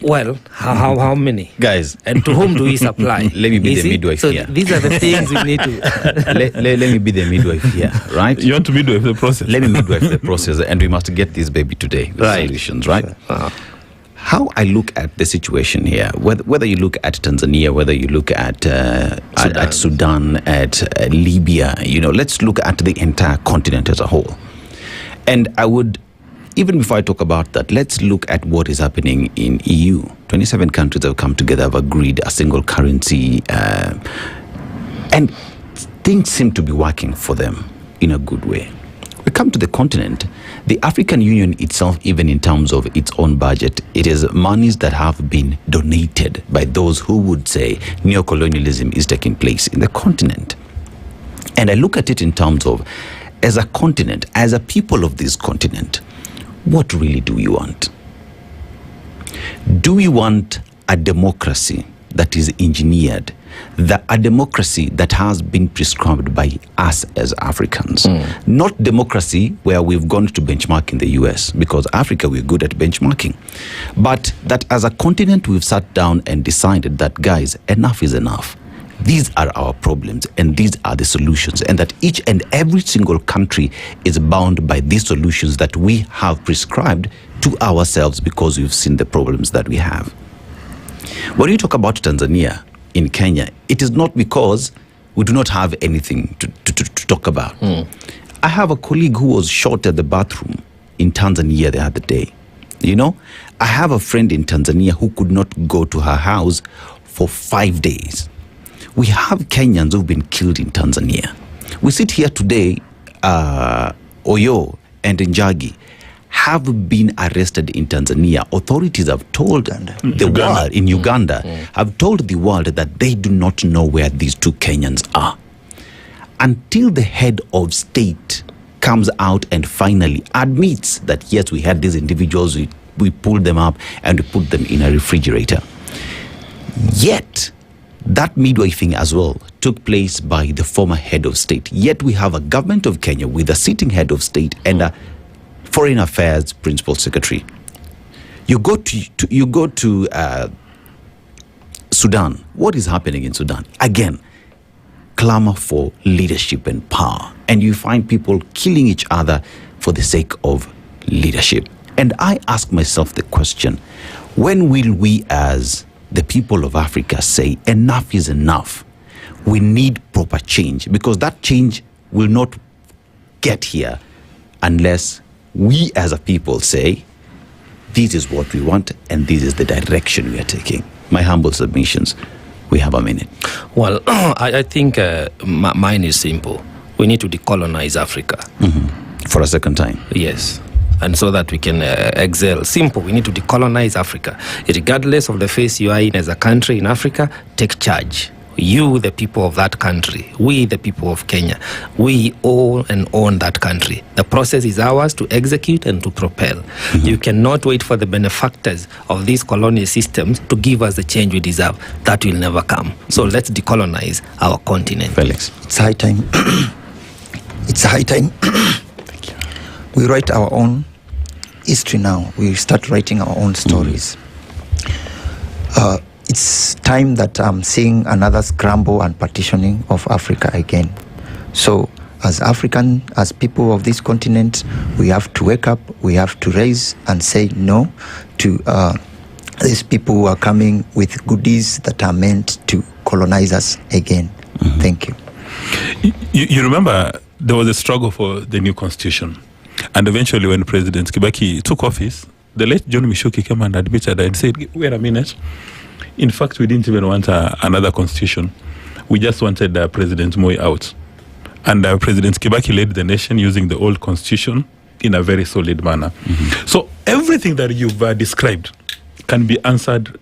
Well, how many? Guys. And to whom do we supply? Let me be the midwife here. These are the things we need to... let me be the midwife here, right? You want to midwife the process? Let me midwife the process, and we must get this baby today with solutions, right? How I look at the situation here, whether you look at Tanzania, whether you look at Sudan, at Libya, let's look at the entire continent as a whole. And I would, even before I talk about that, let's look at what is happening in EU. 27 countries have come together, have agreed a single currency, and things seem to be working for them in a good way. We come to the continent, the African Union itself, even in terms of its own budget, it is monies that have been donated by those who would say neocolonialism is taking place in the continent. And I look at it in terms of, as a continent, as a people of this continent, what really do we want? Do we want a democracy that is engineered, a democracy that has been prescribed by us as Africans? Not democracy where we've gone to benchmark in the US, because Africa, we're good at benchmarking. But that as a continent, we've sat down and decided that, guys, enough is enough. These are our problems and these are the solutions, and that each and every single country is bound by these solutions that we have prescribed to ourselves because we've seen the problems that we have. When you talk about Tanzania, in Kenya, it is not because we do not have anything to talk about. I have a colleague who was shot at the bathroom in Tanzania the other day. I have a friend in Tanzania who could not go to her house for 5 days. We have Kenyans who've been killed in Tanzania. We sit here today, Oyo and Njeri have been arrested in Tanzania. Authorities have told the world, in Uganda, have told the world that they do not know where these two Kenyans are. Until the head of state comes out and finally admits that, yes, we had these individuals, we pulled them up and we put them in a refrigerator. Yet, that midwifing as well took place by the former head of state. Yet we have a government of Kenya with a sitting head of state and a Foreign Affairs Principal Secretary. You go to Sudan. What is happening in Sudan? Again, clamor for leadership and power. And you find people killing each other for the sake of leadership. And I ask myself the question, when will we as the people of Africa say enough is enough? We need proper change, because that change will not get here unless we as a people say, this is what we want and this is the direction we are taking. My humble submissions. We have a minute. Well, I think mine is simple. We need to decolonize Africa. For a second time. Yes. And so that we can excel. Simple. We need to decolonize Africa. Regardless of the phase you are in as a country in Africa, take charge. You, the people of that country, we, the people of Kenya, we own that country. The process is ours to execute and to propel. You cannot wait for the benefactors of these colonial systems to give us the change we deserve. That will never come. So let's decolonize our continent. Felix. It's high time. It's high time. We write our own history now. We start writing our own stories. It's it's time that I'm seeing another scramble and partitioning of Africa again. So as people of this continent, we have to wake up, we have to raise and say no to these people who are coming with goodies that are meant to colonize us again. Thank you. You remember there was a struggle for the new constitution, and eventually when President Kibaki took office, the late John Mishuki came and admitted and said, wait a minute, in fact we didn't even want another constitution, we just wanted President Moi out. And President Kibaki led the nation using the old constitution in a very solid manner. So everything that you've described can be answered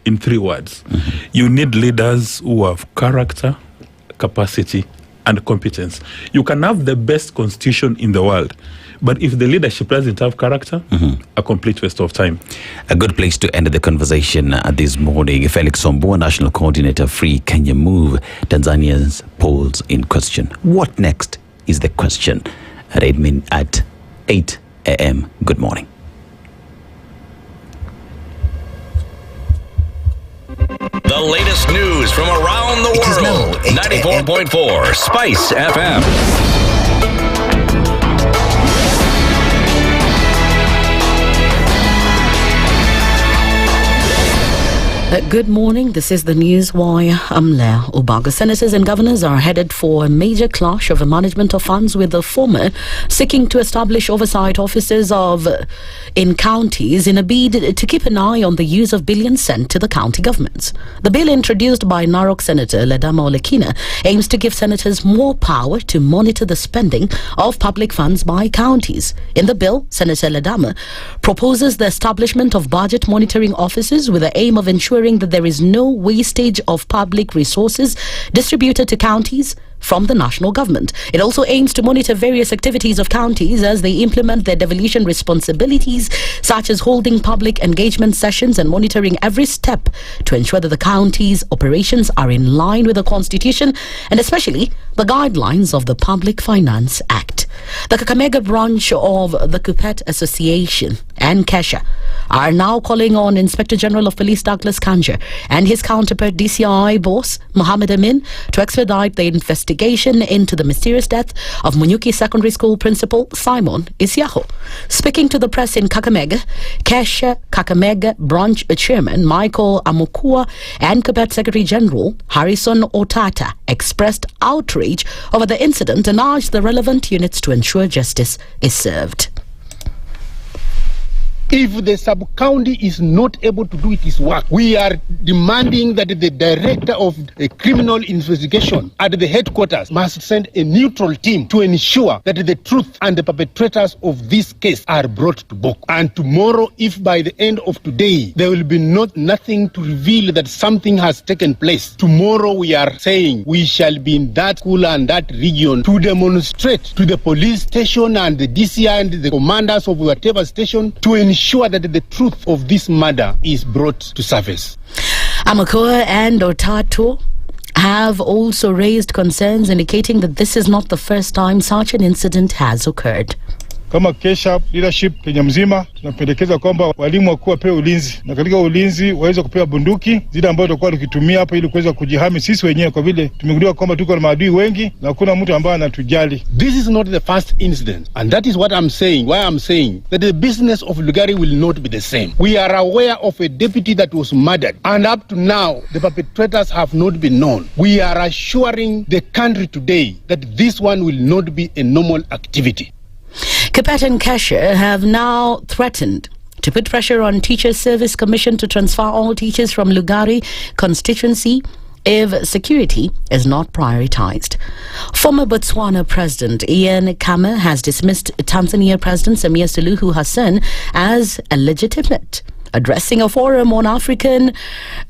in 3 words. You need leaders who have character, capacity, and competence. You can have the best constitution in the world, but if the leadership doesn't have character, a complete waste of time. A good place to end the conversation this morning. Felix Sombua, National Coordinator, Free Kenya Move, Tanzania's polls in question. What next is the question at 8 a.m. Good morning. The latest news from around the world. 94.4 Spice FM. Good morning. This is the News Wire. I'm Leah Ubaga. Senators and governors are headed for a major clash over management of funds, with the former seeking to establish oversight offices in counties in a bid to keep an eye on the use of billions sent to the county governments. The bill, introduced by Narok Senator Ledama Olekina, aims to give senators more power to monitor the spending of public funds by counties. In the bill, Senator Ledama proposes the establishment of budget monitoring offices with the aim of ensuring that there is no wastage of public resources distributed to counties from the national government. It also aims to monitor various activities of counties as they implement their devolution responsibilities, such as holding public engagement sessions and monitoring every step to ensure that the county's operations are in line with the Constitution and especially the guidelines of the Public Finance Act. The Kakamega branch of the Kupet Association and Kesha are now calling on Inspector General of Police Douglas Kanja and his counterpart DCI boss Mohammed Amin to expedite the investigation into the mysterious death of Munyuki Secondary School Principal Simon Isiaho. Speaking to the press in Kakamega, Kesha Kakamega branch chairman Michael Mokua and Kupet Secretary General Harrison Otata expressed outrage over the incident and urged the relevant units to ensure justice is served. If the sub-county is not able to do its work, we are demanding that the director of a criminal investigation at the headquarters must send a neutral team to ensure that the truth and the perpetrators of this case are brought to book. And tomorrow, if by the end of today there will be nothing to reveal that something has taken place, tomorrow we are saying we shall be in that school and that region to demonstrate to the police station and the DCI and the commanders of whatever station to ensure that the truth of this murder is brought to surface. Mokua and Otato have also raised concerns, indicating that this is not the first time such an incident has occurred. Kama Kesha leadership Kenya mzima tunapendekeza kwamba walimu wakuu wapewe ulinzi, na katika ulinzi waweze kupewa bunduki zile ambazo tutakuwa tukitumia hapa ili kuweza kujihami sisi wenyewe, kwa vile tumegundua kwamba tuko na maadui wengi na hakuna mtu ambaye anatujali. This is not the first incident, and that is what I'm saying, why I'm saying that the business of Lugari will not be the same. We are aware of a deputy that was murdered, and up to now the perpetrators have not been known. We are assuring the country today that this one will not be a normal activity. Kupet and Kesha have now threatened to put pressure on Teachers Service Commission to transfer all teachers from Lugari constituency if security is not prioritized. Former Botswana President Ian Khama has dismissed Tanzania President Samia Suluhu Hassan as illegitimate. Addressing a forum on African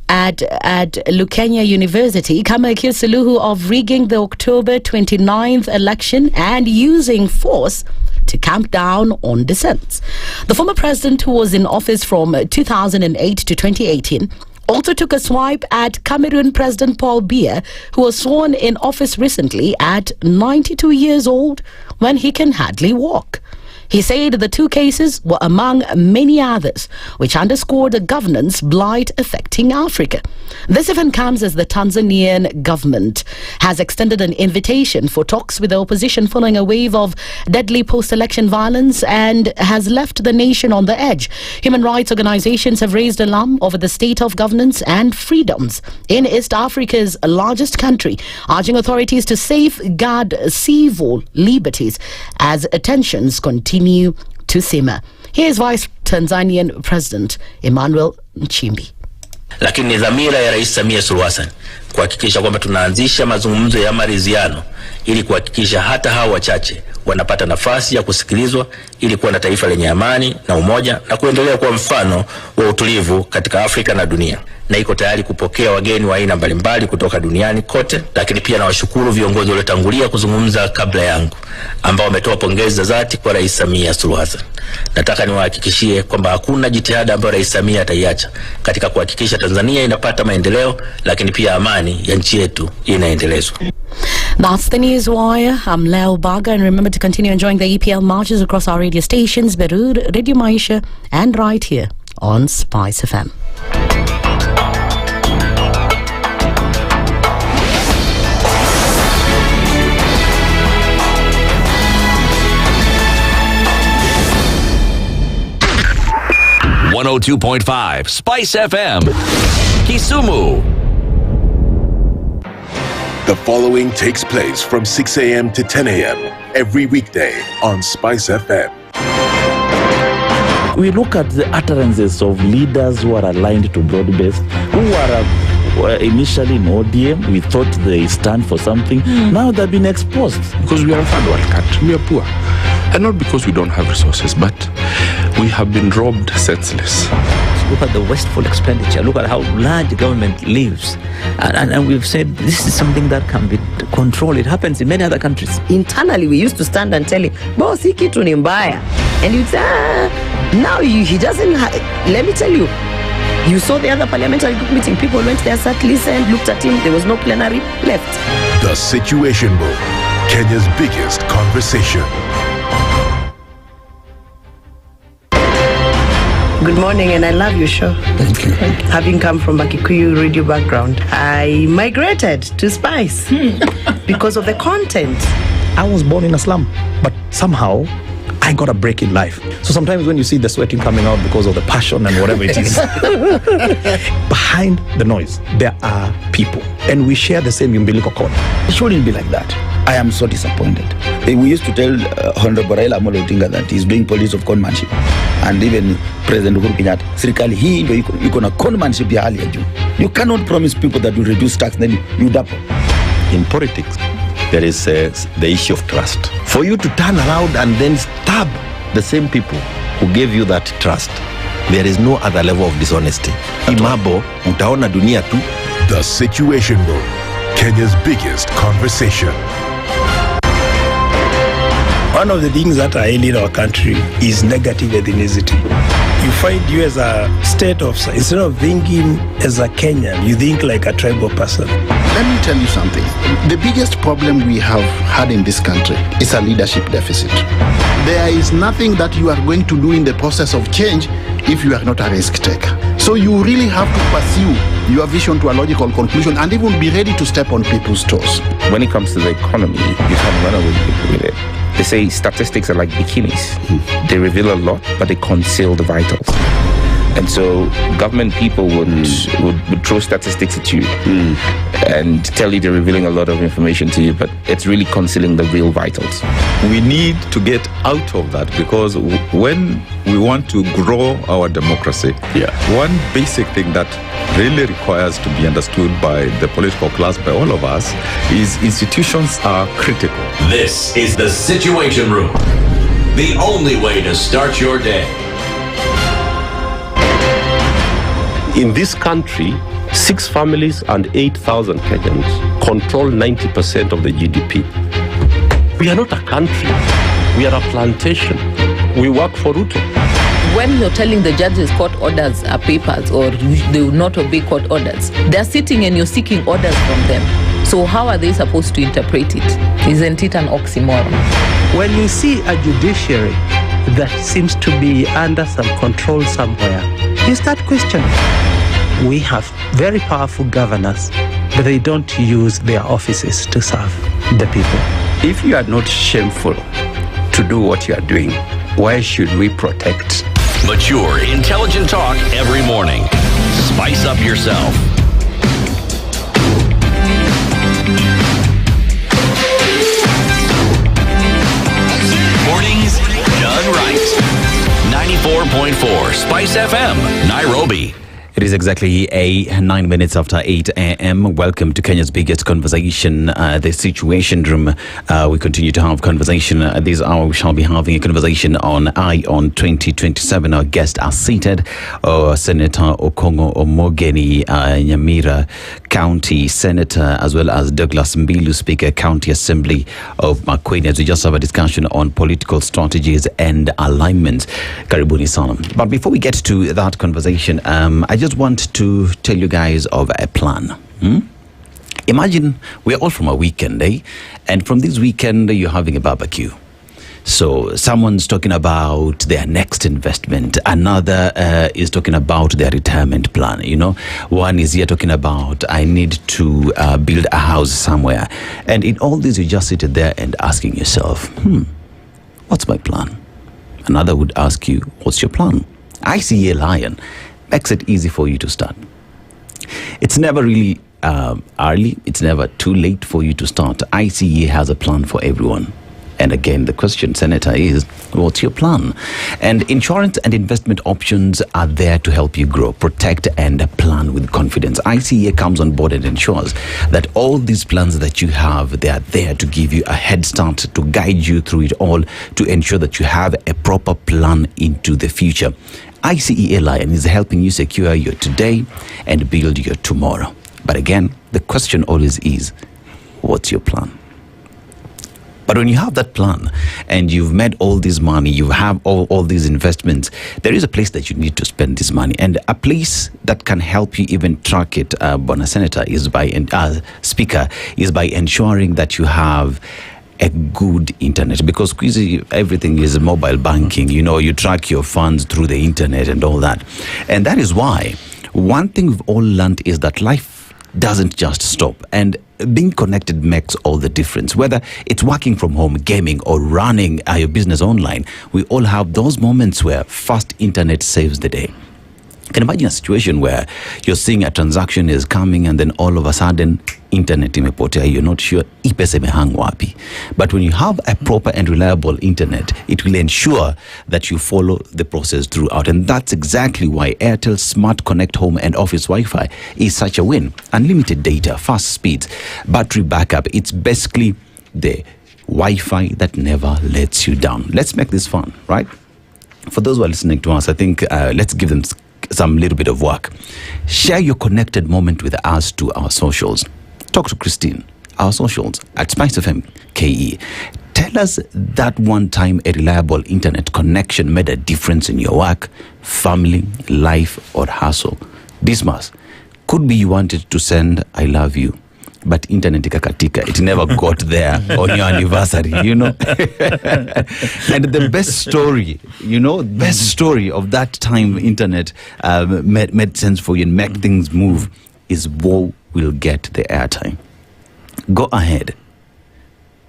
at Lukenya University, Khama accused Suluhu of rigging the October 29th election and using force to clamp down on dissents. The former president, who was in office from 2008 to 2018, also took a swipe at Cameroon President Paul Biya, who was sworn in office recently at 92 years old when he can hardly walk. He said the two cases were among many others, which underscored the governance blight affecting Africa. This event comes as the Tanzanian government has extended an invitation for talks with the opposition following a wave of deadly post-election violence and has left the nation on the edge. Human rights organizations have raised alarm over the state of governance and freedoms in East Africa's largest country, urging authorities to safeguard civil liberties as tensions continue to simmer. Here's Vice Tanzanian President Emmanuel Nchimbi. Lakini ni dhamira ya Rais Samia Suluhu Hassan kuhakikisha kwamba tunaanzisha mazungumzo ya maridhiano ili kuhakikisha hata hao wachache wanapata nafasi ya kusikilizwa ili kuwa na taifa lenye amani na umoja na kuendelea kuwa mfano wa utulivu katika Afrika na dunia. Na iko tayari kupokea wageni wa aina mbalimbali kutoka duniani kote, lakini pia na washukuru viongozi waliotangulia kuzungumza kabla yangu ambao wametoa pongezi za dhati kwa Rais Samia Suluhu Hassan. Nataka niwahakikishie kwamba hakuna jitihada ambayo Rais Samia ataiacha katika kuhakikisha Tanzania inapata maendeleo, lakini pia amani ya nchi yetu inaendelezwa. That's the news wire. I'm Leo Baga, and remember to continue enjoying the EPL marches across our radio stations, Berur, Radio Maisha, and right here on SpiceFM. .5 Spice FM, Kisumu. The following takes place from 6 a.m. to 10 a.m. every weekday on Spice FM. We look at the utterances of leaders who are aligned to broad-based, who are initially in ODM. We thought they stand for something. Now they've been exposed. Because we are a third world country, we are poor. And not because we don't have resources, but we have been robbed senseless. Look at the wasteful expenditure. Look at how large government lives. And we've said this is something that can be controlled. It happens in many other countries. Internally, we used to stand and tell him, boss, hii kitu ni mbaya. And you'd say, now he doesn't, let me tell you, you saw the other parliamentary group meeting. People went there, sat, listened, looked at him. There was no plenary left. The Situation Room, Kenya's biggest conversation. Good morning, and I love your show. Thank you. Having come from a Kikuyu radio background, I migrated to Spice because of the content. I was born in a slum, but somehow I got a break in life. So sometimes when you see the sweating coming out because of the passion and whatever it is, behind the noise, there are people. And we share the same umbilical cord. It shouldn't be like that. I am so disappointed. We used to tell Honorable Raila Amolo Odinga that he's doing politics of conmanship. And even President Uhuru Kenyatta, serikali hii ndio iko na conmanship ya hali ya juu. You cannot promise people that you reduce tax, then you double. In politics, there is the issue of trust. For you to turn around and then stab the same people who gave you that trust, there is no other level of dishonesty. Imabo, utaona dunia tu. The Situation Room, Kenya's biggest conversation. One of the things that are ailing our country is negative ethnicity. You find you as a state officer, instead of thinking as a Kenyan, you think like a tribal person. Let me tell you something. The biggest problem we have had in this country is a leadership deficit. There is nothing that you are going to do in the process of change if you are not a risk taker. So you really have to pursue your vision to a logical conclusion and even be ready to step on people's toes. When it comes to the economy, you can run away with it. They say statistics are like bikinis. They reveal a lot, but they conceal the vitals. And so government people would throw statistics at you and tell you they're revealing a lot of information to you, but it's really concealing the real vitals. We need to get out of that, because when we want to grow our democracy, one basic thing that really requires to be understood by the political class, by all of us, is institutions are critical. This is the Situation Room, the only way to start your day. In this country, 6 families and 8,000 Kenyans control 90% of the GDP. We are not a country. We are a plantation. We work for Ruto. When you're telling the judges court orders are papers or they will not obey court orders, they're sitting and you're seeking orders from them. So how are they supposed to interpret it? Isn't it an oxymoron? When you see a judiciary that seems to be under some control somewhere, you start questioning. We have very powerful governors, but they don't use their offices to serve the people. If you are not shameful to do what you are doing, why should we protect? Mature, intelligent talk every morning. Spice up yourself. Mornings done right. 94.4 Spice FM, Nairobi. It is exactly 9 minutes after 8 a.m. Welcome to Kenya's biggest conversation, the Situation Room. We continue to have conversation. This hour we shall be having a conversation on on 2027. Our guests are seated. Senator Okongo Omogeni, Nyamweya County Senator, as well as Douglas Mbilu, Speaker, County Assembly of Makueni. As we just have a discussion on political strategies and alignments. Karibuni sana. But before we get to that conversation, I just want to tell you guys of a plan. Imagine we're all from a weekend, and from this weekend you're having a barbecue. So someone's talking about their next investment, another is talking about their retirement plan. You know, one is here talking about I need to build a house somewhere, and in all this you just sit there and asking yourself, what's my plan? Another would ask you, what's your plan? I see a lion. Makes it easy for you to start. It's never really early. It's never too late for you to start. ICA has a plan for everyone. And again, the question, Senator, is what's your plan? And insurance and investment options are there to help you grow, protect, and plan with confidence. ICA comes on board and ensures that all these plans that you have, they are there to give you a head start, to guide you through it all, to ensure that you have a proper plan into the future. ICE Lion is helping you secure your today and build your tomorrow. But again, the question always is, what's your plan? But when you have that plan and you've made all this money, you have all these investments, there is a place that you need to spend this money. And a place that can help you even track it, Bona Senator, is by Speaker, is by ensuring that you have a good internet, because everything is mobile banking. You know, you track your funds through the internet and all that. And that is why one thing we've all learned is that life doesn't just stop, and being connected makes all the difference. Whether it's working from home, gaming, or running your business online, we all have those moments where fast internet saves the day. You can imagine a situation where you're seeing a transaction is coming and then all of a sudden internet imepotea, you're not sure ipesa imehang wapi. But when you have a proper and reliable internet, it will ensure that you follow the process throughout. And that's exactly why Airtel Smart Connect Home and Office Wi-Fi is such a win. Unlimited data, fast speeds, battery backup. It's basically the Wi-Fi that never lets you down. Let's make this fun, right? For those who are listening to us, I think let's give them some little bit of work. Share your connected moment with us to our socials. Talk to Christine, our socials at SpiceFM KE. Tell us that one time a reliable internet connection made a difference in your work, family, life, or hustle. Dismas, could be you wanted to send I love you, but internet ikakatika. It never got there on your anniversary, you know. And the best story, best story of that time internet made sense for you and make things move is what will get the airtime. Go ahead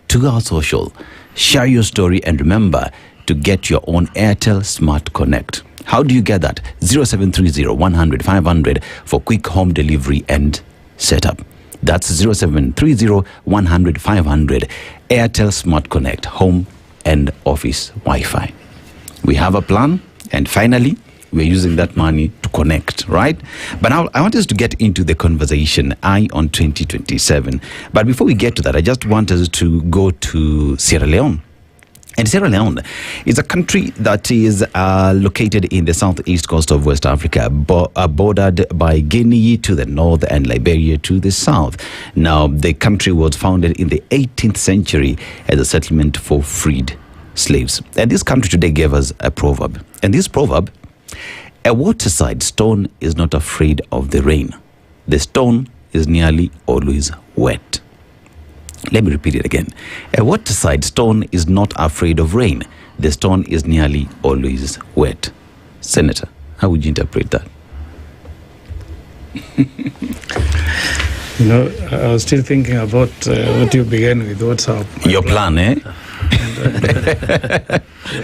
to our social, share your story, and remember to get your own Airtel Smart Connect. How do you get that? 0730 100 500 for quick home delivery and setup. That's 0730 100 500. Airtel Smart Connect, home and office Wi-Fi. We have a plan, and finally, we're using that money to connect, right? But now I want us to get into the conversation, on 2027. But before we get to that, I just want us to go to Sierra Leone. And Sierra Leone is a country that is located in the southeast coast of West Africa, bordered by Guinea to the north and Liberia to the south. Now, the country was founded in the 18th century as a settlement for freed slaves. And this country today gave us a proverb. And this proverb, a waterside stone is not afraid of the rain. The stone is nearly always wet. Let me repeat it again. A waterside stone is not afraid of rain. the stone is nearly always wet. Senator, how would you interpret that? You know, I was still thinking about what you began with. What's up? Your plan, eh?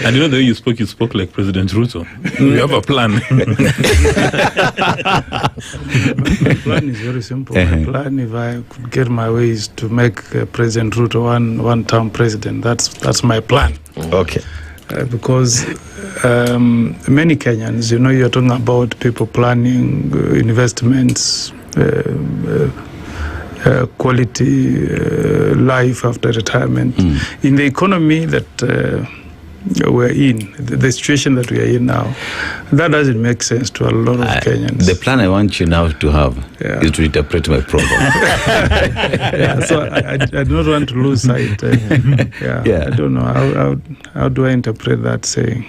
And you know the way you spoke like President Ruto. We have a plan. My plan is very simple. My plan, if I could get my way, is to make President Ruto one-term president. That's my plan. Okay. Because many Kenyans, you know, you're talking about people planning investments, quality life after retirement. In the economy that we're in, the situation that we are in now, that doesn't make sense to a lot of Kenyans. The plan I want you now to have is to interpret my problem. So I don't want to lose sight. I don't know. How do I interpret that saying?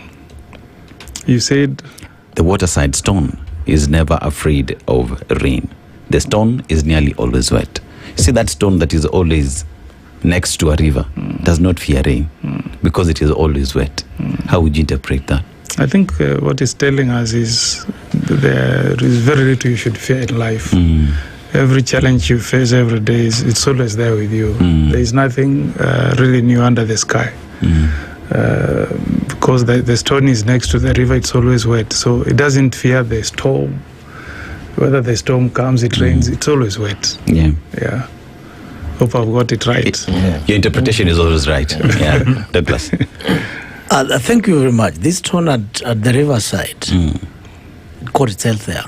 You said the waterside stone is never afraid of rain. The stone is nearly always wet. See that stone that is always next to a river does not fear rain because it is always wet. How would you interpret that? I think what it's telling us is there is very little you should fear in life. Every challenge you face every day, it's always there with you. There is nothing really new under the sky. Because the stone is next to the river, it's always wet. So it doesn't fear the storm. Whether the storm comes, it rains, it's always wet. Yeah. Hope I've got it right. Your interpretation is always right. Douglas. Thank you very much. This stone at the riverside, it caught itself there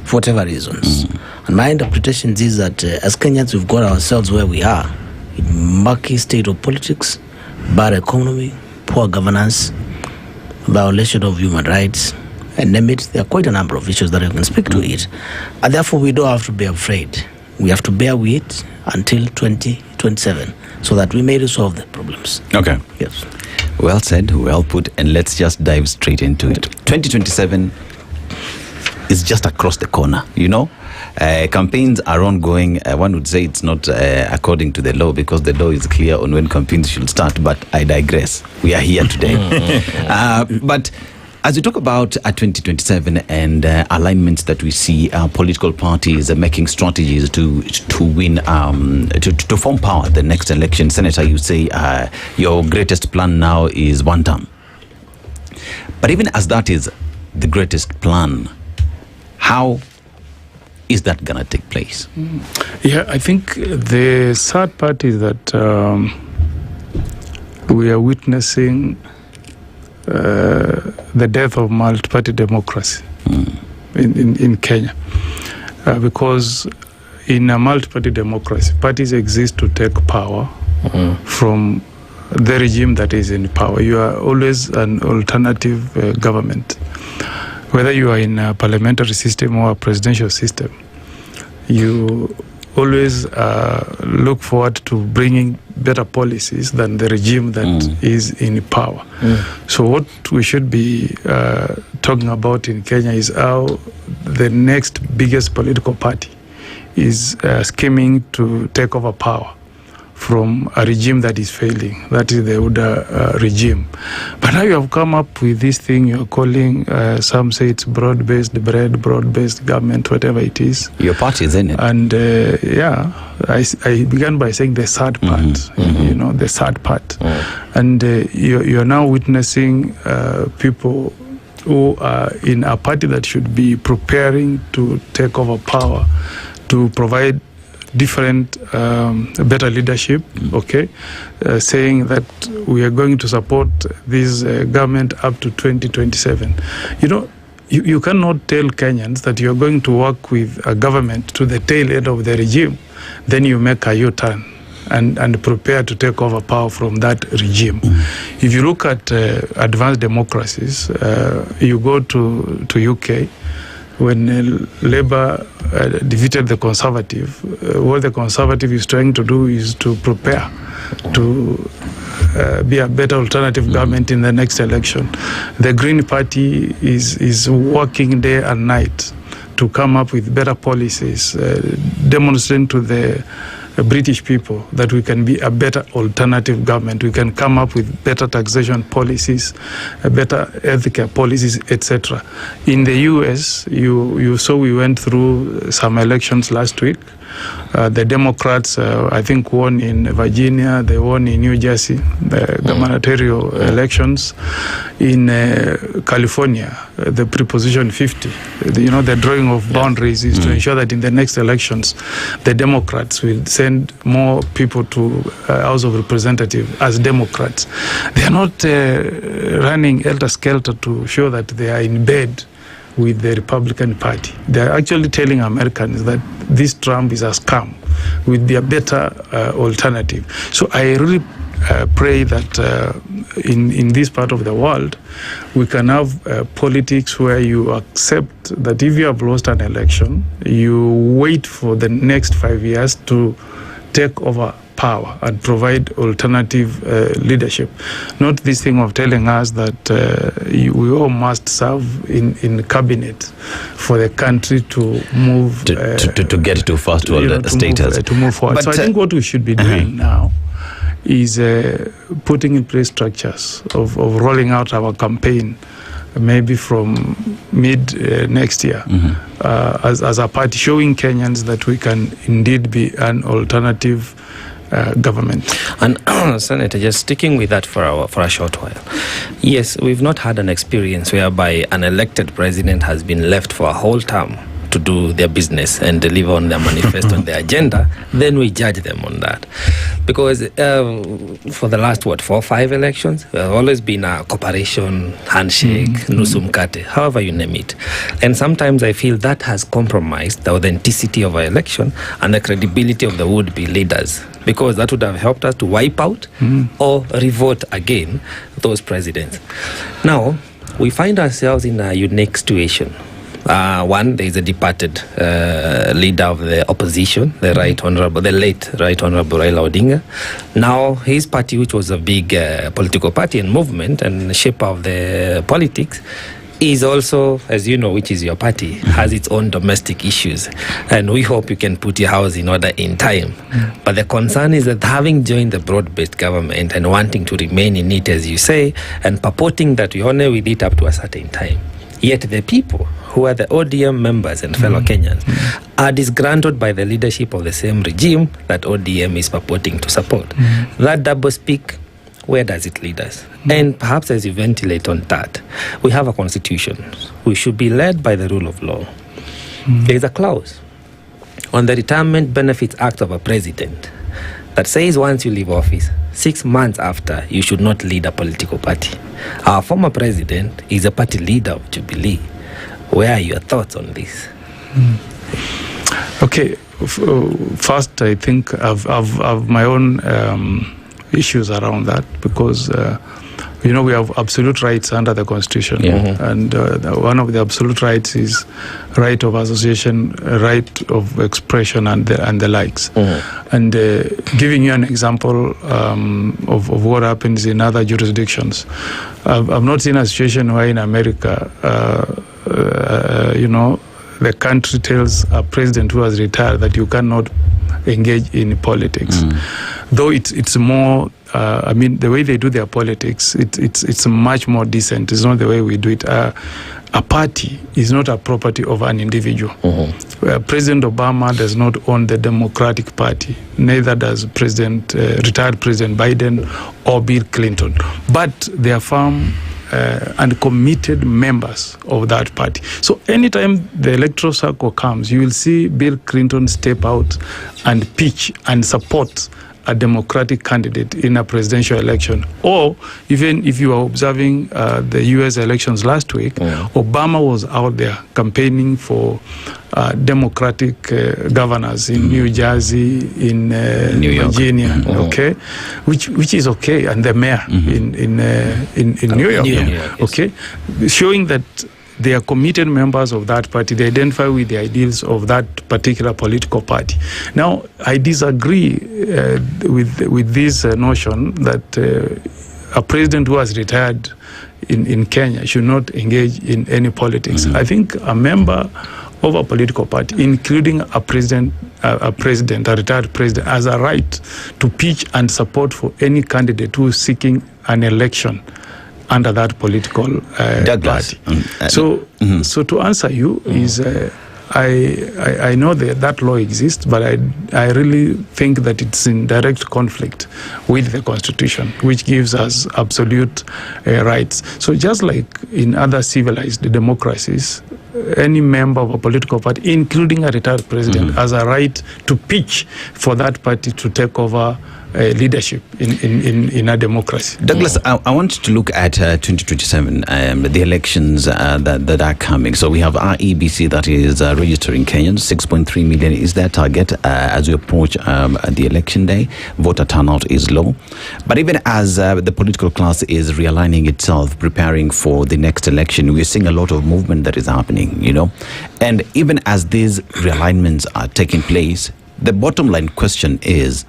for whatever reasons. And my interpretation is that as Kenyans, we've got ourselves where we are. In murky state of politics, bad economy, poor governance, violation of human rights, and name it. There are quite a number of issues that I can speak to it. And therefore, we don't have to be afraid. We have to bear with it until 2027 so that we may resolve the problems. Okay. Yes. Well said, well put, and let's just dive straight into it. 2027 is just across the corner, you know? Campaigns are ongoing. One would say it's not according to the law because the law is clear on when campaigns should start, but I digress. We are here today. But as we talk about 2027 and alignments that we see, political parties making strategies to win, to form power the next election. Senator, you say your greatest plan now is one term. But even as that is the greatest plan, how is that going to take place? Yeah, I think the sad part is that we are witnessing the death of multi-party democracy in Kenya. Because in a multi-party democracy, parties exist to take power from the regime that is in power. You are always an alternative government. Whether you are in a parliamentary system or a presidential system, you always look forward to bringing better policies than the regime that is in power. So what we should be talking about in Kenya is how the next biggest political party is scheming to take over power from a regime that is failing. That is the Uda regime. But now you have come up with this thing you're calling, some say it's broad-based government, whatever it is. Your party is in it. And I began by saying the sad part, you know, the sad part. And you're now witnessing people who are in a party that should be preparing to take over power, to provide different, better leadership, saying that we are going to support this government up to 2027. You know, you cannot tell Kenyans that you're going to work with a government to the tail end of the regime, then you make a U-turn and prepare to take over power from that regime. If you look at advanced democracies, you go to UK, when Labour defeated the Conservative, what the Conservative is trying to do is to prepare to be a better alternative government in the next election. The Green Party is working day and night to come up with better policies, demonstrating to the British people that we can be a better alternative government. We can come up with better taxation policies, better healthcare policies, etc. In the US, you saw we went through some elections last week. The Democrats, I think, won in Virginia. They won in New Jersey, the gubernatorial elections. In California, the preposition 50, the drawing of boundaries is to ensure that in the next elections, the Democrats will send more people to House of Representatives as Democrats. They are not running helter-skelter to show that they are in bed with the Republican Party. They are actually telling Americans that this Trump is a scam with their better alternative. So I really pray that in this part of the world, we can have politics where you accept that if you have lost an election, you wait for the next 5 years to take over power and provide alternative leadership. Not this thing of telling us that we all must serve in cabinet for the country to move to get too fast to all the status to move forward. But so I think what we should be doing now is putting in place structures of rolling out our campaign maybe from mid next year as a party, showing Kenyans that we can indeed be an alternative government. And Senator, just sticking with that for a short while. Yes, we've not had an experience whereby an elected president has been left for a whole term to do their business and deliver on their manifesto and their agenda. Then we judge them on that. Because for the last, 4 or 5 elections, there has always been a cooperation, handshake, nusu mkate, however you name it. And sometimes I feel that has compromised the authenticity of our election and the credibility of the would-be leaders, because that would have helped us to wipe out or revote again those presidents. Now, we find ourselves in a unique situation. One, there is a departed leader of the opposition, the late Right Honorable Raila Odinga. Now, his party, which was a big political party and movement and shaper of the politics, is also, as you know, which is your party, has its own domestic issues. And we hope you can put your house in order in time. But the concern is that having joined the broad-based government and wanting to remain in it, as you say, and purporting that we honor with it up to a certain time, yet the people who are the ODM members and fellow Kenyans are disgruntled by the leadership of the same regime that ODM is purporting to support. That double speak, where does it lead us? And perhaps as you ventilate on that, we have a constitution. We should be led by the rule of law. There is a clause on the Retirement Benefits Act of a president that says once you leave office, 6 months after, you should not lead a political party. Our former president is a party leader of Jubilee. Where are your thoughts on this? Okay, first I think I've my own issues around that, because we have absolute rights under the Constitution, and one of the absolute rights is right of association, right of expression, and the likes. And giving you an example of what happens in other jurisdictions, I've not seen a situation where in America, the country tells a president who has retired that you cannot engage in politics. Though it's more, the way they do their politics, it's much more decent. It's not the way we do it. A party is not a property of an individual. President Obama does not own the Democratic Party. Neither does retired President Biden or Bill Clinton. But they are firm and committed members of that party. So anytime the electoral cycle comes, you will see Bill Clinton step out and pitch and support a Democratic candidate in a presidential election. Or even if you are observing the US elections last week, Obama was out there campaigning for Democratic governors in New Jersey, in New York, Virginia, okay, which is okay, and the mayor in New York, okay, showing that they are committed members of that party. They identify with the ideals of that particular political party. Now, I disagree with this notion that a president who has retired in Kenya should not engage in any politics. I think a member of a political party, including a retired president, has a right to pitch and support for any candidate who is seeking an election under that political party. So to answer you is I know that law exists, but I really think that it's in direct conflict with the Constitution, which gives us absolute rights. So just like in other civilized democracies, any member of a political party, including a retired president, has a right to pitch for that party to take over leadership in a democracy. Douglas, I want to look at 2027, the elections that are coming. So we have REBC that is registering Kenyans, 6.3 million is their target as we approach the election day. Voter turnout is low. But even as the political class is realigning itself, preparing for the next election, we're seeing a lot of movement that is happening, you know. And even as these realignments are taking place, the bottom line question is,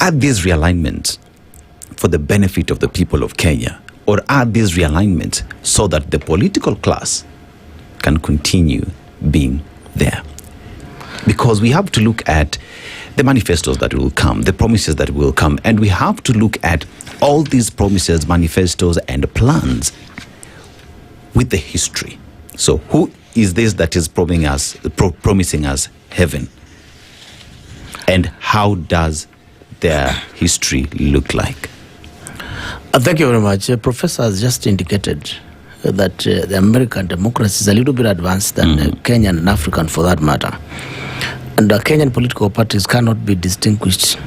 are these realignments for the benefit of the people of Kenya, or are these realignments so that the political class can continue being there? Because we have to look at the manifestos that will come, the promises that will come, and we have to look at all these promises, manifestos, and plans with the history. So who is this that is promising us heaven? And how does their history look like? Thank you very much. Professor has just indicated that the American democracy is a little bit advanced than Kenyan and African for that matter. And the Kenyan political parties cannot be distinguished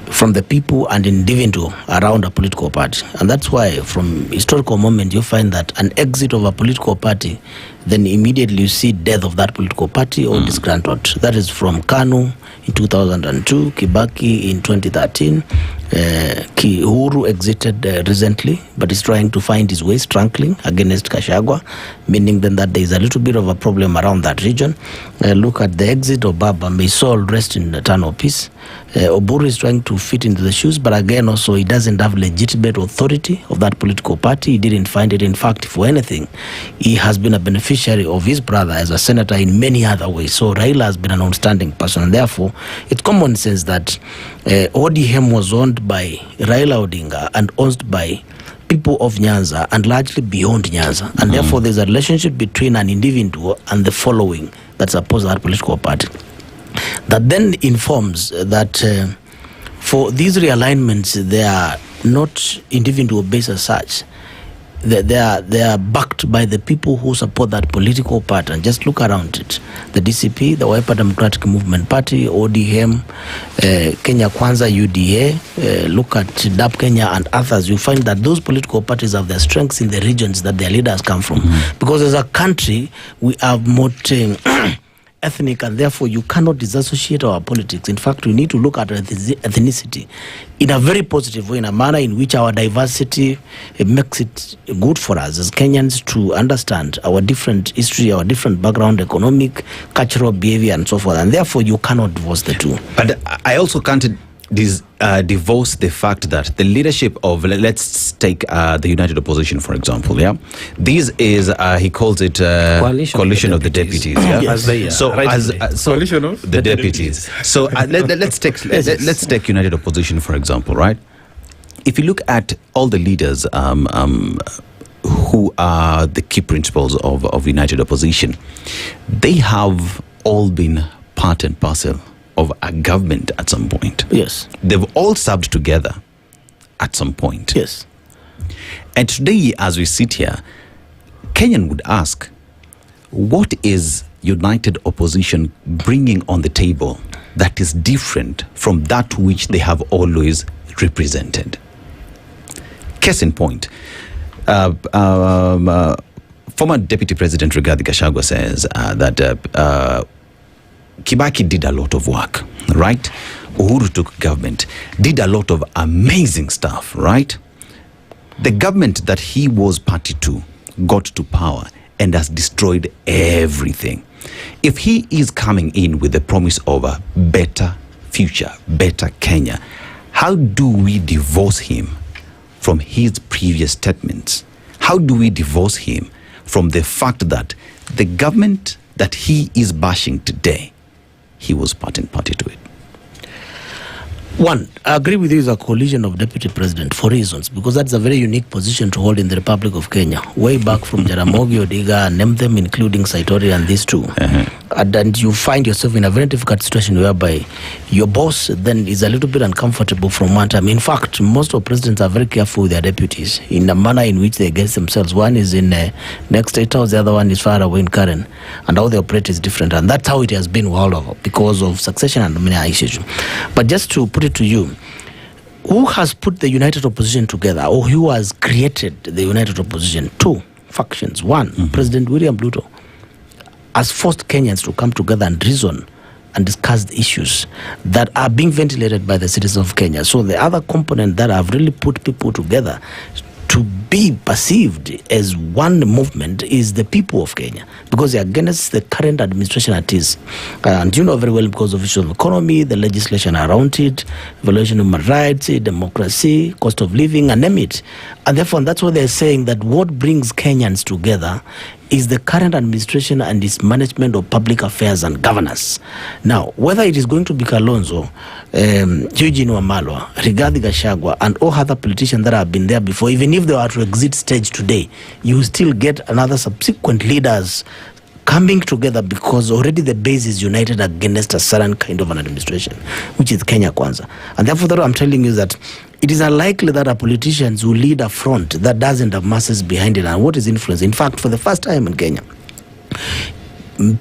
from the people and individual around a political party. And that's why from historical moment you find that an exit of a political party, then immediately you see death of that political party or disgruntled. That is from KANU in 2002, Kibaki in 2013, Uhuru exited recently, but is trying to find his way, struggling against Gachagua, meaning then that there is a little bit of a problem around that region. Look at the exit of Baba, may soul rest in eternal peace. Oburu is trying to fit into the shoes, but again also he doesn't have legitimate authority of that political party. He didn't find it. In fact, for anything, he has been a beneficiary of his brother as a senator in many other ways. So Raila has been an outstanding person, and therefore it's common sense that ODM was owned by Raila Odinga and owned by people of Nyanza and largely beyond Nyanza. And therefore there's a relationship between an individual and the following that supports that political party. That then informs that for these realignments, they are not individual based as such. They are backed by the people who support that political party. And just look around it. The DCP, the Wiper Democratic Movement Party, ODM, Kenya Kwanza, UDA, look at DAP Kenya and others. You find that those political parties have their strengths in the regions that their leaders come from. Because as a country, we have more ethnic, and therefore you cannot disassociate our politics. In fact, we need to look at ethnicity in a very positive way, in a manner in which our diversity makes it good for us as Kenyans to understand our different history, our different background, economic, cultural behavior, and so forth. And therefore, you cannot divorce the two. But I also can't divorce the fact that the leadership of, let's take the United Opposition, for example, this is, he calls it coalition of the deputies. Yes. So coalition of the deputies. So let's take United Opposition, for example, right? If you look at all the leaders who are the key principles of United Opposition, they have all been part and parcel of a government at some point. Yes. They've all served together at some point. Yes. And today, as we sit here, Kenyan would ask, what is United Opposition bringing on the table that is different from that which they have always represented? Case in point, former Deputy President Rigathi Gachagua says that Kibaki did a lot of work, right? Uhuru took government, did a lot of amazing stuff, right? The government that he was party to got to power and has destroyed everything. If he is coming in with the promise of a better future, better Kenya, how do we divorce him from his previous statements? How do we divorce him from the fact that the government that he is bashing today, he was part and party to it? One, I agree with you as a coalition of deputy president for reasons, because that's a very unique position to hold in the Republic of Kenya. Way back from Jaramogi, Odiga, name them, including Saitori and these two. And you find yourself in a very difficult situation whereby your boss then is a little bit uncomfortable from one time. In fact, most of presidents are very careful with their deputies in the manner in which they get themselves. One is in next State House, the other one is far away in Karen, and how they operate is different. And that's how it has been world over because of succession and many issues. But just to put it to you, who has put the united opposition together, or who has created the united opposition? Two factions. One, President William Ruto has forced Kenyans to come together and reason and discuss the issues that are being ventilated by the citizens of Kenya. So the other component that have really put people together to be perceived as one movement is the people of Kenya, because they're against the current administration at is. And you know very well, because of issues of economy, the legislation around it, violation of human rights, democracy, cost of living, and name it. And therefore, that's what they're saying, that what brings Kenyans together is the current administration and its management of public affairs and governance. Now, whether it is going to be Kalonzo, Eugene Wamalwa, Rigathi Gachagua, and all other politicians that have been there before, even if they were to exit stage today, you will still get another subsequent leaders coming together, because already the base is united against a certain kind of an administration, which is Kenya Kwanza. And therefore, that I'm telling you that it is unlikely that our politicians will lead a front that doesn't have masses behind it. And what is influence? In fact, for the first time in Kenya,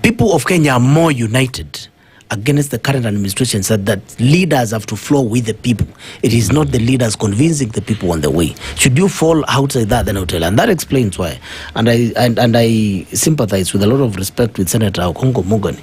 people of Kenya are more united against the current administration, said that leaders have to flow with the people. It is not the leaders convincing the people on the way. Should you fall outside that, then I'll tell you. And that explains why. And I sympathize with a lot of respect with Senator Okongo Mugani,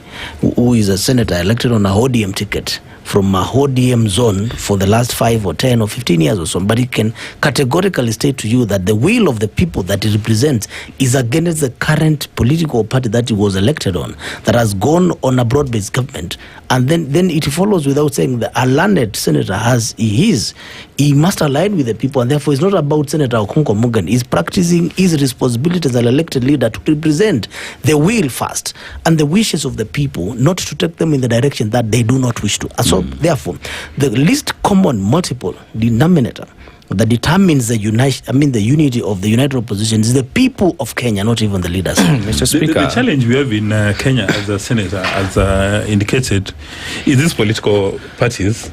who is a senator elected on a ODM ticket from a ODM zone for the last 5 or 10 or 15 years or so. But he can categorically state to you that the will of the people that he represents is against the current political party that he was elected on, that has gone on a broad-based government. And then it follows without saying that a landed senator he must align with the people, and therefore it's not about Senator Okongo Mugani. He's practicing his responsibility as an elected leader to represent the will first and the wishes of the people, not to take them in the direction that they do not wish to. So therefore, the least common multiple denominator that determines the unity of the united opposition is the people of Kenya, not even the leaders. Mr. Speaker, the challenge we have in Kenya, as a senator, as indicated, is these political parties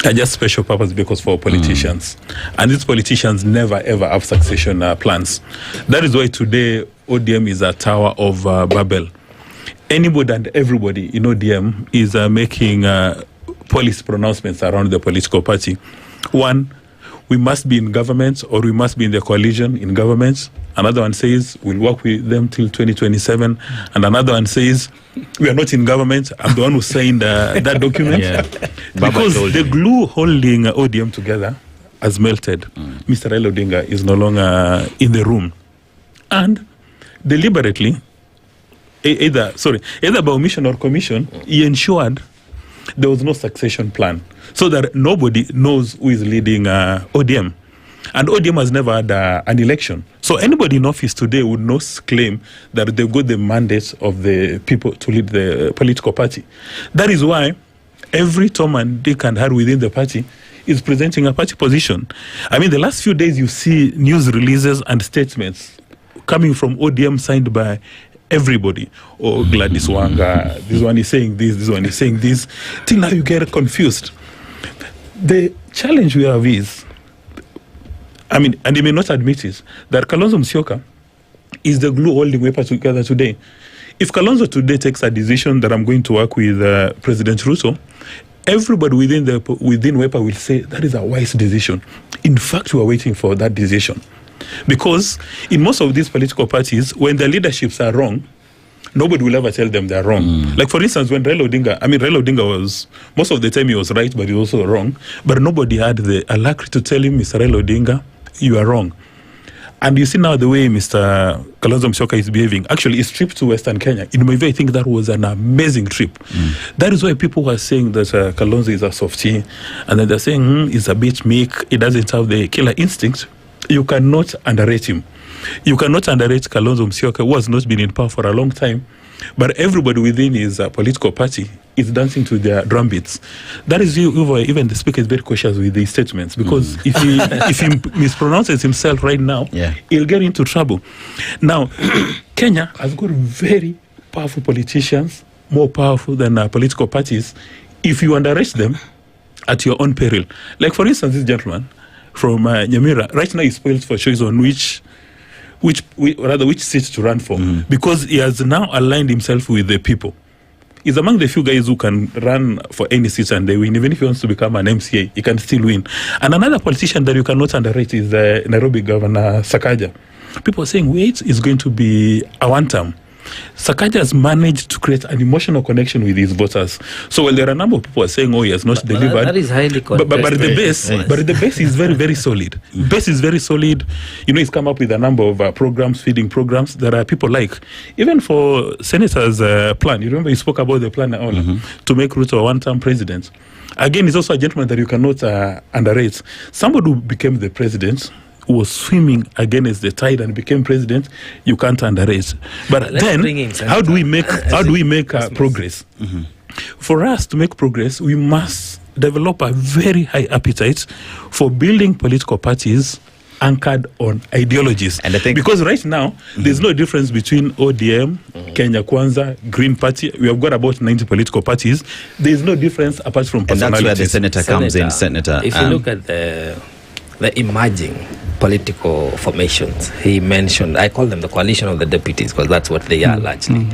are just special purpose vehicles for politicians, and these politicians never ever have succession plans. That is why today ODM is a tower of Babel. Anybody and everybody in ODM is making policy pronouncements around the political party. One, we must be in government, or we must be in the coalition in government. Another one says we'll work with them till 2027. And another one says we are not in government. I'm the one who signed that document. Because the glue holding ODM together has melted. Mr. Raila Odinga is no longer in the room. And deliberately, either by omission or commission, he ensured there was no succession plan, so that nobody knows who is leading ODM. And ODM has never had an election. So anybody in office today would not claim that they've got the mandate of the people to lead the political party. That is why every Tom and Dick and Harry within the party is presenting a party position. I mean, the last few days you see news releases and statements coming from ODM signed by everybody. Oh, Gladys Wanga, this one is saying this one is saying this. Till now you get confused. The challenge we have is, I mean, and they may not admit it, that Kalonzo Musyoka is the glue holding WEPA together today. If Kalonzo today takes a decision that I'm going to work with President Ruto, everybody within WEPA will say that is a wise decision. In fact, we are waiting for that decision. Because in most of these political parties, when their leaderships are wrong, nobody will ever tell them they're wrong. Like, for instance, when Raila Odinga was, most of the time he was right, but he was also wrong. But nobody had the alacrity to tell him, Mr. Raila Odinga, you are wrong. And you see now the way Mr. Kalonzo Musyoka is behaving. Actually, his trip to Western Kenya, in my view, I think that was an amazing trip. That is why people were saying that Kalonzo is a softie. And then they're saying, he's a bit meek, he doesn't have the killer instinct. You cannot underrate him. You cannot underrate Kalonzo Musyoka, who has not been in power for a long time. but everybody within his political party is dancing to their drum beats. That is even the speaker is very cautious with these statements, because if he mispronounces himself right now, he'll get into trouble. Now, Kenya has got very powerful politicians, more powerful than political parties, if you underrate them at your own peril. Like, for instance, this gentleman from Nyamweya, right now he's spoiled for choice on which seat to run for, because he has now aligned himself with the people. He's among the few guys who can run for any seat and they win. Even if he wants to become an MCA, he can still win. And another politician that you cannot underrate is Nairobi Governor Sakaja. People are saying, wait, it's going to be a one-term. Sakaja has managed to create an emotional connection with his voters. So while there are a number of people who are saying, he has not delivered. That is highly contested. But the base is very, very solid. Base is very solid. He's come up with a number of programs, feeding programs that people like. Even for Senator's plan, you remember he spoke about the plan to make Ruto a one-term president. Again, he's also a gentleman that you cannot underrate. Somebody who became the president, who was swimming against the tide and became president, you can't underrate. But then, how do we make progress? For us to make progress, we must develop a very high appetite for building political parties anchored on ideologies. And I think because right now, there's no difference between ODM, Kenya Kwanza, Green Party. We have got about 90 political parties. There's no difference apart from personalities. And that's where the senator comes in, Senator. If you look at the emerging political formations he mentioned, I call them the coalition of the deputies, because that's what they are largely.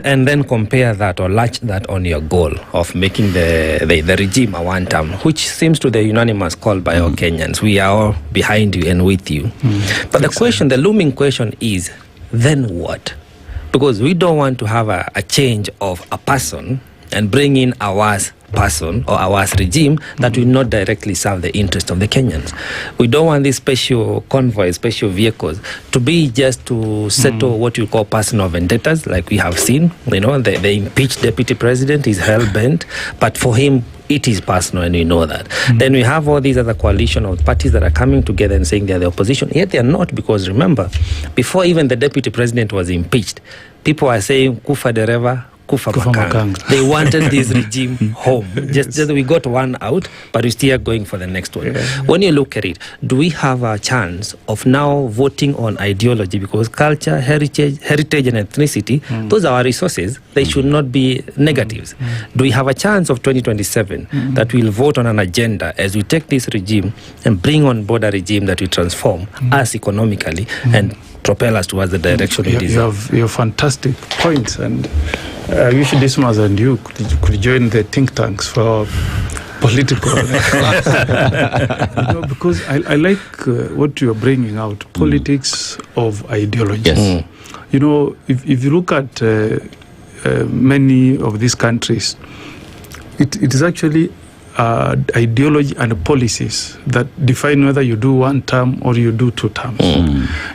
And then compare that or latch that on your goal of making the regime a one-term, which seems to the unanimous call by all Kenyans. We are all behind you and with you. But the looming question is, then what? Because we don't want to have a change of a person and bring in our person or our regime that will not directly serve the interest of the Kenyans. We don't want these special convoys, special vehicles to be just to settle what you call personal vendettas, like we have seen. The impeached deputy president is hell-bent, but for him, it is personal, and we know that. Then we have all these other coalition of parties that are coming together and saying they are the opposition, yet they are not, because remember, before even the deputy president was impeached, people are saying, Kufa dereva, Kufa Makanga. They wanted this regime home. Just we got one out, but we're still going for the next one. When you look at it, do we have a chance of now voting on ideology? Because culture, heritage and ethnicity, those are our resources. They should not be negatives. Do we have a chance of 2027 that we'll vote on an agenda as we take this regime and bring on board a regime that will transform us economically and propel us towards the direction we deserve? You have fantastic points, and I wish Dismas and you could join the think tanks for political. Because I like what you are bringing out, politics of ideology. Yes. If you look at many of these countries, it is actually ideology and policies that define whether you do one term or you do two terms.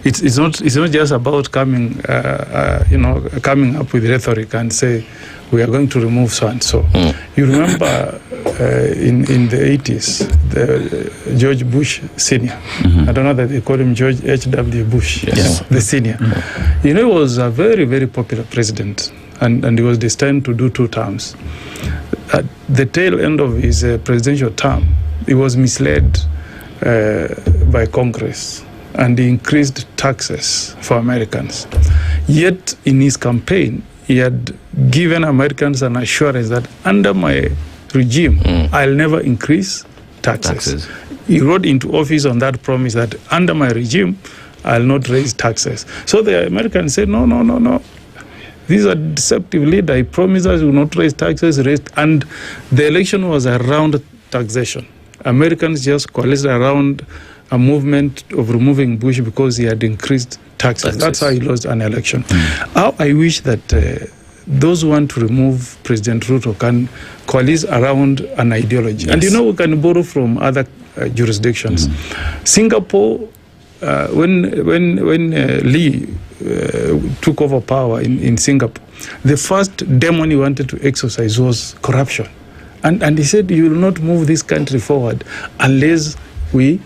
It's not just about coming up with rhetoric and say we are going to remove so and so. You remember in the 80s, George Bush Senior. I don't know that they call him George H.W. Bush, the senior. He was a very, very popular president, and he was destined to do two terms. At the tail end of his presidential term, he was misled by Congress, and he increased taxes for Americans. Yet in his campaign, he had given Americans an assurance that under my regime, I'll never increase taxes. He rode into office on that promise that under my regime, I'll not raise taxes. So the Americans said, no. These are deceptive leaders. He promised us will not raise taxes, and the election was around taxation. Americans just coalesced around a movement of removing Bush because he had increased taxes. That's how he lost an election. How I wish that those who want to remove President Ruto can coalesce around an ideology. Yes. And we can borrow from other jurisdictions. Singapore, when Lee took over power in Singapore, the first demon he wanted to exercise was corruption. And he said, you will not move this country forward unless we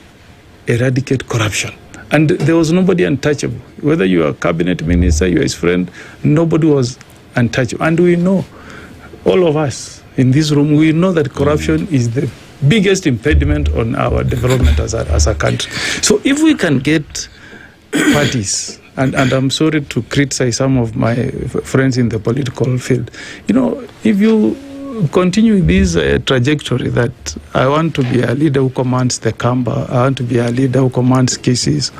eradicate corruption. And there was nobody untouchable. whether you are a cabinet minister, you are his friend, nobody was untouchable. And we know, all of us in this room, we know that corruption is the biggest impediment on our development as a country. So if we can get parties, and I'm sorry to criticize some of my friends in the political field, if you continue this trajectory that I want to be a leader who commands the Kamba, I want to be a leader who commands Kisses,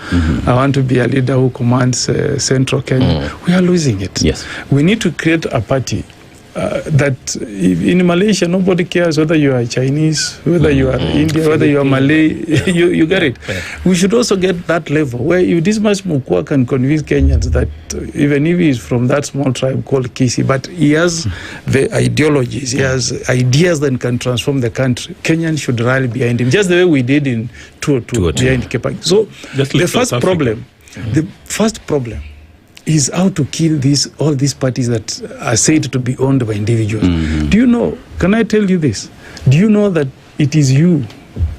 I want to be a leader who commands Central Kenya, we are losing it. Yes. We need to create a party that in Malaysia, nobody cares whether you are Chinese, whether you are Indian, whether you are Malay, you get it. Yeah. We should also get that level where if Dismas Mokua can convince Kenyans that even if he is from that small tribe called Kisi, but he has the ideologies, he has ideas that can transform the country, Kenyans should rally behind him, just the way we did in 202 behind Kepang. So the first problem is how to kill all these parties that are said to be owned by individuals. Do you know, can I tell you this? Do you know that it is you,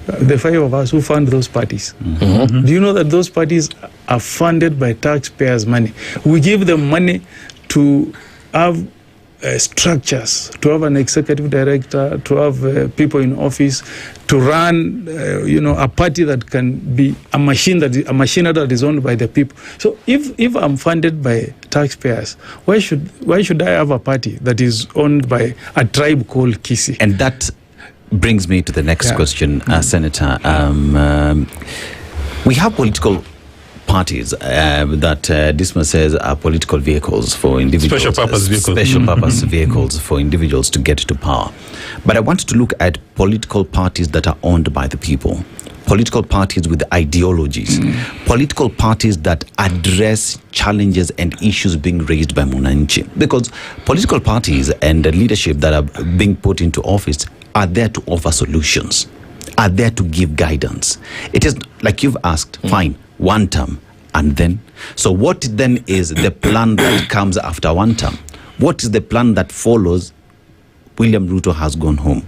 the five of us, who fund those parties? Do you know that those parties are funded by taxpayers' money? We give them money to have structures, to have an executive director, to have people in office, to run, a party that can be a machine that is owned by the people. So if I'm funded by taxpayers, why should I have a party that is owned by a tribe called Kisi? And that brings me to the next question, Senator. We have political parties that Dismas says are political vehicles for individuals. Special purpose vehicles for individuals to get to power. But I want to look at political parties that are owned by the people. Political parties with ideologies. Political parties that address challenges and issues being raised by Munanchi. Because political parties and the leadership that are being put into office are there to offer solutions, are there to give guidance. It is like you've asked, fine, one term, and then? So what then is the plan that comes after one term? What is the plan that follows William Ruto has gone home?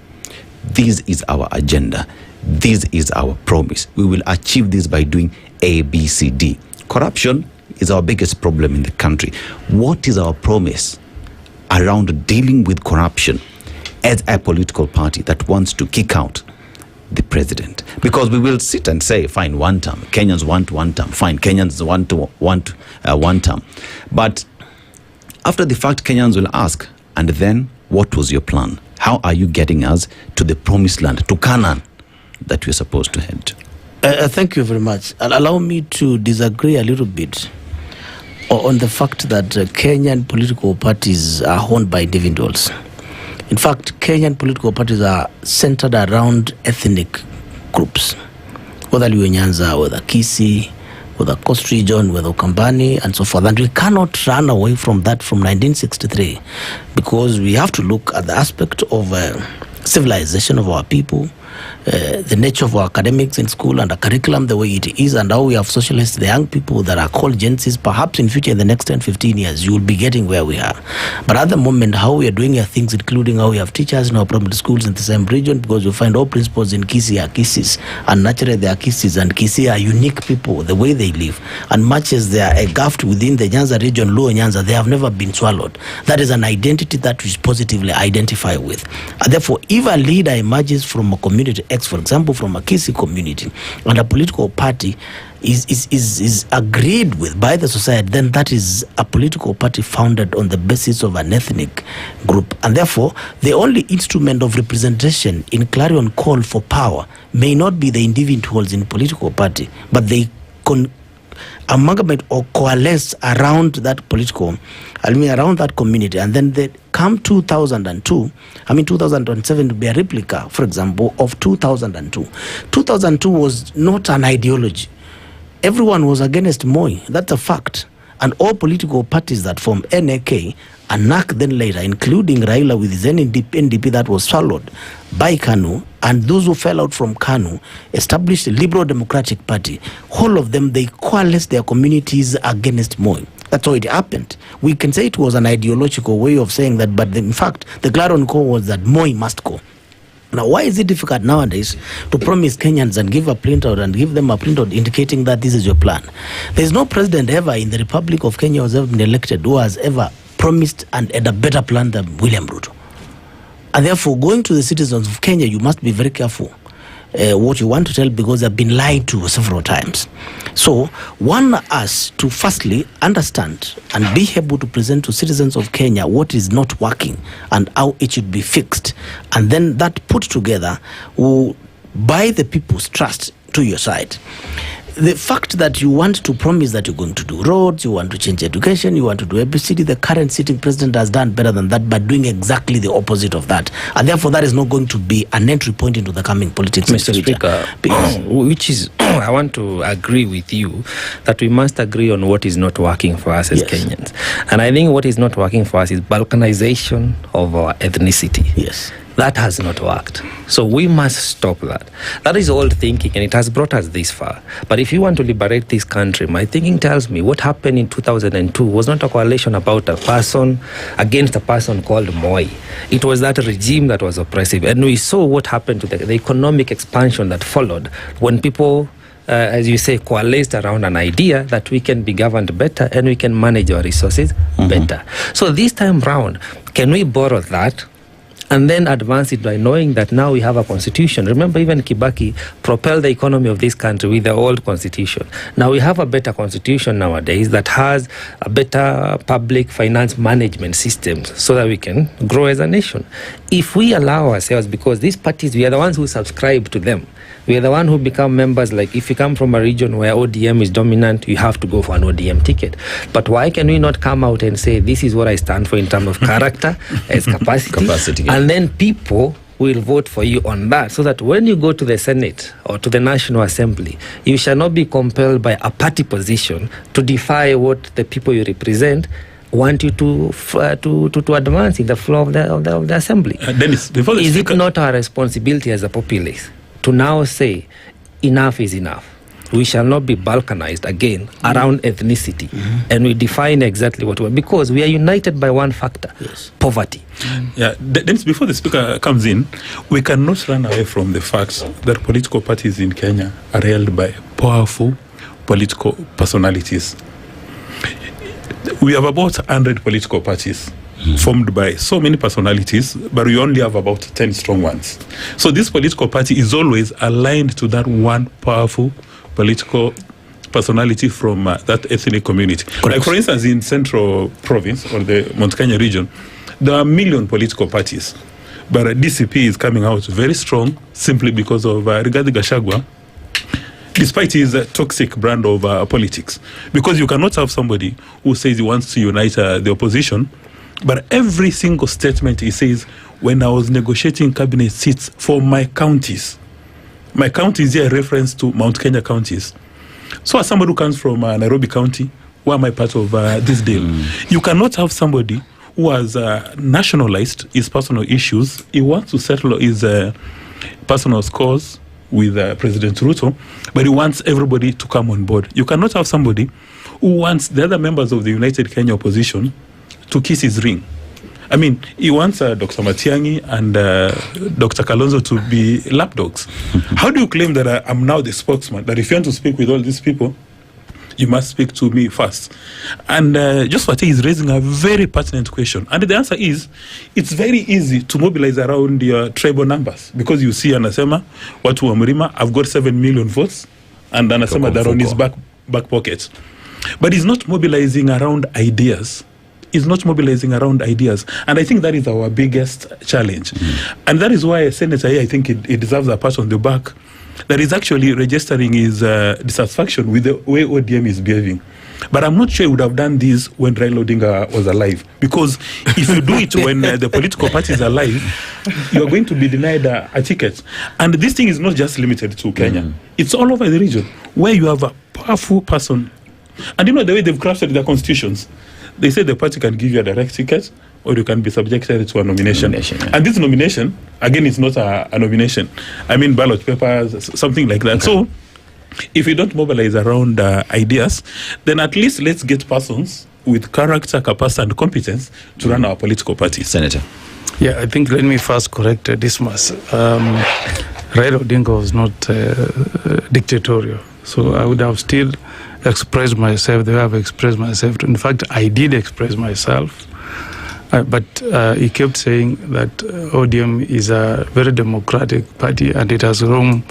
This is our agenda. This is our promise. We will achieve this by doing A, B, C, D. Corruption is our biggest problem in the country. What is our promise around dealing with corruption as a political party that wants to kick out the president? Because we will sit and say, fine, one term. Kenyans want one term. Fine, Kenyans want one term. But after the fact, Kenyans will ask, and then what was your plan? How are you getting us to the promised land, to Canaan, that we're supposed to head? Thank you very much. Allow me to disagree a little bit on the fact that Kenyan political parties are owned by individuals. In fact, Kenyan political parties are centered around ethnic groups, whether Nyanza, whether Kisi, whether Coast Region, whether Kambani, and so forth. And we cannot run away from that from 1963, because we have to look at the aspect of civilization of our people, the nature of our academics in school and the curriculum the way it is, and how we have socialized the young people that are called Gen Zs. Perhaps in future, in the next 10-15 years, you will be getting where we are. But at the moment, how we are doing our things, including how we have teachers in our primary schools in the same region, because you find all principals in Kisi are Kisis, and naturally they are Kisis, and Kisi are unique people, the way they live. And much as they are engulfed within the Nyanza region, Luo Nyanza, they have never been swallowed. That is an identity that we positively identify with. And therefore, if a leader emerges from a community X, for example, from a Kisi community, and a political party is agreed with by the society, then that is a political party founded on the basis of an ethnic group. And therefore, the only instrument of representation in clarion call for power may not be the individuals in political party, but they amalgamate or coalesce around that around that community. And then they come 2007 to be a replica, for example, of 2002. 2002 was not an ideology. Everyone was against Moi. That's a fact. And all political parties that formed NAK and NAK then later, including Raila with his NDP that was swallowed by KANU, and those who fell out from KANU, established a Liberal Democratic Party. All of them, they coalesced their communities against Moi. That's how it happened. We can say it was an ideological way of saying that, but in fact, the clarion call was that Moi must go. Now, why is it difficult nowadays to promise Kenyans and give a printout and give them a printout indicating that this is your plan? There's no president ever in the Republic of Kenya who has ever been elected who has ever promised and had a better plan than William Ruto. And therefore, going to the citizens of Kenya, you must be very careful what you want to tell, because they've been lied to several times. So, one us to firstly understand and be able to present to citizens of Kenya what is not working and how it should be fixed. And then that put together will buy the people's trust to your side. The fact that you want to promise that you're going to do roads, you want to change education, you want to do ABCD, the current sitting president has done better than that by doing exactly the opposite of that. And therefore, that is not going to be an entry point into the coming politics. Mr. Speaker, which is, I want to agree with you that we must agree on what is not working for us as Kenyans. And I think what is not working for us is balkanization of our ethnicity. Yes. That has not worked. So we must stop that. That is old thinking, and it has brought us this far. But if you want to liberate this country, my thinking tells me what happened in 2002 was not a coalition about a person against a person called Moi. It was that regime that was oppressive. And we saw what happened to the economic expansion that followed when people, as you say, coalesced around an idea that we can be governed better and we can manage our resources better. So this time round, can we borrow that and then advance it by knowing that now we have a constitution? Remember, even Kibaki propelled the economy of this country with the old constitution. Now we have a better constitution nowadays that has a better public finance management systems so that we can grow as a nation. If we allow ourselves, because these parties, we are the ones who subscribe to them. We are the one who become members. Like if you come from a region where ODM is dominant, you have to go for an ODM ticket. But why can we not come out and say, this is what I stand for in terms of character, as capacity, and then people will vote for you on that, so that when you go to the Senate or to the National Assembly, you shall not be compelled by a party position to defy what the people you represent want you to advance in the flow of the assembly. Dennis, is it not our responsibility as a populace to now say enough is enough? We shall not be balkanized again around ethnicity, and we define exactly what we are, because we are united by one factor: poverty. Yeah, Dennis, before the speaker comes in, we cannot run away from the fact that political parties in Kenya are held by powerful political personalities. We have about 100 political parties formed by so many personalities, but we only have about 10 strong ones. So this political party is always aligned to that one powerful political personality from that ethnic community. Like for instance, in Central Province or the Mount Kenya region, there are a million political parties, but DCP is coming out very strong simply because of Rigathi Gachagua, despite his toxic brand of politics. Because you cannot have somebody who says he wants to unite the opposition, but every single statement he says, when I was negotiating cabinet seats for my counties here, reference to Mount Kenya counties. So as somebody who comes from Nairobi County, where am I part of this deal? You cannot have somebody who has nationalized his personal issues. He wants to settle his personal scores with President Ruto, but he wants everybody to come on board. You cannot have somebody who wants the other members of the United Kenya opposition to kiss his ring. I mean, he wants Dr. Matiang'i and Dr. Kalonzo to be lapdogs. How do you claim that I'm now the spokesman, that if you want to speak with all these people, you must speak to me first? And Josphat is raising a very pertinent question. And the answer is, it's very easy to mobilize around your tribal numbers. Because you see Anasema, watu wa Mrima, I've got 7 million votes, and Anasema they're on his back pocket. But he's not mobilizing around ideas. Is not mobilizing around ideas. And I think that is our biggest challenge. And that is why a senator here, I think it deserves a pat on the back, that is actually registering his dissatisfaction with the way ODM is behaving. But I'm not sure he would have done this when Raila Odinga was alive. Because if you do it when the political party is alive, you are going to be denied a ticket. And this thing is not just limited to Kenya. It's all over the region, where you have a powerful person. And you know the way they've crafted their constitutions. They say the party can give you a direct ticket, or you can be subjected to a nomination. And this nomination, again, is not a nomination. I mean, ballot papers, something like that. So, if you don't mobilize around ideas, then at least let's get persons with character, capacity, and competence to run our political parties. Senator. Yeah, I think let me first correct Dismas. Raila Odinga was not dictatorial. So I would have still expressed myself the way I've expressed myself. In fact, I did express myself. But he kept saying that ODM is a very democratic party and it has room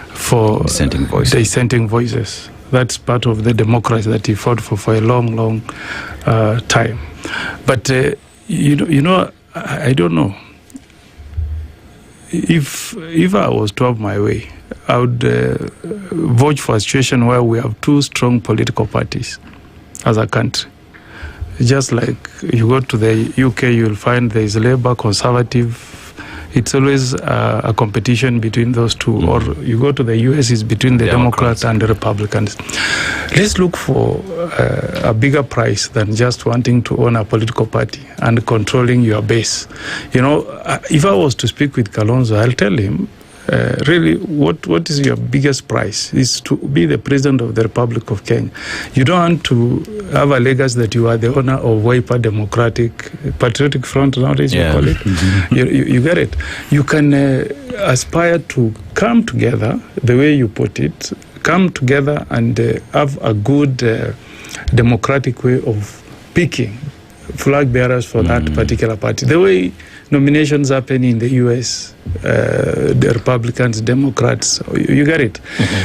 for dissenting voices. That's part of the democracy that he fought for a long time. But, you know, I don't know. If I was to have my way, I would vote for a situation where we have two strong political parties as a country. Just like you go to the UK, you'll find there is Labour, Conservative. It's always a competition between those two. Or you go to the US, it's between the Democrats and the Republicans. Let's look for a bigger prize than just wanting to own a political party and controlling your base. You know, if I was to speak with Kalonzo, I'll tell him, really, what is your biggest prize? Is to be the president of the Republic of Kenya. You don't want to have a legacy that you are the owner of Wiper Patriotic Front, nowadays you call it. You get it. You can aspire to come together, the way you put it, come together and have a good democratic way of picking flag bearers for that particular party. The way nominations happen in the US, the Republicans, Democrats, you get it.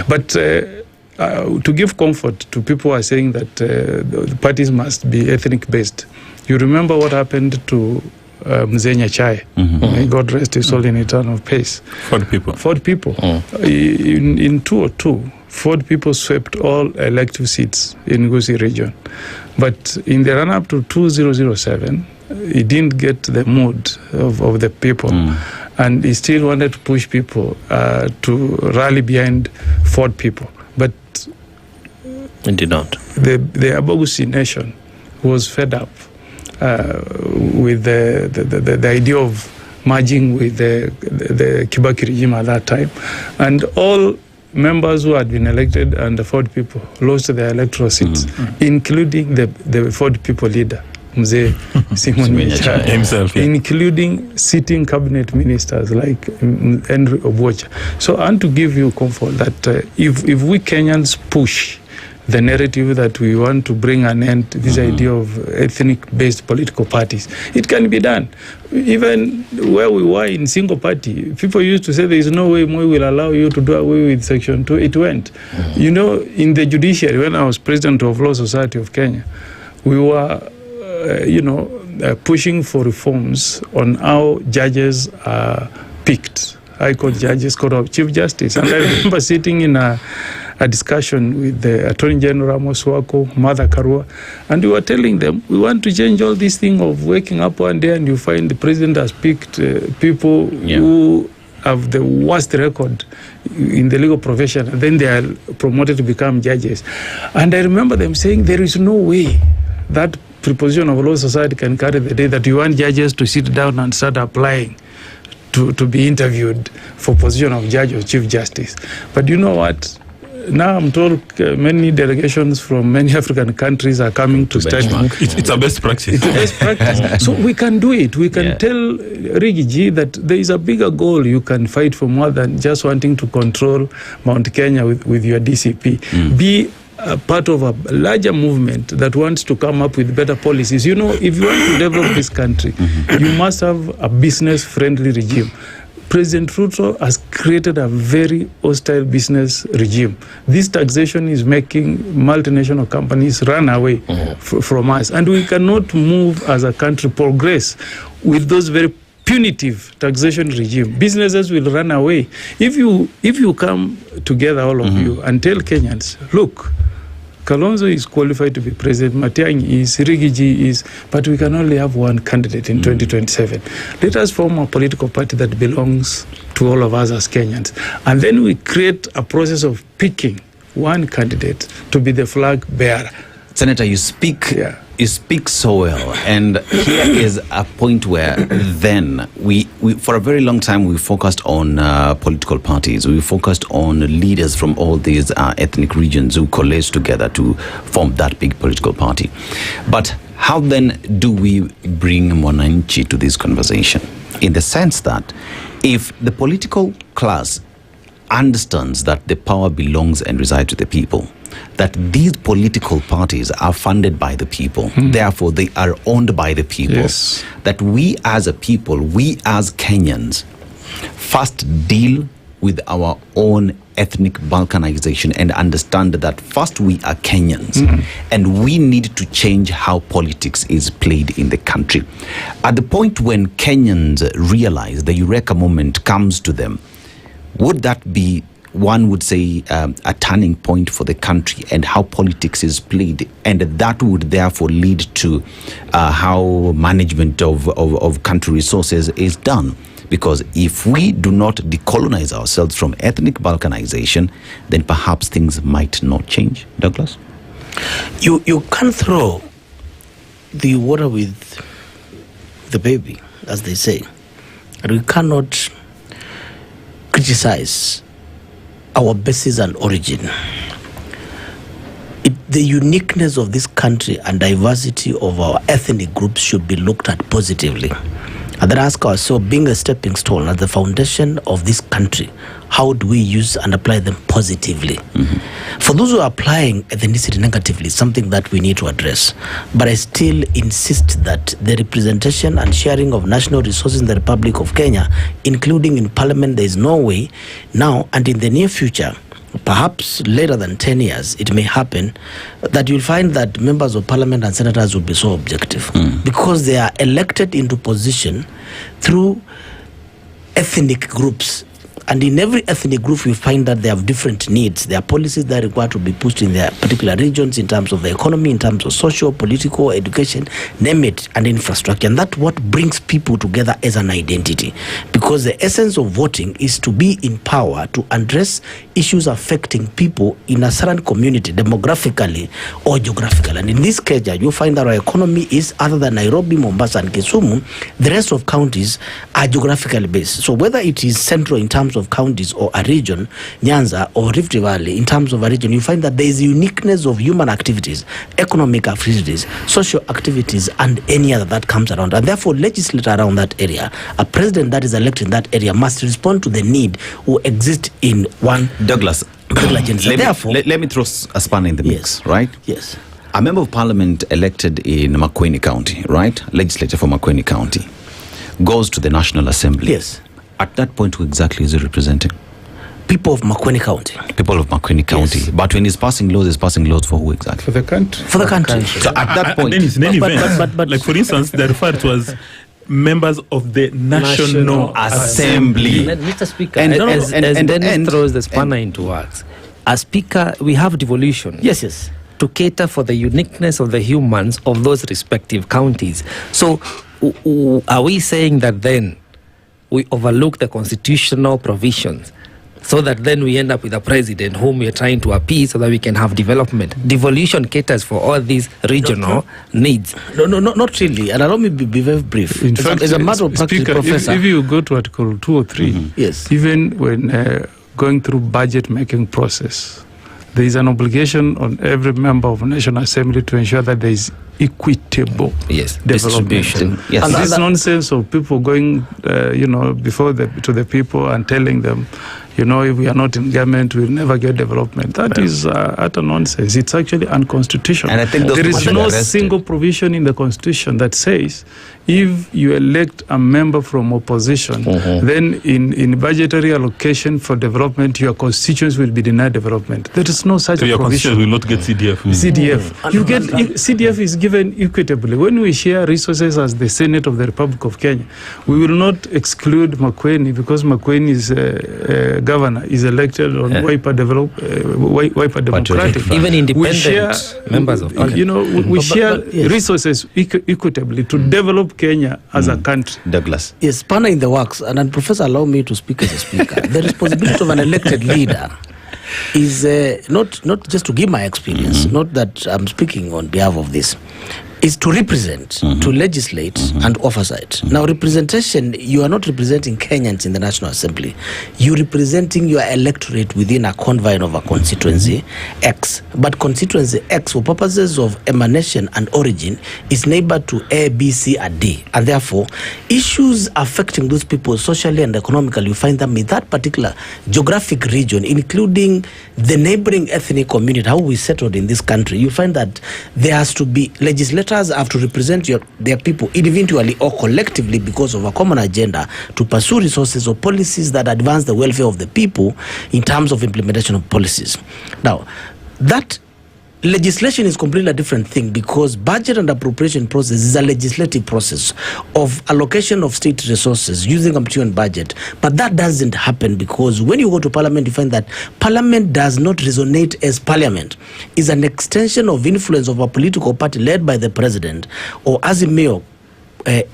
But to give comfort to people who are saying that the parties must be ethnic based, you remember what happened to Mzee Nyachai. May God rest his soul in eternal peace. 40 people. In 2002, 40 people swept all elective seats in Gusii region. But in the run-up to 2007, he didn't get the mood of the people. And he still wanted to push people to rally behind 4 people. But it did not. The Abogusi nation was fed up with the idea of merging with the Kibaki regime at that time. And all members who had been elected and the 40 people lost their electoral seats, including the 40 people leader, Mzee Simon Nyachai, himself, including sitting cabinet ministers like Henry Obocha. So I want to give you comfort that if we Kenyans push the narrative that we want to bring an end to this idea of ethnic-based political parties, it can be done. Even where we were in single party, people used to say there is no way Moi will allow you to do away with Section 2. It went. You know, in the judiciary, when I was president of Law Society of Kenya, we were, pushing for reforms on how judges are picked. High Court judges, Court of Chief Justice. And I remember sitting in a discussion with the Attorney General Amos Wako, Martha Karua, and we were telling them, we want to change all this thing of waking up one day and you find the president has picked people who have the worst record in the legal profession, and then they are promoted to become judges. And I remember them saying, there is no way that preposition of law society can carry the day that you want judges to sit down and start applying to be interviewed for position of judge or chief justice. But you know what? Now I'm told many delegations from many African countries are coming to study. It's a best practice. It's a best practice. So we can do it. We can tell Rigiji that there is a bigger goal you can fight for more than just wanting to control Mount Kenya with your DCP. Be a part of a larger movement that wants to come up with better policies. You know, if you want to develop this country, you must have a business-friendly regime. President Ruto has created a very hostile business regime. This taxation is making multinational companies run away from us. And we cannot move as a country, progress with those very punitive taxation regime. Businesses will run away. If you come together, all of you, and tell Kenyans, look, Kalonzo is qualified to be president, Matiang'i is, Rigiji is, but we can only have one candidate in 2027. Let us form a political party that belongs to all of us as Kenyans. And then we create a process of picking one candidate to be the flag bearer. Senator, you speak so well, and here is a point where then we for a very long time we focused on political parties. We focused on leaders from all these ethnic regions who coalesced together to form that big political party. But how then do we bring Mwananchi to this conversation? in the sense that if the political class understands that the power belongs and resides with the people, that these political parties are funded by the people, therefore they are owned by the people, that we as a people, we as Kenyans, first deal with our own ethnic balkanization and understand that first we are Kenyans and we need to change how politics is played in the country. At the point when Kenyans realize the Eureka moment comes to them, would that be, one would say, a turning point for the country and how politics is played, and that would therefore lead to how management of country resources is done? Because if we do not decolonize ourselves from ethnic balkanization, then perhaps things might not change. Douglas? You can't throw the water with the baby, as they say. And we cannot criticize our basis and origin. The uniqueness of this country and diversity of our ethnic groups should be looked at positively. And then ask ourselves, being a stepping stone at the foundation of this country, how do we use and apply them positively? For those who are applying ethnicity negatively, something that we need to address. But I still insist that the representation and sharing of national resources in the Republic of Kenya, including in Parliament, there is no way now and in the near future, perhaps later than 10 years, it may happen that you'll find that members of parliament and senators will be so objective because they are elected into position through ethnic groups. And in every ethnic group, you find that they have different needs. There are policies that require to be pushed in their particular regions in terms of the economy, in terms of social, political, education, name it, and infrastructure. And that's what brings people together as an identity. Because the essence of voting is to be in power to address issues affecting people in a certain community, demographically or geographically. And in this case, you find that our economy is, other than Nairobi, Mombasa, and Kisumu, the rest of counties are geographically based. So whether it is central in terms of counties or a region, Nyanza or Rift Valley, in terms of a region, you find that there is a uniqueness of human activities, economic activities, social activities, and any other that comes around. And therefore, legislate around that area. A president that is elected in that area must respond to the need who exist in one Douglas, let me throw a spanner in the mix, right? Yes. A member of parliament elected in Makueni County, right? Legislator for Makueni County, goes to the National Assembly. Yes. At that point, who exactly is he representing? People of Makueni County. People of Makueni County. Yes. But when he's passing laws for who exactly? For the country. For the country. So at that point... then it's an event. But like, for instance, they referred to as members of the National Assembly. Mr. Speaker, and Dennis throws the spanner into works. As Speaker, we have devolution. Yes. To cater for the uniqueness of the humans of those respective counties. So, are we saying that then we overlook the constitutional provisions so that then we end up with a president whom we are trying to appease so that we can have development? Devolution caters for all these regional needs. No, not really. And allow me to be very brief. In fact, as a matter of practice, Speaker, Professor. If you go to Article 2 or 3, yes, even when going through budget making process, there is an obligation on every member of the National Assembly to ensure that there is equitable development. Yes. And this nonsense of people going, before to the people and telling them, if we are not in government, we'll never get development. That is utter nonsense. It's actually unconstitutional. And I think there is no single provision in the Constitution that says if you elect a member from opposition, then in budgetary allocation for development, your constituents will be denied development. There is no such so a your provision. will not get CDF. CDF. You get CDF is given equitably. When we share resources as the Senate of the Republic of Kenya, we will not exclude Makueni because Makueni is governor is elected on Wiper Democratic. Even independent members of Parliament. We share resources equitably to develop Kenya as a country. Douglas. Yes, spanner in the works. And Professor, allow me to speak as a speaker. The responsibility of an elected leader is not just to give my experience, not that I'm speaking on behalf of this, is to represent, to legislate, and oversight. Now, representation, you are not representing Kenyans in the National Assembly. You're representing your electorate within a confine of a constituency X. But constituency X, for purposes of emanation and origin, is neighbor to A, B, C, and D. And therefore, issues affecting those people socially and economically, you find them in that particular geographic region, including the neighboring ethnic community, how we settled in this country. You find that there has to be legislators have to represent their people individually or collectively because of a common agenda to pursue resources or policies that advance the welfare of the people in terms of implementation of policies. Now, that legislation is completely a different thing because budget and appropriation process is a legislative process of allocation of state resources using a mature budget. But that doesn't happen because when you go to parliament, you find that parliament does not resonate as parliament. It's an extension of influence of a political party led by the president or as a mayor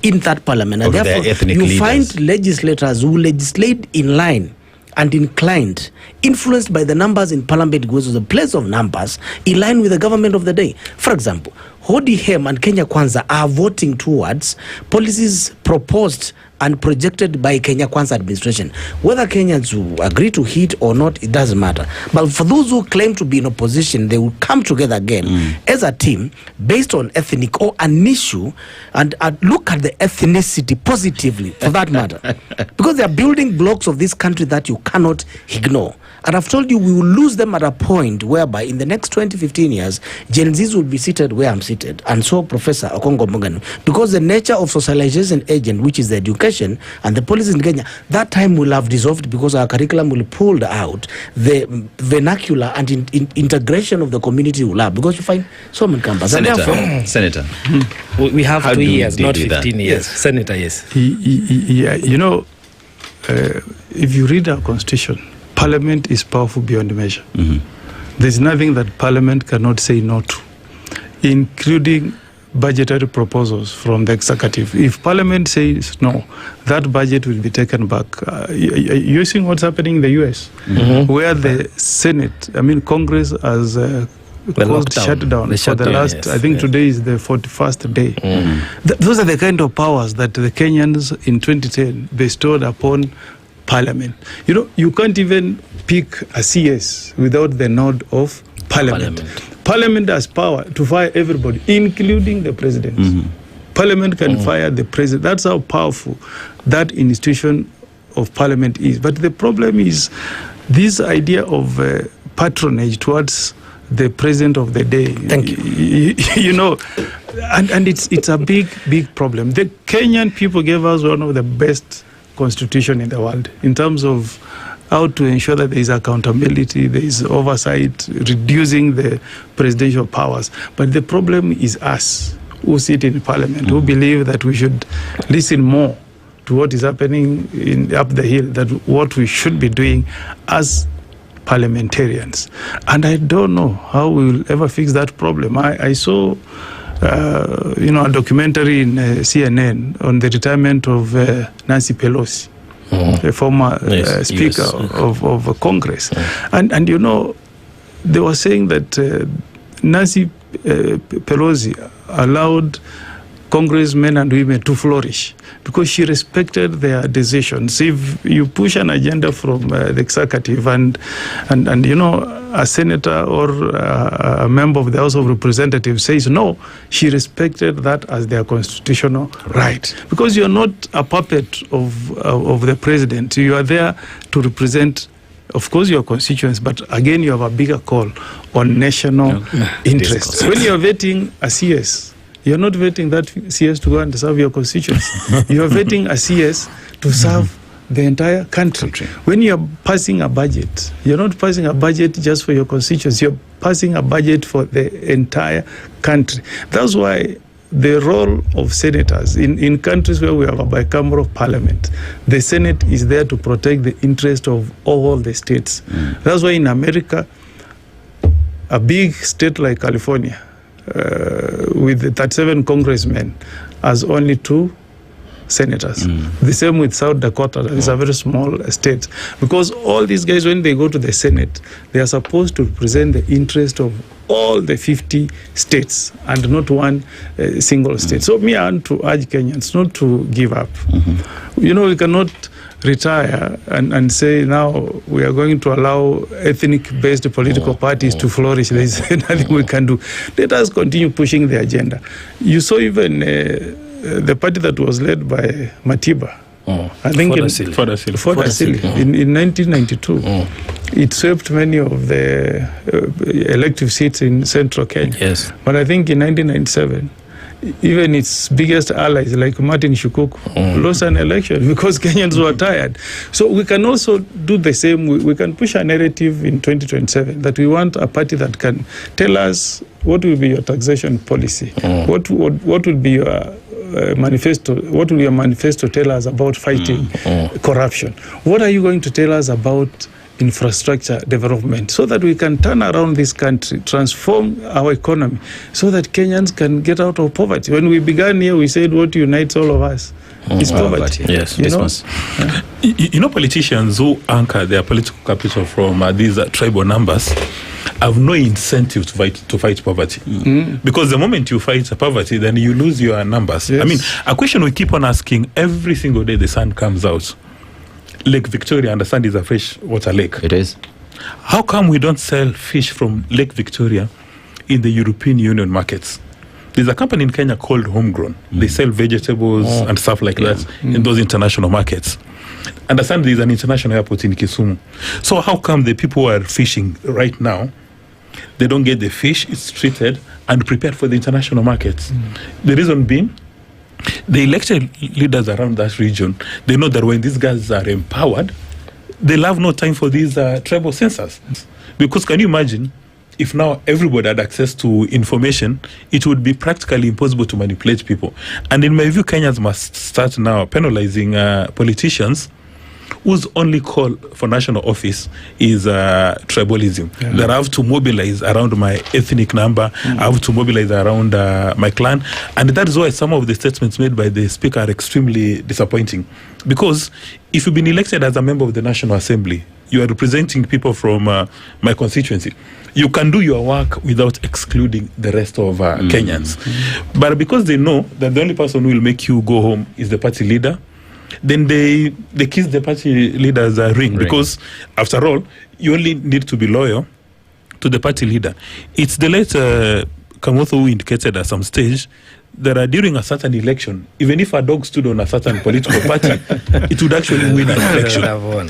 in that parliament. And therefore, you find legislators who legislate in line and inclined, influenced by the numbers in parliament, goes to the place of numbers in line with the government of the day. For example, ODM and Kenya Kwanza are voting towards policies proposed and projected by Kenya Kwanza administration. Whether Kenyans who agree to it or not, it doesn't matter. But for those who claim to be in opposition, they will come together again as a team based on ethnic or an issue and look at the ethnicity positively, for that matter. Because they are building blocks of this country that you cannot ignore. And I've told you we will lose them at a point whereby in the next 20, 15 years, Gen Zs will be seated where I'm seated. And so Professor Okongo Moganu, because the nature of socialization agent, which is the education and the policies in Kenya, that time will have dissolved because our curriculum will pull out the vernacular and integration of the community will have. Because you find so many campuses. Senator. We have How 2 do you years, deal not with 15 that? years. Senator, yes. Yeah, you know, if you read our constitution, Parliament is powerful beyond measure. There's nothing that Parliament cannot say no to, including budgetary proposals from the executive. If Parliament says no, that budget will be taken back. You're seeing what's happening in the US, where the Senate, Congress has shut down for the last, yes, I think today is the 41st day. Those are the kind of powers that the Kenyans in 2010 bestowed upon Parliament. You know, you can't even pick a CS without the nod of Parliament. Parliament has power to fire everybody, including the president. Parliament can fire the president. That's how powerful that institution of Parliament is. But the problem is this idea of patronage towards the president of the day. Thank you. You know, and it's a big problem. The Kenyan people gave us one of the best constitution in the world in terms of how to ensure that there is accountability, there is oversight, reducing the presidential powers. But the problem is us who sit in parliament, who believe that we should listen more to what is happening up the hill, that what we should be doing as parliamentarians. And I don't know how we will ever fix that problem. I saw a documentary in CNN on the retirement of Nancy Pelosi, a former Speaker of Congress. And you know, they were saying that Nancy Pelosi allowed congressmen and women to flourish because she respected their decisions. If you push an agenda from the executive and you know, a senator or a member of the House of Representatives says no, she respected that as their constitutional right. Because you're not a puppet of the president. You are there to represent, of course, your constituents, but again, you have a bigger call on national interests. When you're vetting a CS, you're not vetting that CS to go and serve your constituents. You're vetting a CS to serve the entire country. When you're passing a budget, you're not passing a budget just for your constituents. You're passing a budget for the entire country. That's why the role of senators in countries where we have a bicameral parliament, the Senate is there to protect the interest of all the states. That's why in America, a big state like California, with 37 congressmen, has only 2 senators. The same with South Dakota. It's a very small state. Because all these guys, when they go to the Senate, they are supposed to represent the interest of all the 50 states and not one single state. So me, I want to urge Kenyans not to give up. You know, we cannot retire and say now we are going to allow ethnic-based political parties to flourish. There is nothing we can do. Let us continue pushing the agenda. You saw even the party that was led by Matiba. I think Fodasili in 1992. It swept many of the elective seats in central Kenya. Yes. But I think in 1997, even its biggest allies like Martin Shukuku lost an election because Kenyans were tired. So we can also do the same. We can push a narrative in 2027 that we want a party that can tell us what will be your taxation policy, what will be your manifesto, what will your manifesto tell us about fighting corruption, what are you going to tell us about infrastructure development, so that we can turn around this country, transform our economy, so that Kenyans can get out of poverty. When we began here, we said what unites all of us is poverty. Yes, you know, politicians who anchor their political capital from these tribal numbers have no incentive to fight poverty. Because the moment you fight poverty, then you lose your numbers. Yes. I mean, a question we keep on asking every single day the sun comes out. Lake Victoria, I understand, is a freshwater lake. It is. How come we don't sell fish from Lake Victoria in the European Union markets? There's a company in Kenya called Homegrown. They sell vegetables and stuff like that in those international markets. Understand there's an international airport in Kisumu. So how come the people who are fishing right now, they don't get the fish, it's treated and prepared for the international markets? The reason being, the elected leaders around that region, they know that when these guys are empowered, they'll have no time for these tribal censors. Because can you imagine if now everybody had access to information, it would be practically impossible to manipulate people. And in my view, Kenyans must start now penalizing politicians whose only call for national office is tribalism. That I have to mobilize around my ethnic number, I have to mobilize around my clan. And that is why some of the statements made by the speaker are extremely disappointing. Because if you've been elected as a member of the National Assembly, you are representing people from my constituency. You can do your work without excluding the rest of Kenyans. But because they know that the only person who will make you go home is the party leader, then they kiss the party leader's ring. Because after all, you only need to be loyal to the party leader. It's the late Kamotho who indicated at some stage that during a certain election, even if a dog stood on a certain political party, it would actually win an election.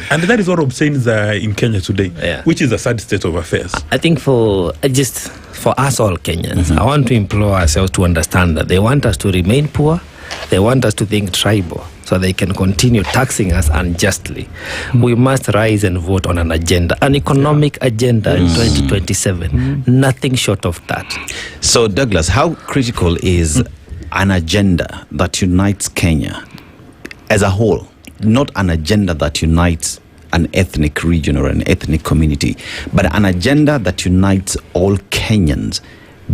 And that is what obtains in Kenya today, which is a sad state of affairs. I think for us all Kenyans, I want to implore ourselves to understand that they want us to remain poor, they want us to think tribal, so they can continue taxing us unjustly. We must rise and vote on an agenda, an economic agenda in 2027. Nothing short of that. So, Douglas, how critical is an agenda that unites Kenya as a whole, not an agenda that unites an ethnic region or an ethnic community, but an agenda that unites all Kenyans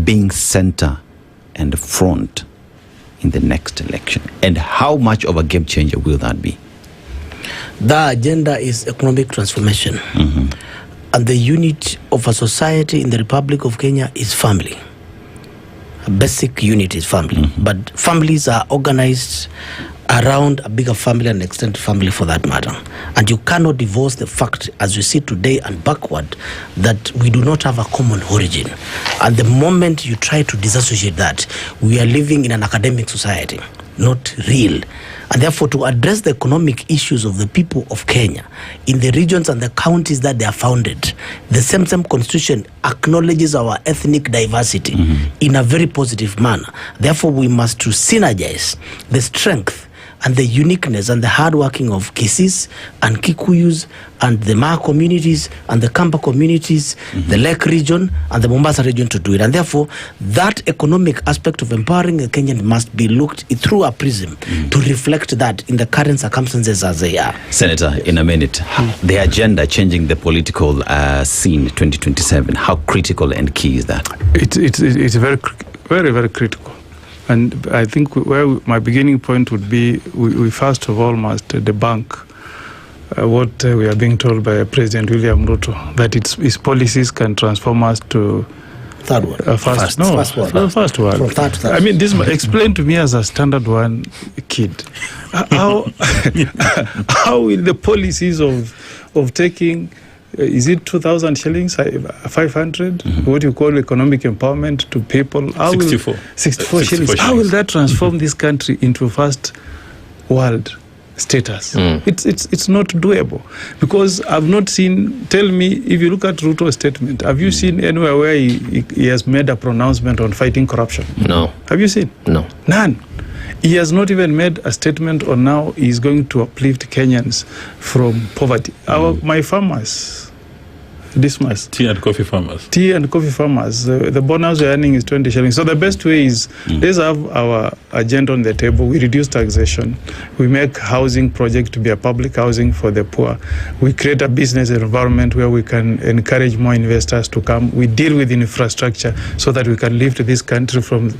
being center and front in the next election? And how much of a game changer will that be? The agenda is economic transformation. And the unit of a society in the Republic of Kenya is family. A basic unit is family. But families are organized around a bigger family and extended family for that matter. And you cannot divorce the fact, as we see today and backward, that we do not have a common origin. And the moment you try to disassociate that, we are living in an academic society, not real. And therefore, to address the economic issues of the people of Kenya in the regions and the counties that they are founded, the same constitution acknowledges our ethnic diversity in a very positive manner. Therefore, we must to synergize the strength and the uniqueness and the hard working of Kisis and Kikuyus and the Maa communities and the Kamba communities, the Lake region and the Mombasa region to do it. And therefore, that economic aspect of empowering the Kenyan must be looked through a prism to reflect that in the current circumstances as they are. Senator, in a minute, the agenda changing the political scene 2027, how critical and key is that? It's very, very critical. And I think where my beginning point would be, we first of all must debunk what we are being told by President William Ruto, that his policies can transform us to Third one. First one. From First one. From third to third. I mean, this explain to me as a standard one kid. How will the policies of taking is it 2,000 shillings, 500? What you call economic empowerment to people? 64 shillings. How will that transform this country into a first world status? It's not doable, because I've not seen. Tell me, if you look at Ruto's statement, have you seen anywhere where he has made a pronouncement on fighting corruption? No. Have you seen? No. None. He has not even made a statement on now he's going to uplift Kenyans from poverty. My farmers, Dismas. Tea and coffee farmers. The bonus we're earning is 20 shillings. So the best way is, let's have our agenda on the table. We reduce taxation. We make housing project to be a public housing for the poor. We create a business environment where we can encourage more investors to come. We deal with infrastructure so that we can lift this country from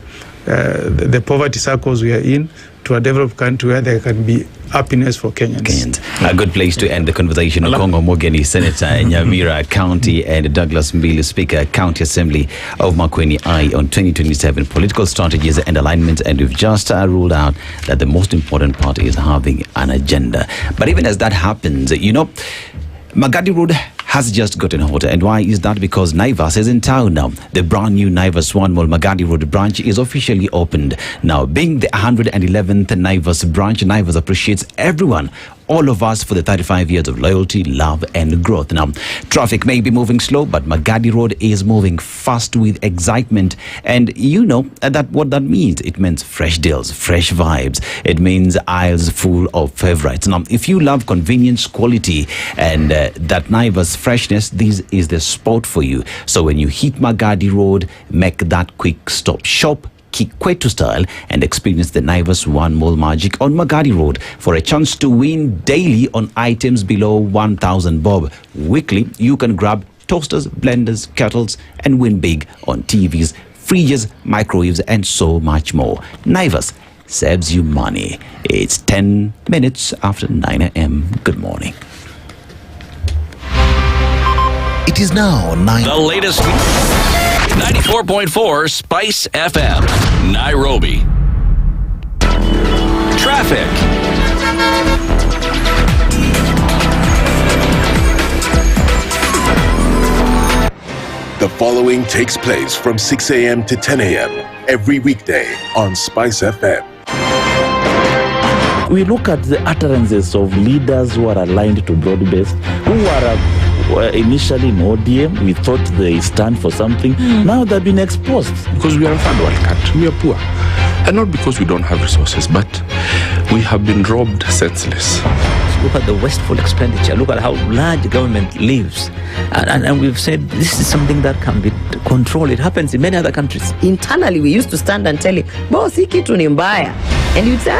the poverty circles we are in to a developed country where there can be happiness for Kenyans. A good place to end the conversation. Kongo Mogeni, Senator Nyamweya County, and Douglas Mbili, Speaker, County Assembly of Makueni I on 2027 political strategies and alignments. And we've just ruled out that the most important part is having an agenda. But even as that happens, Magadi Road has just gotten hotter. And why is that? Because Naivas is in town now. The brand new Naivas One Mall Magadi Road branch is officially opened. Now, being the 111th Naivas branch, Naivas appreciates everyone, all of us, for the 35 years of loyalty, love, and growth. Now, traffic may be moving slow, but Magadi Road is moving fast with excitement. And you know what that means. It means fresh deals, fresh vibes. It means aisles full of favorites. Now, if you love convenience, quality, and that Naivas freshness, this is the spot for you. So when you hit Magadi Road, make that quick stop shop, Kikwetu style, and experience the Naivas One Mall magic on Magadi Road for a chance to win daily on items below 1,000 bob. Weekly, you can grab toasters, blenders, kettles, and win big on TVs, fridges, microwaves, and so much more. Naivas saves you money. It's 10 minutes after 9 a.m. Good morning. It is now 9. The latest 94.4 Spice FM, Nairobi. Traffic. The following takes place from 6 a.m. to 10 a.m. every weekday on Spice FM. We look at the utterances of leaders who are aligned to broad-based, who are initially in ODM. We thought they stand for something. Now they've been exposed. Because we are a third world country, we are poor. And not because we don't have resources, but we have been robbed senseless. Look at the wasteful expenditure. Look at how large government lives. And we've said this is something that can be controlled. It happens in many other countries. Internally, we used to stand and tell him, boss, hii kitu ni mbaya. And you'd say,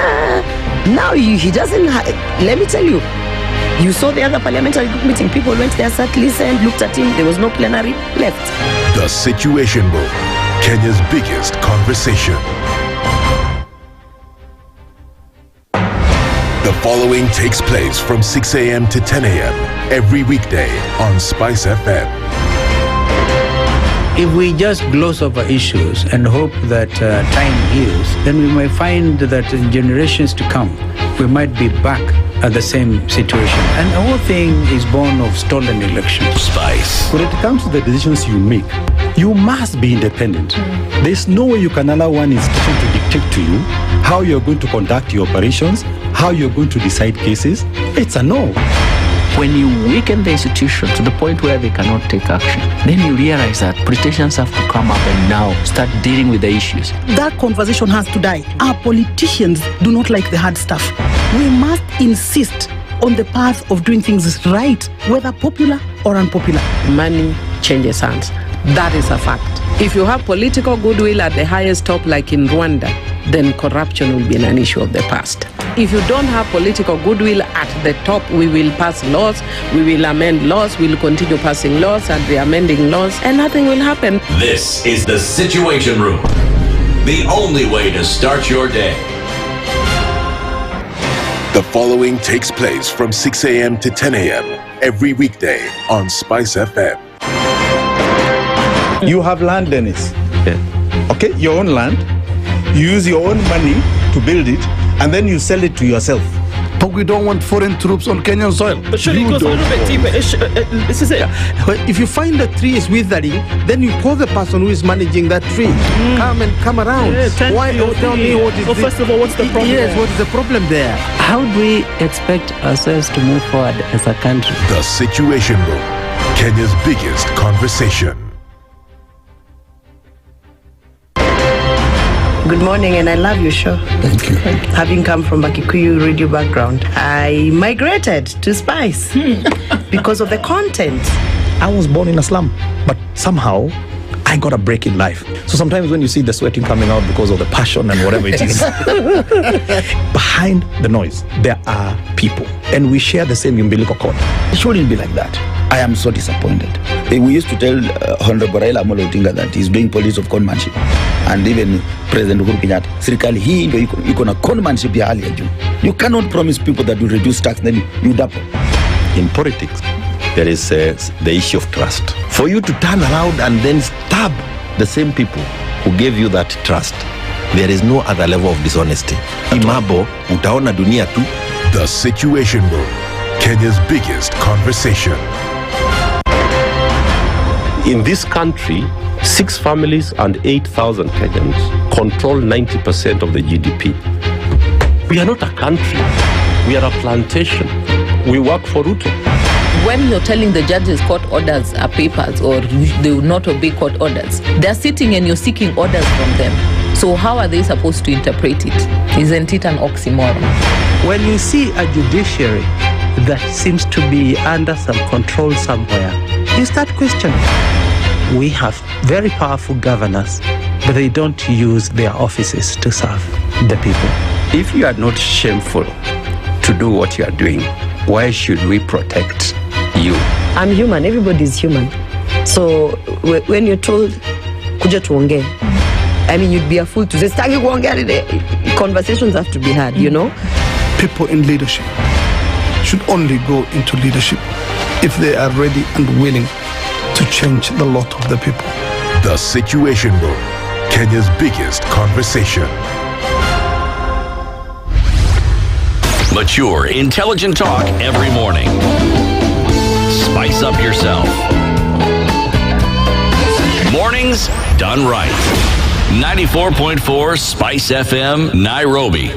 now he doesn't let me tell you, you saw the other parliamentary group meeting, people went there, sat, listened, looked at him, there was no plenary, left. The Situation Room, Kenya's biggest conversation. The following takes place from 6 a.m. to 10 a.m. every weekday on Spice FM. If we just gloss over issues and hope that time heals, then we may find that in generations to come, we might be back at the same situation. And the whole thing is born of stolen elections. Spice. When it comes to the decisions you make, you must be independent. There's no way you can allow one institution to dictate to you how you're going to conduct your operations, how you're going to decide cases. It's a no. When you weaken the institution to the point where they cannot take action, then you realize that politicians have to come up and now start dealing with the issues. That conversation has to die. Our politicians do not like the hard stuff. We must insist on the path of doing things right, whether popular or unpopular. Money changes hands. That is a fact. If you have political goodwill at the highest top, like in Rwanda, then corruption will be an issue of the past. If you don't have political goodwill at the top, we will pass laws, we will amend laws, we will continue passing laws and re-amending laws, and nothing will happen. This is the Situation Room, the only way to start your day. The following takes place from 6 a.m. to 10 a.m. every weekday on Spice FM. You have land, Dennis. Okay, your own land. You use your own money to build it, and then you sell it to yourself. But we don't want foreign troops on Kenyan soil. But surely it goes a little bit deeper. This is it. If you find the tree is withering, then you call the person who is managing that tree. Come around. Why? Tell me what is. So first of all, what's the problem? Yes, what is the problem there? How do we expect ourselves to move forward as a country? The Situation Room, Kenya's biggest conversation. Good morning, and I love your show. Thank you. Having come from a Kikuyu radio background, I migrated to Spice because of the content. I was born in a slum, but somehow I got a break in life. So sometimes when you see the sweating coming out because of the passion and whatever it is, behind the noise, there are people, and we share the same umbilical cord. It shouldn't be like that. I am so disappointed. We used to tell Honorable Raila Amolo Odinga that he's doing politics of conmanship, and even President Uhuru Kenyatta, serikali hii ndio iko na conmanship ya hali ya juu. You cannot promise people that you reduce tax, then you double. In politics, there is the issue of trust. For you to turn around and then stab the same people who gave you that trust, there is no other level of dishonesty. Imabo, utaona dunia tu. The Situation Room, Kenya's biggest conversation. In this country, 6 families and 8,000 Kenyans control 90% of the GDP. We are not a country. We are a plantation. We work for Ruto. When you're telling the judges court orders are papers or they will not obey court orders, they're sitting and you're seeking orders from them. So how are they supposed to interpret it? Isn't it an oxymoron? When you see a judiciary that seems to be under some control somewhere, you start questioning. We have very powerful governors, but they don't use their offices to serve the people. If you are not shameful to do what you are doing, why should we protect you? I'm human. Everybody's human. So when you're told, kuja tuongee, I mean, you'd be a fool to say, staki kuongea today. Conversations have to be had, you know? People in leadership should only go into leadership if they are ready and willing to change the lot of the people. The Situation Room, Kenya's biggest conversation. Mature, intelligent talk every morning. Spice up yourself. Mornings done right. 94.4 Spice FM, Nairobi.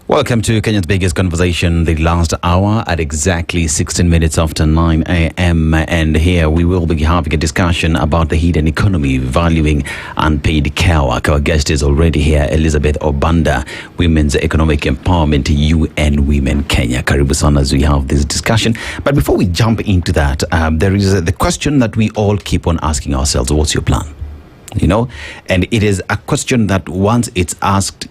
Welcome to Kenya's biggest conversation, the last hour at exactly 16 minutes after 9 a.m. And here we will be having a discussion about the hidden economy, valuing unpaid care work. Our guest is already here, Elizabeth Obanda, Women's Economic Empowerment, UN Women Kenya. Karibu sana as we have this discussion. But before we jump into that, there is the question that we all keep on asking ourselves, what's your plan? You know, and it is a question that once it's asked,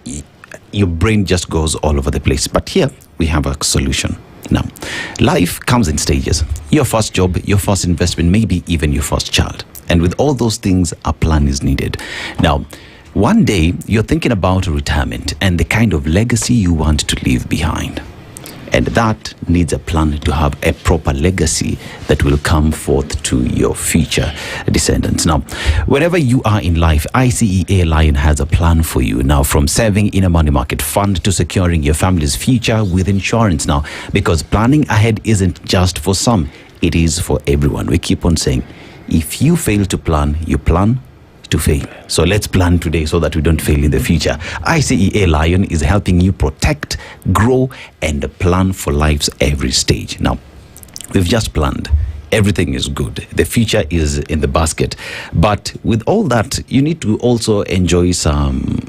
your brain just goes all over the place. But here we have a solution. Now, life comes in stages. Your first job, your first investment, maybe even your first child. And with all those things, a plan is needed. Now, one day you're thinking about retirement and the kind of legacy you want to leave behind. And that needs a plan to have a proper legacy that will come forth to your future descendants. Now, wherever you are in life, ICEA Lion has a plan for you. Now, from saving in a money market fund to securing your family's future with insurance. Now, because planning ahead isn't just for some, it is for everyone. We keep on saying, if you fail to plan, you plan to fail. So let's plan today so that we don't fail in the future. ICEA Lion is helping you protect, grow, and plan for life's every stage. Now, we've just planned. Everything is good. The future is in the basket. But with all that, you need to also enjoy some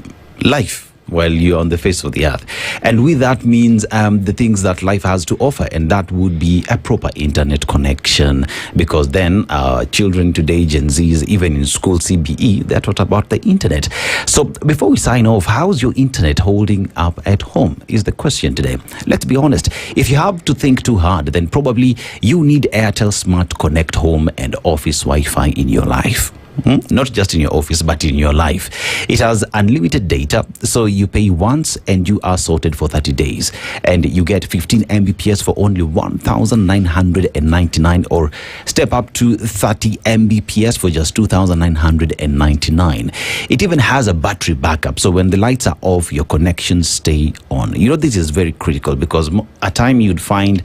life while you're on the face of the earth. And with that means the things that life has to offer, and that would be a proper internet connection, because then children today, Gen Zs, even in school, CBE, they're taught about the internet. So before we sign off, how's your internet holding up at home is the question today. Let's be honest, if you have to think too hard, then probably you need Airtel Smart Connect Home and Office Wi-Fi in your life. Not just in your office, but in your life. It has unlimited data, so you pay once and you are sorted for 30 days. And you get 15 Mbps for only 1,999, or step up to 30 Mbps for just 2,999. It even has a battery backup, so when the lights are off, your connections stay on. You know, this is very critical because at time you'd find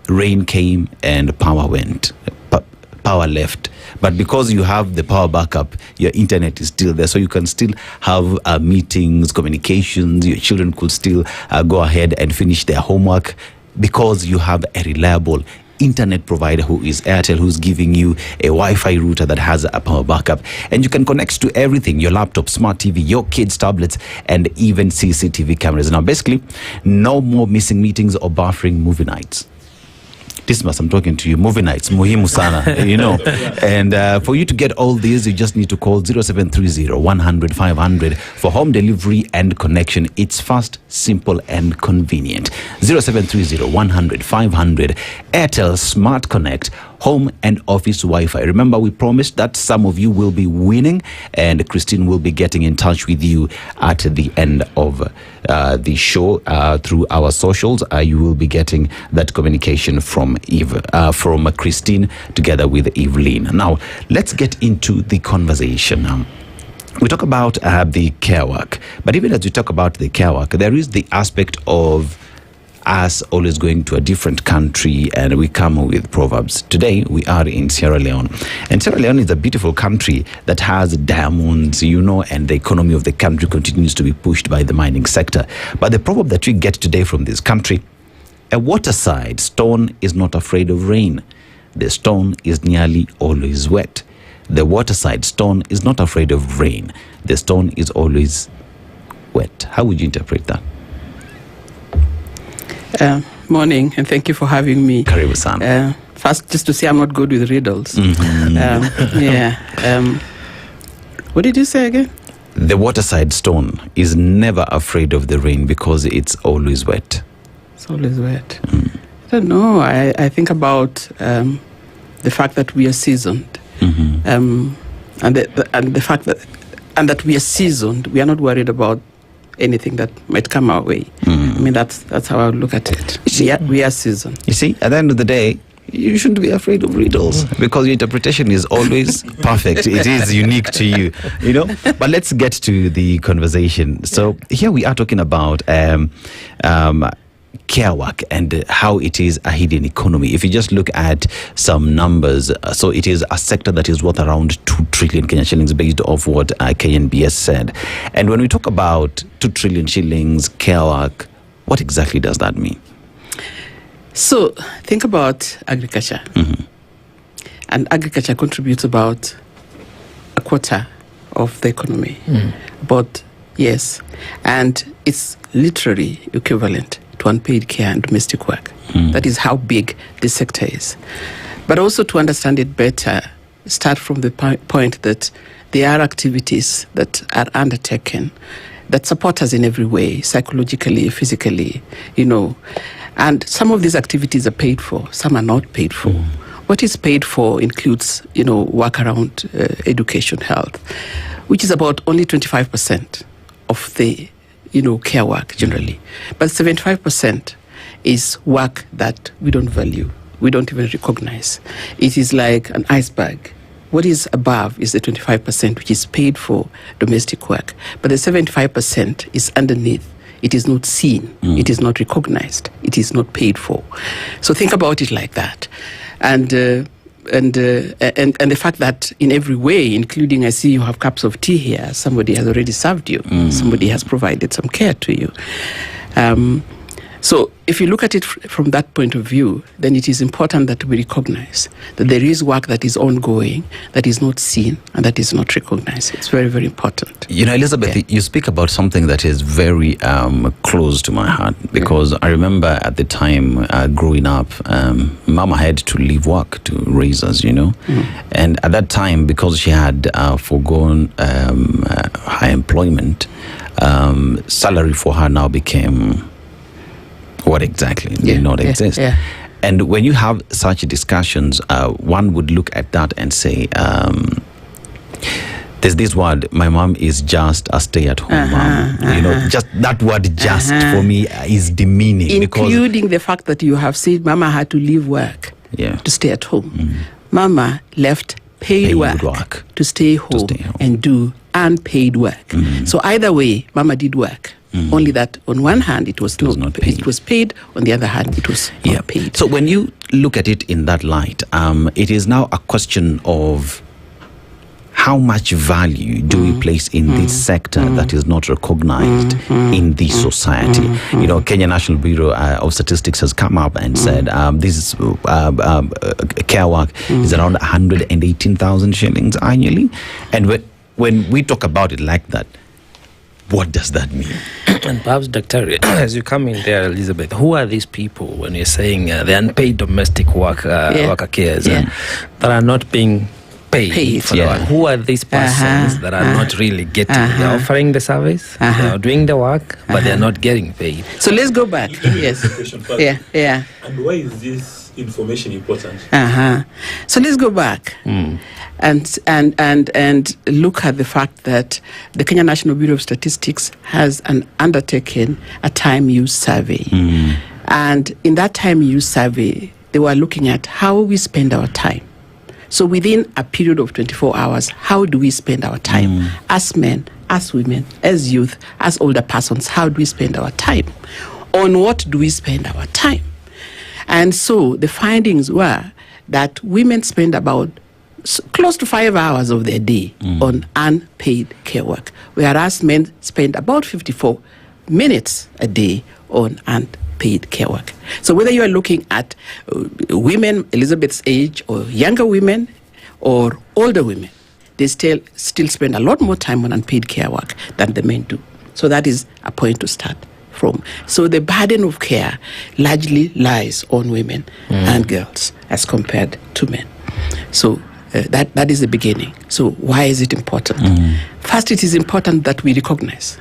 rain came and power went, power left. But because you have the power backup, your internet is still there. So you can still have meetings, communications. Your children could still go ahead and finish their homework because you have a reliable internet provider who is Airtel, who's giving you a Wi-Fi router that has a power backup. And you can connect to everything, your laptop, smart TV, your kids' tablets, and even CCTV cameras. Now, basically, no more missing meetings or buffering movie nights. Dismas, I'm talking to you. Movie nights, muhimu sana, you know. And for you to get all these, you just need to call 0730 100 500 for home delivery and connection. It's fast, simple, and convenient. 0730 100 500. Airtel Smart Connect, home and office Wi-Fi. Remember, we promised that some of you will be winning, and Christine will be getting in touch with you at the end of the show through our socials. You will be getting that communication from from Christine together with Evelyn. Now, let's get into the conversation. We talk about the care work, but even as we talk about the care work, there is the aspect of us always going to a different country, and we come with proverbs. Today we are in Sierra Leone, and Sierra Leone is a beautiful country that has diamonds, you know, and the economy of the country continues to be pushed by the mining sector. But the proverb that we get today from this country: a waterside stone is not afraid of rain. The stone is nearly always wet. The waterside stone is not afraid of rain. The stone is always wet. How would you interpret that? Morning, and thank you for having me. Karibu sana. First, just to say I'm not good with riddles. What did you say again? The waterside stone is never afraid of the rain because it's always wet. It's always wet. I don't know. I think about the fact that we are seasoned, and the fact that we are seasoned. We are not worried about anything that might come our way. I mean, that's how I would look at it. We are seasoned. You see, at the end of the day, you shouldn't be afraid of riddles because your interpretation is always perfect. It is unique to you, you know. But let's get to the conversation. So here we are talking about care work and how it is a hidden economy. If you just look at some numbers, so it is a sector that is worth around 2 trillion Kenya shillings based off what KNBS said. And when we talk about 2 trillion shillings care work, what exactly does that mean? So think about agriculture. And agriculture contributes about a quarter of the economy. But yes, and it's literally equivalent to unpaid care and domestic work. That is how big this sector is. But also to understand it better, start from the point that there are activities that are undertaken that support us in every way, psychologically, physically, you know. And some of these activities are paid for, some are not paid for. What is paid for includes, you know, work around education, health, which is about only 25% of the care work generally. But 75% is work that we don't value, we don't even recognize. It is like an iceberg. What is above is the 25%, which is paid for domestic work. But the 75% is underneath. It is not seen, it is not recognized, it is not paid for. So think about it like that. And the fact that in every way, including, I see you have cups of tea here, somebody has already served you, somebody has provided some care to you. So if you look at it from that point of view, then it is important that we recognize that there is work that is ongoing, that is not seen, and that is not recognized. It's very, very important. You know, Elizabeth, you speak about something that is very close to my heart, because I remember at the time growing up, Mama had to leave work to raise us, you know. And at that time, because she had forgone her employment, salary for her now became what exactly did not exist. And when you have such discussions, one would look at that and say, there's this word, my mom is just a stay-at-home mom. You know, just that word "just" for me is demeaning. Including the fact that you have said Mama had to leave work to stay at home. Mama left paid work to stay home and do unpaid work. So either way, Mama did work. Only that on one hand it was not paid. It was paid. On the other hand, it was not paid. So when you look at it in that light, it is now a question of how much value do we place in this sector that is not recognized in this society? You know, Kenya National Bureau of Statistics has come up and said this is care work is around 118,000 shillings annually. And when we talk about it like that, what does that mean? And perhaps, Dr. as you come in there, Elizabeth, who are these people when you're saying the unpaid domestic worker cares that are not being paid for the work? Who are these persons that are not really getting? They're offering the service, they're doing the work, but they're not getting paid. So let's go back. Yes. Yeah. And why is this information important? So let's go back and look at the fact that the Kenya National Bureau of Statistics has undertaken a time use survey. And in that time use survey, they were looking at how we spend our time. So within a period of 24 hours, how do we spend our time? As men, as women, as youth, as older persons, how do we spend our time? On what do we spend our time? And so the findings were that women spend about close to 5 hours of their day on unpaid care work, whereas men spend about 54 minutes a day on unpaid care work. So whether you are looking at women Elizabeth's age or younger women or older women, they still spend a lot more time on unpaid care work than the men do. So that is a point to start from. So the burden of care largely lies on women and girls as compared to men. So that is the beginning. So why is it important? First, it is important that we recognize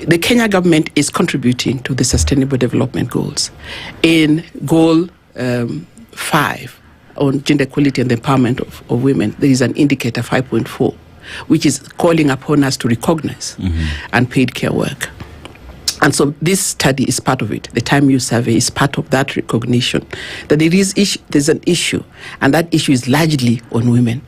the Kenya government is contributing to the Sustainable Development Goals. In Goal 5 on gender equality and the empowerment of women, there is an indicator 5.4, which is calling upon us to recognize unpaid care work. And so this study is part of it. The time use survey is part of that recognition that there's an issue, and that issue is largely on women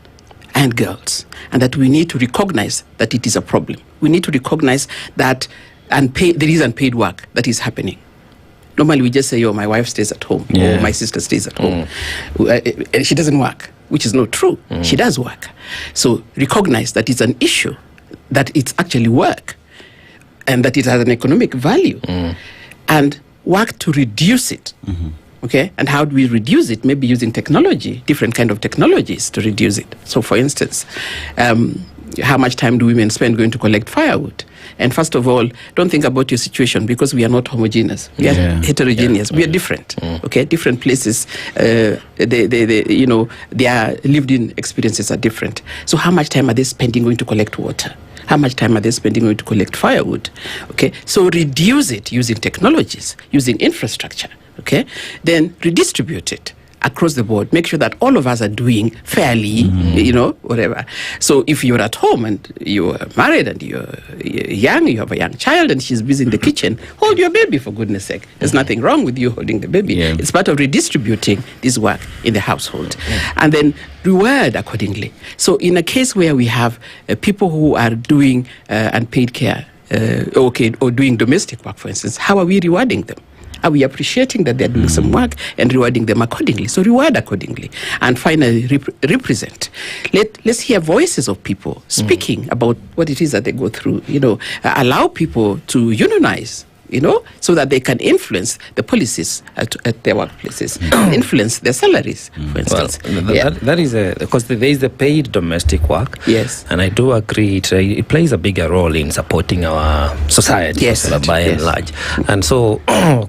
and girls, and that we need to recognize that it is a problem. We need to recognize that there is unpaid work that is happening. Normally we just say, oh, my wife stays at home, or my sister stays at home. She doesn't work, which is not true. She does work. So recognize that it's an issue, that it's actually work, and that it has an economic value, and work to reduce it. Okay, and how do we reduce it? Maybe using technology, different kind of technologies to reduce it. So, for instance, how much time do women spend going to collect firewood? And first of all, don't think about your situation, because we are not homogeneous. We are heterogeneous. We are different. Okay, different places. Their lived-in experiences are different. So, how much time are they spending going to collect water? How much time are they spending going to collect firewood? Okay, so reduce it using technologies, using infrastructure. Okay, then redistribute it across the board. Make sure that all of us are doing fairly, whatever. So if you're at home and you're married and you're young, you have a young child and she's busy in the kitchen, hold your baby, for goodness sake. There's nothing wrong with you holding the baby. It's part of redistributing this work in the household. And then reward accordingly. So in a case where we have people who are doing unpaid care, or doing domestic work, for instance, how are we rewarding them? Are we appreciating that they're doing some work and rewarding them accordingly? So reward accordingly. And finally, represent. Let's hear voices of people speaking about what it is that they go through. Allow people to unionize, so that they can influence the policies at their workplaces, influence their salaries, for instance. Well, that is because there is the paid domestic work. Yes. And I do agree it plays a bigger role in supporting our society by and large. And so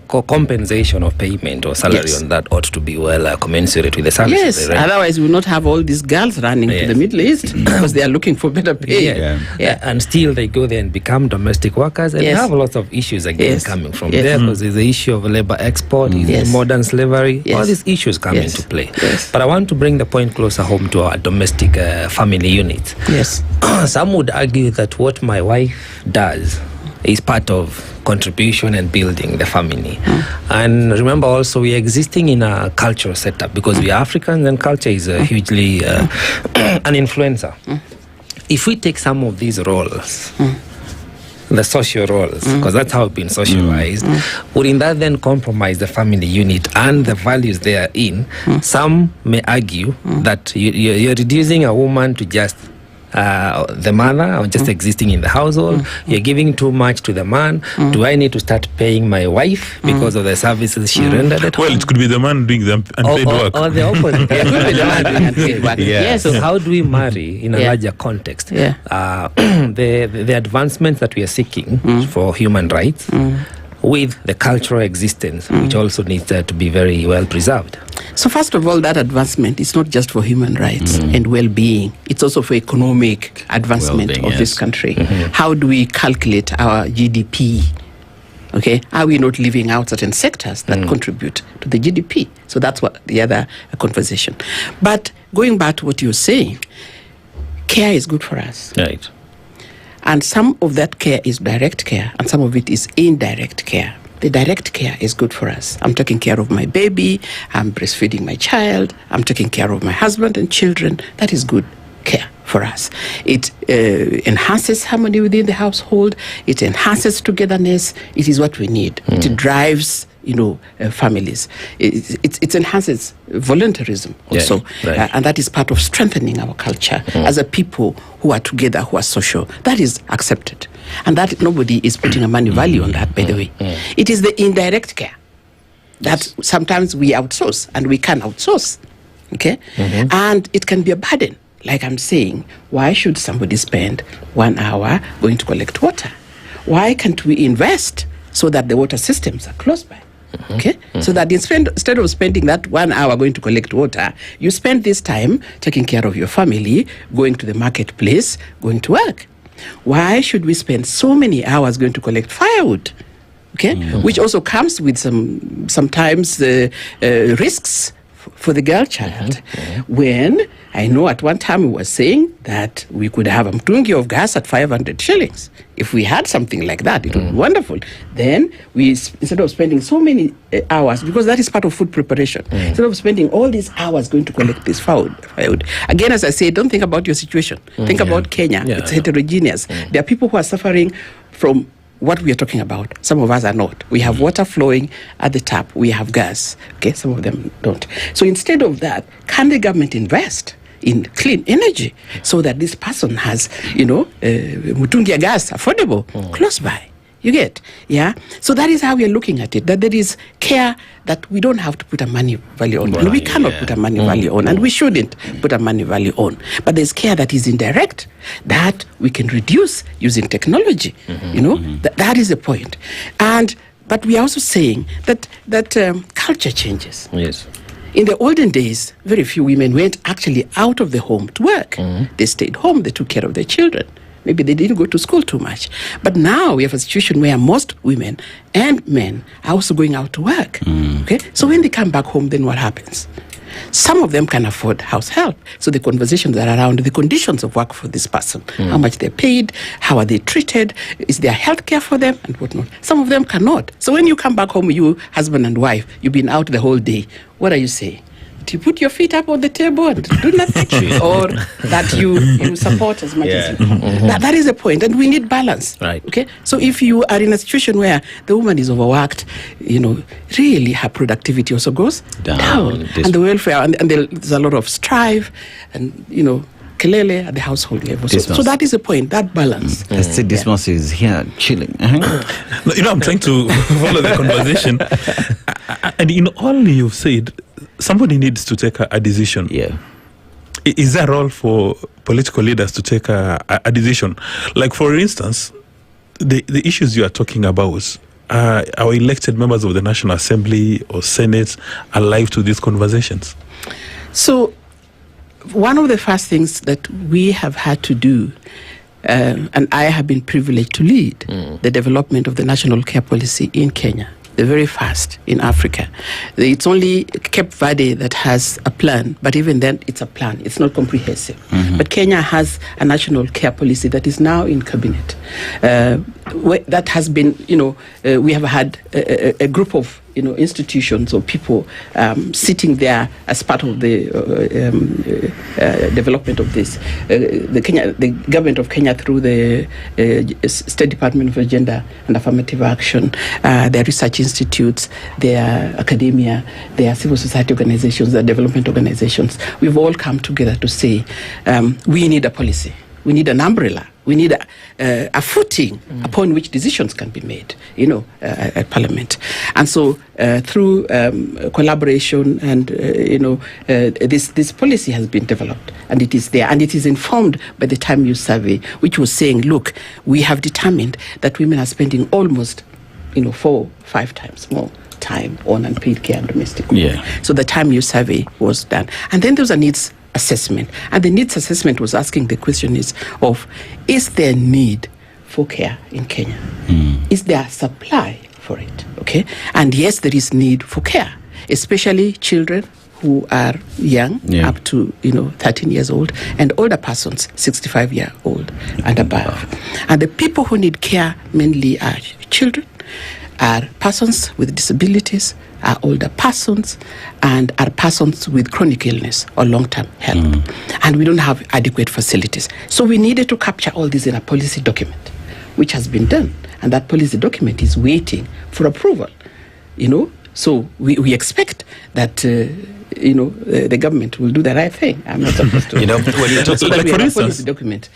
compensation of payment or salary on that ought to be well commensurate with the services. Yes, otherwise we will not have all these girls running to the Middle East because they are looking for better pay. And still they go there and become domestic workers and have lots of issues again. everything coming from there, because there's the issue of labor export, modern slavery, all these issues come into play. But I want to bring the point closer home to our domestic family units. Yes. Some would argue that what my wife does is part of contribution and building the family. And remember also, we are existing in a cultural setup because we are Africans, and culture is hugely an influencer. If we take some of these roles, the social roles, because that's how we've been socialized, wouldn't that then compromise the family unit and the values they are in? Some may argue that you're reducing a woman to just the mother, or just existing in the household. You're giving too much to the man. Do I need to start paying my wife because of the services she rendered at home? Well, it could be the man doing the unpaid work. Or the opposite. It could be the man doing unpaid work. Yes. So how do we marry in a larger context the advancements that we are seeking for human rights with the cultural existence, which also needs to be very well preserved? So first of all, that advancement is not just for human rights and well-being. It's also for economic advancement of this country. How do we calculate our GDP? Okay, are we not leaving out certain sectors that contribute to the GDP? So that's what the other conversation. But going back to what you're saying, care is good for us. Right. And some of that care is direct care, and some of it is indirect care. The direct care is good for us. I'm taking care of my baby, I'm breastfeeding my child, I'm taking care of my husband and children. That is good care for us. It enhances harmony within the household. It enhances togetherness. It is what we need. It drives, families. It enhances voluntarism also. And that is part of strengthening our culture as a people who are together, who are social. That is accepted. And that nobody is putting a money value on that, by the way. It is the indirect care that sometimes we outsource, and we can outsource. Okay? And it can be a burden. Like I'm saying, why should somebody spend 1 hour going to collect water? Why can't we invest so that the water systems are close by? Okay? So that instead of spending that 1 hour going to collect water, you spend this time taking care of your family, going to the marketplace, going to work. Why should we spend so many hours going to collect firewood? Okay? Which also comes with sometimes risks for the girl child. When I know at one time we were saying that we could have a mtungi of gas at 500 shillings. If we had something like that, it would be wonderful. Then we, instead of spending so many hours, because that is part of food preparation, instead of spending all these hours going to collect this firewood. Again, as I say, don't think about your situation. Think about Kenya. It's heterogeneous. There are people who are suffering from what we are talking about. Some of us are not. We have water flowing at the tap. We have gas. Okay, some of them don't. So instead of that, can the government invest in clean energy so that this person has, mutungia gas affordable close by? You get? Yeah? So that is how we are looking at it, that there is care that we don't have to put a money value on. And we cannot put a money value on, and we shouldn't put a money value on. But there's care that is indirect, that we can reduce using technology. That is the point. But we are also saying that culture changes. Yes. In the olden days, very few women went actually out of the home to work. They stayed home, they took care of their children. Maybe they didn't go to school too much. But now we have a situation where most women and men are also going out to work. Okay? So when they come back home, then what happens? Some of them can afford house help. So the conversations are around the conditions of work for this person. How much they're paid, how are they treated, is there health care for them, and whatnot. Some of them cannot. So when you come back home, you, husband and wife, you've been out the whole day. What are you saying? Do you put your feet up on the table and do nothing? Or that you support as much as you can? That is the point. And we need balance. Right. Okay? So if you are in a situation where the woman is overworked, really her productivity also goes down. And the welfare, and there's a lot of strife and, kelele at the household level. So that is the point, that balance. Dismas is here chilling. I'm trying to follow the conversation. And in all you've said, somebody needs to take a decision. Yeah. Is there a role for political leaders to take a decision? Like, for instance, the issues you are talking about, our elected members of the National Assembly or Senate alive to these conversations? So, one of the first things that we have had to do, and I have been privileged to lead, the the development of the national care policy in Kenya, the very first in Africa. It's only Cape Verde that has a plan, but even then it's a plan. It's not comprehensive. But Kenya has a national care policy that is now in cabinet. That has been, we have had a group of, institutions or people sitting there as part of the development of this. The government of Kenya, through the State Department of Gender and Affirmative Action, their research institutes, their academia, their civil society organizations, their development organizations, we've all come together to say we need a policy. We need an umbrella. We need a footing upon which decisions can be made, at Parliament. And so through collaboration and, this policy has been developed, and it is there. And it is informed by the time use survey, which was saying, look, we have determined that women are spending almost, 4-5 times more time on unpaid care and domestic work. Yeah. So the time use survey was done. And then there was a needs assessment. And the needs assessment was asking the question is there need for care in Kenya? Is there a supply for it? Okay. And yes, there is need for care, especially children who are young, up to 13 years old, and older persons, 65-year-old and above. And the people who need care mainly are children, are persons with disabilities, are older persons, and are persons with chronic illness or long-term health. And we don't have adequate facilities. So we needed to capture all this in a policy document, which has been done. And that policy document is waiting for approval, So we expect that, the government will do the right thing. I'm not supposed to. When you talk so that we have a policy document.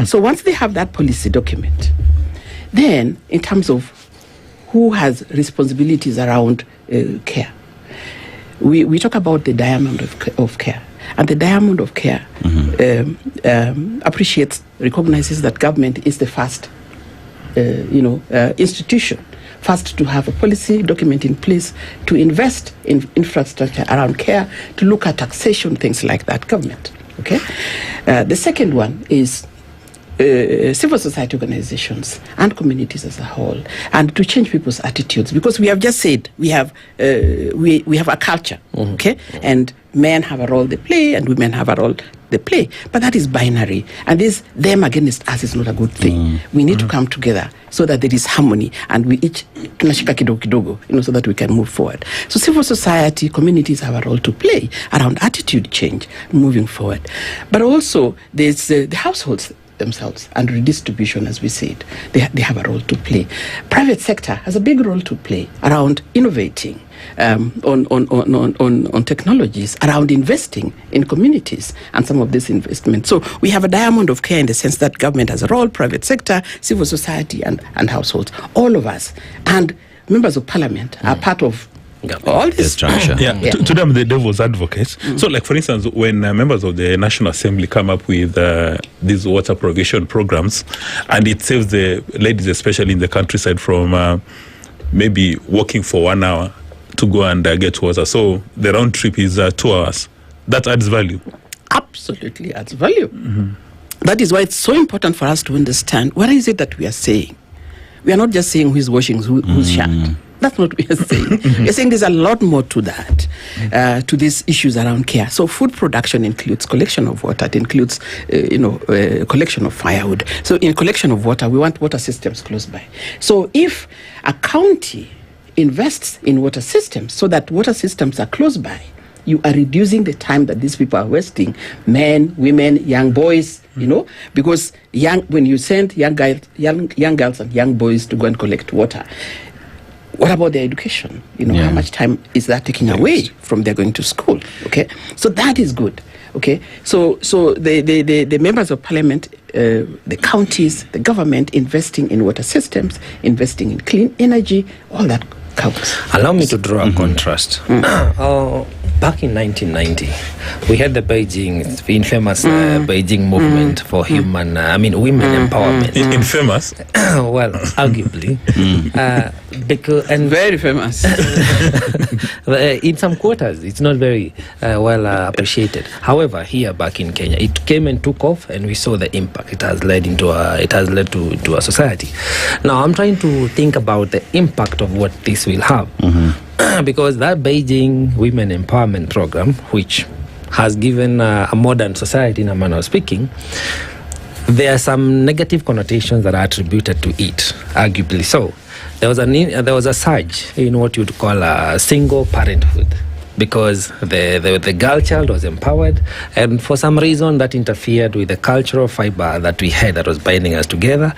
So once they have that policy document, then in terms of who has responsibilities around care, we talk about the diamond of care. And the diamond of care recognizes that government is the first, institution, first to have a policy document in place to invest in infrastructure around care, to look at taxation, things like that, government. Okay. The second one is civil society organizations and communities as a whole, and to change people's attitudes, because we have just said we have a culture, okay, and men have a role they play and women have a role they play, but that is binary, and this them against us is not a good thing. We need to come together so that there is harmony, and we each tunashika kidogo kidogo, so that we can move forward. So civil society, communities have a role to play around attitude change moving forward, but also there's the households themselves and redistribution, as we said, they have a role to play. Private sector has a big role to play around innovating on technologies, around investing in communities and some of this investment. So we have a diamond of care in the sense that government has a role, private sector, civil society and households, all of us, and members of parliament are part of all this structure. To them, the devil's advocates. So, like for instance, when members of the National Assembly come up with these water provision programs, and it saves the ladies, especially in the countryside, from maybe walking for 1 hour to go and get water. So the round trip is 2 hours. That adds value. Absolutely adds value. That is why it's so important for us to understand what is it that we are saying. We are not just saying who's washing, who's shirt. That's not what we are saying. We're saying there's a lot more to that, to these issues around care. So food production includes collection of water. It includes, collection of firewood. So in collection of water, we want water systems close by. So if a county invests in water systems so that water systems are close by, you are reducing the time that these people are wasting, men, women, young boys, because when you send young girls and young boys to go and collect water, what about their education? How much time is that taking away from their going to school? Okay, so that is good. Okay, so the members of parliament, the counties, the government investing in water systems, investing in clean energy, all that counts. Allow me to draw a contrast. back in 1990, we had the Beijing, infamous Beijing movement for women empowerment. Infamous? Well, arguably. Because very famous. In some quarters, it's not very well appreciated. However, here back in Kenya, it came and took off, and we saw the impact it has led to a society. Now, I'm trying to think about the impact of what this will have. Because that Beijing Women Empowerment Program, which has given a modern society, in a manner of speaking, there are some negative connotations that are attributed to it, arguably so. There was a surge in what you'd call a single parenthood, because the girl child was empowered, and for some reason that interfered with the cultural fiber that we had that was binding us together.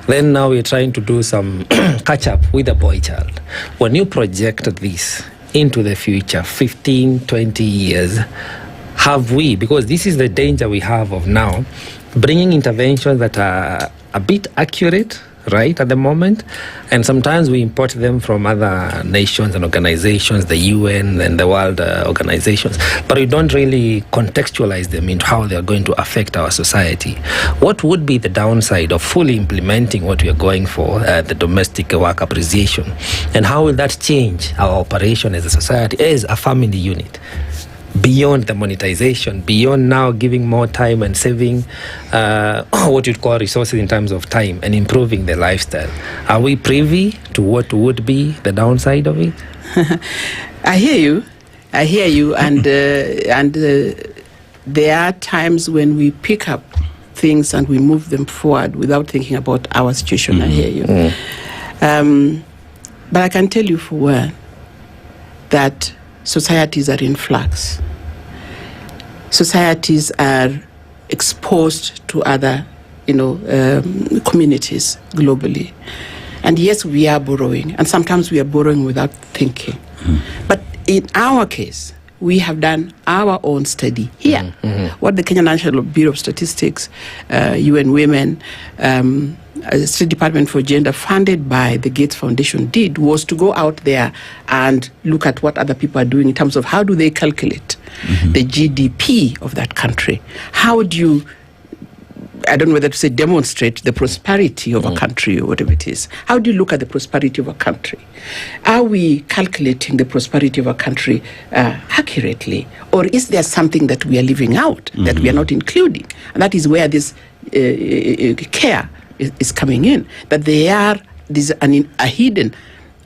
Then now we're trying to do some catch up with the boy child. When you project this into the future, 15, 20 years, have we, because this is the danger we have of now, bringing interventions that are a bit accurate, right, at the moment, and sometimes we import them from other nations and organizations, the UN and the world organizations, but we don't really contextualize them into how they are going to affect our society. What would be the downside of fully implementing what we are going for, the domestic work appreciation, and how will that change our operation as a society, as a family unit? Beyond the monetization, beyond now giving more time and saving what you'd call resources in terms of time and improving the lifestyle. Are we privy to what would be the downside of it? I hear you, and there are times when we pick up things and we move them forward without thinking about our situation. I hear you. But I can tell you for one that societies are in flux. Societies are exposed to other, communities globally. And yes, we are borrowing, and sometimes we are borrowing without thinking. But in our case, we have done our own study here. What the Kenya National Bureau of Statistics, UN Women, State Department for Gender, funded by the Gates Foundation, did was to go out there and look at what other people are doing in terms of how do they calculate the GDP of that country. How do you, I don't know whether to say demonstrate the prosperity of a country or whatever it is. How do you look at the prosperity of a country? Are we calculating the prosperity of a country accurately? Or is there something that we are leaving out, that we are not including? And that is where this care is coming in, that there's a hidden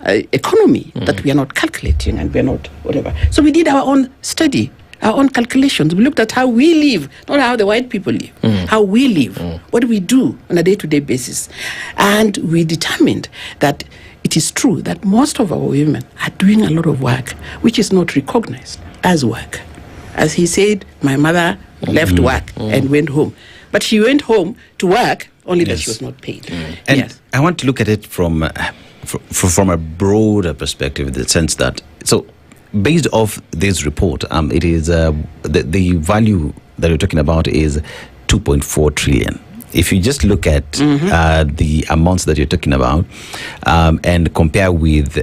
economy that we are not calculating, and we are not whatever. So we did our own study, our own calculations. We looked at how we live, not how the white people live, how we live, what do we do on a day-to-day basis. And we determined that it is true that most of our women are doing a lot of work which is not recognized as work. As he said, my mother left work and went home. But she went home to work, only that she was not paid. And I want to look at it from a broader perspective, in the sense that, so based off this report, it is the value that we're talking about is 2.4 trillion. If you just look at the amounts that you're talking about and compare with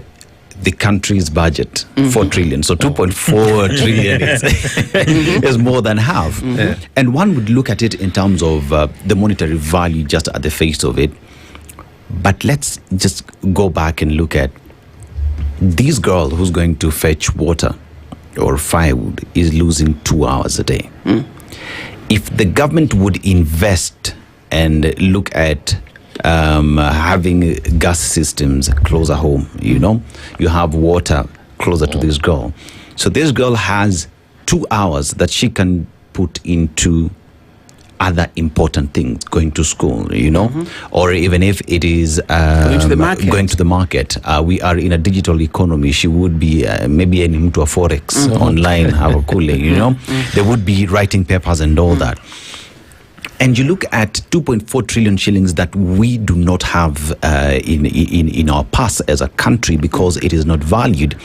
the country's budget, 4 trillion. So 2.4 trillion is more than half. And one would look at it in terms of the monetary value just at the face of it. But let's just go back and look at this girl who's going to fetch water or firewood is losing 2 hours a day. If the government would invest and look at having gas systems closer home, you have water closer to this girl. So this girl has 2 hours that she can put into other important things, going to school, or even if it is going to the market. We are in a digital economy. She would be maybe into a forex online, have a cooling, They would be writing papers and all that. And you look at 2.4 trillion shillings that we do not have in our purse as a country because it is not valued.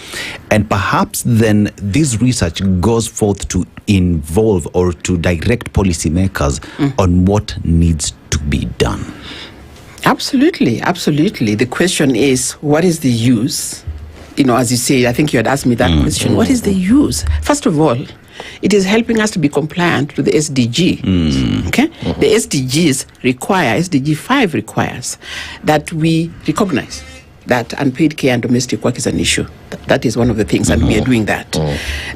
And perhaps then this research goes forth to involve or to direct policymakers on what needs to be done. Absolutely. The question is, what is the use as you say, I think you had asked me that question. What is the use? First of all, it is helping us to be compliant to the SDG. Okay? The SDG 5 requires that we recognize that unpaid care and domestic work is an issue. That is one of the things, and we are doing that.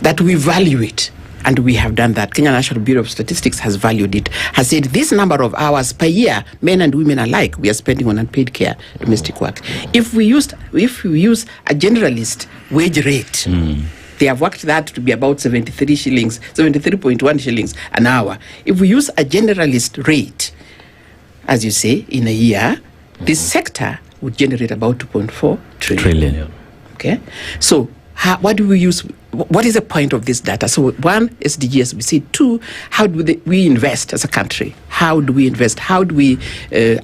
That we value it, and we have done that. Kenya National Bureau of Statistics has valued it, has said this number of hours per year, men and women alike, we are spending on unpaid care, domestic work. If we use a generalist wage rate, they have worked that to be about 73.1 shillings an hour. If we use a generalist rate, as you say, in a year, this sector would generate about 2.4 trillion. Okay? So, what do we use? What is the point of this data? So, one, SDG, as we see. Two, how do we invest as a country? How do we invest? How do we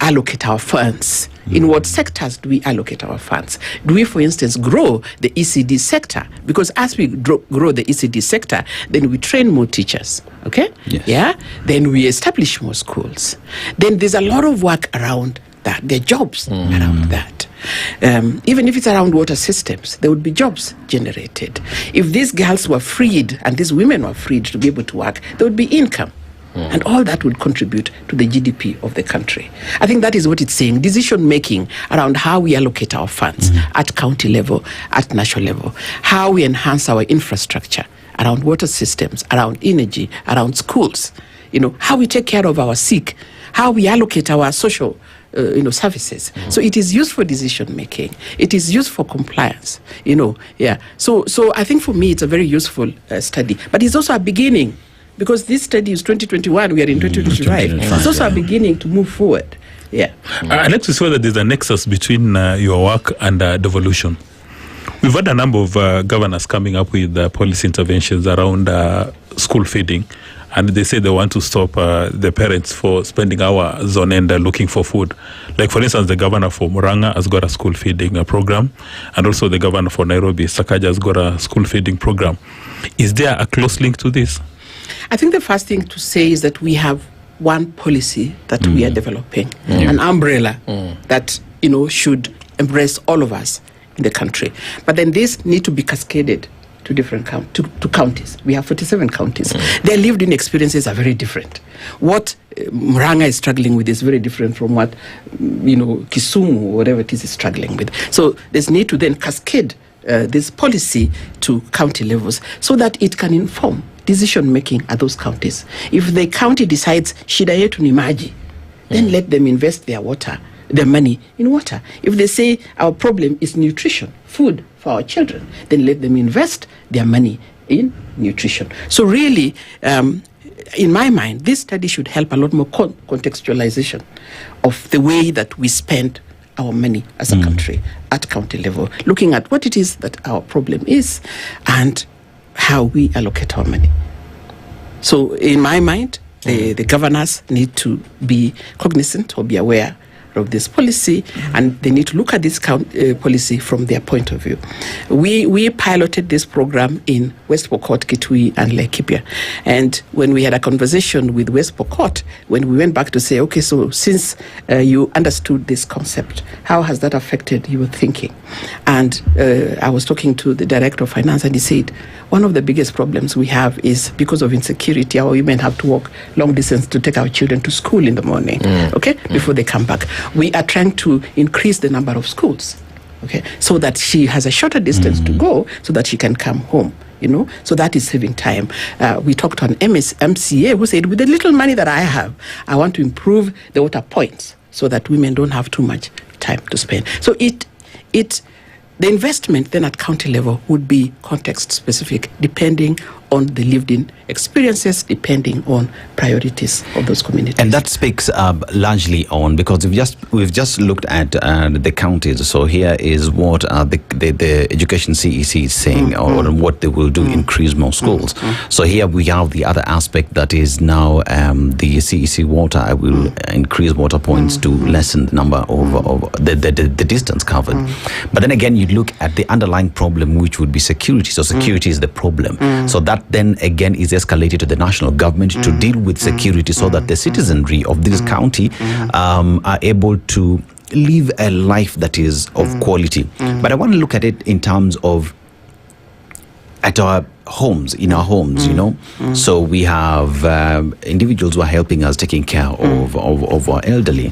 allocate our funds? In what sectors do we allocate our funds? Do we, for instance, grow the ECD sector? Because as we grow the ECD sector, then we train more teachers, okay? Yes. Yeah? Then we establish more schools. Then there's a lot of work around that. There are jobs around that. Even if it's around water systems, there would be jobs generated. If these girls were freed and these women were freed to be able to work, there would be income. And all that would contribute to the GDP of the country. I think that is what it's saying. Decision making around how we allocate our funds at county level, at national level, how we enhance our infrastructure around water systems, around energy, around schools, how we take care of our sick, how we allocate our social services. So it is used for decision making. It is used for compliance. So I think for me it's a very useful study. But it's also a beginning. Because this study is 2021, we are in 2025. It's also a beginning to move forward. Yeah. I'd like to see whether there's a nexus between your work and devolution. We've had a number of governors coming up with policy interventions around school feeding, and they say they want to stop the parents for spending hours on end looking for food. Like, for instance, the governor for Murang'a has got a school feeding program, and also the governor for Nairobi, Sakaja, has got a school feeding program. Is there a close link to this? I think the first thing to say is that we have one policy that we are developing, an umbrella that should embrace all of us in the country. But then this need to be cascaded to different counties. We have 47 counties. Their lived-in experiences are very different. What Murang'a is struggling with is very different from what Kisumu or whatever it is struggling with. So there's need to then cascade this policy to county levels so that it can inform decision making at those counties. If the county decides shida yetu ni maji, then let them invest their money in water. If they say our problem is nutrition, food for our children, then let them invest their money in nutrition. So really, in my mind, this study should help a lot more contextualization of the way that we spend our money as a country at county level, looking at what it is that our problem is and how we allocate our money. So in my mind, the governors need to be cognizant or be aware of this policy, and they need to look at this policy from their point of view. We piloted this program in West Pokot, Kitui, and Laikipia. And when we had a conversation with West Pokot, when we went back to say, okay, so since you understood this concept, how has that affected your thinking? And I was talking to the director of finance, and he said, one of the biggest problems we have is because of insecurity, our women have to walk long distance to take our children to school in the morning, before they come back. We are trying to increase the number of schools, so that she has a shorter distance to go so that she can come home, so that is saving time. We talked to an MCA who said, with the little money that I have, I want to improve the water points so that women don't have too much time to spend. So the investment then at county level would be context specific, depending on the lived-in experiences, depending on priorities of those communities. And that speaks largely on, because we've just looked at the counties. So here is what the education CEC is saying, or what they will do, increase more schools. So here we have the other aspect that is now the CEC water will increase water points to lessen the number of the distance covered. But then again, you look at the underlying problem, which would be security. So security is the problem. So that then again is escalated to the national government to deal with security, so that the citizenry of this county are able to live a life that is of quality. But I want to look at it in terms of at our homes, in our homes, you know. So we have individuals who are helping us, taking care of our elderly,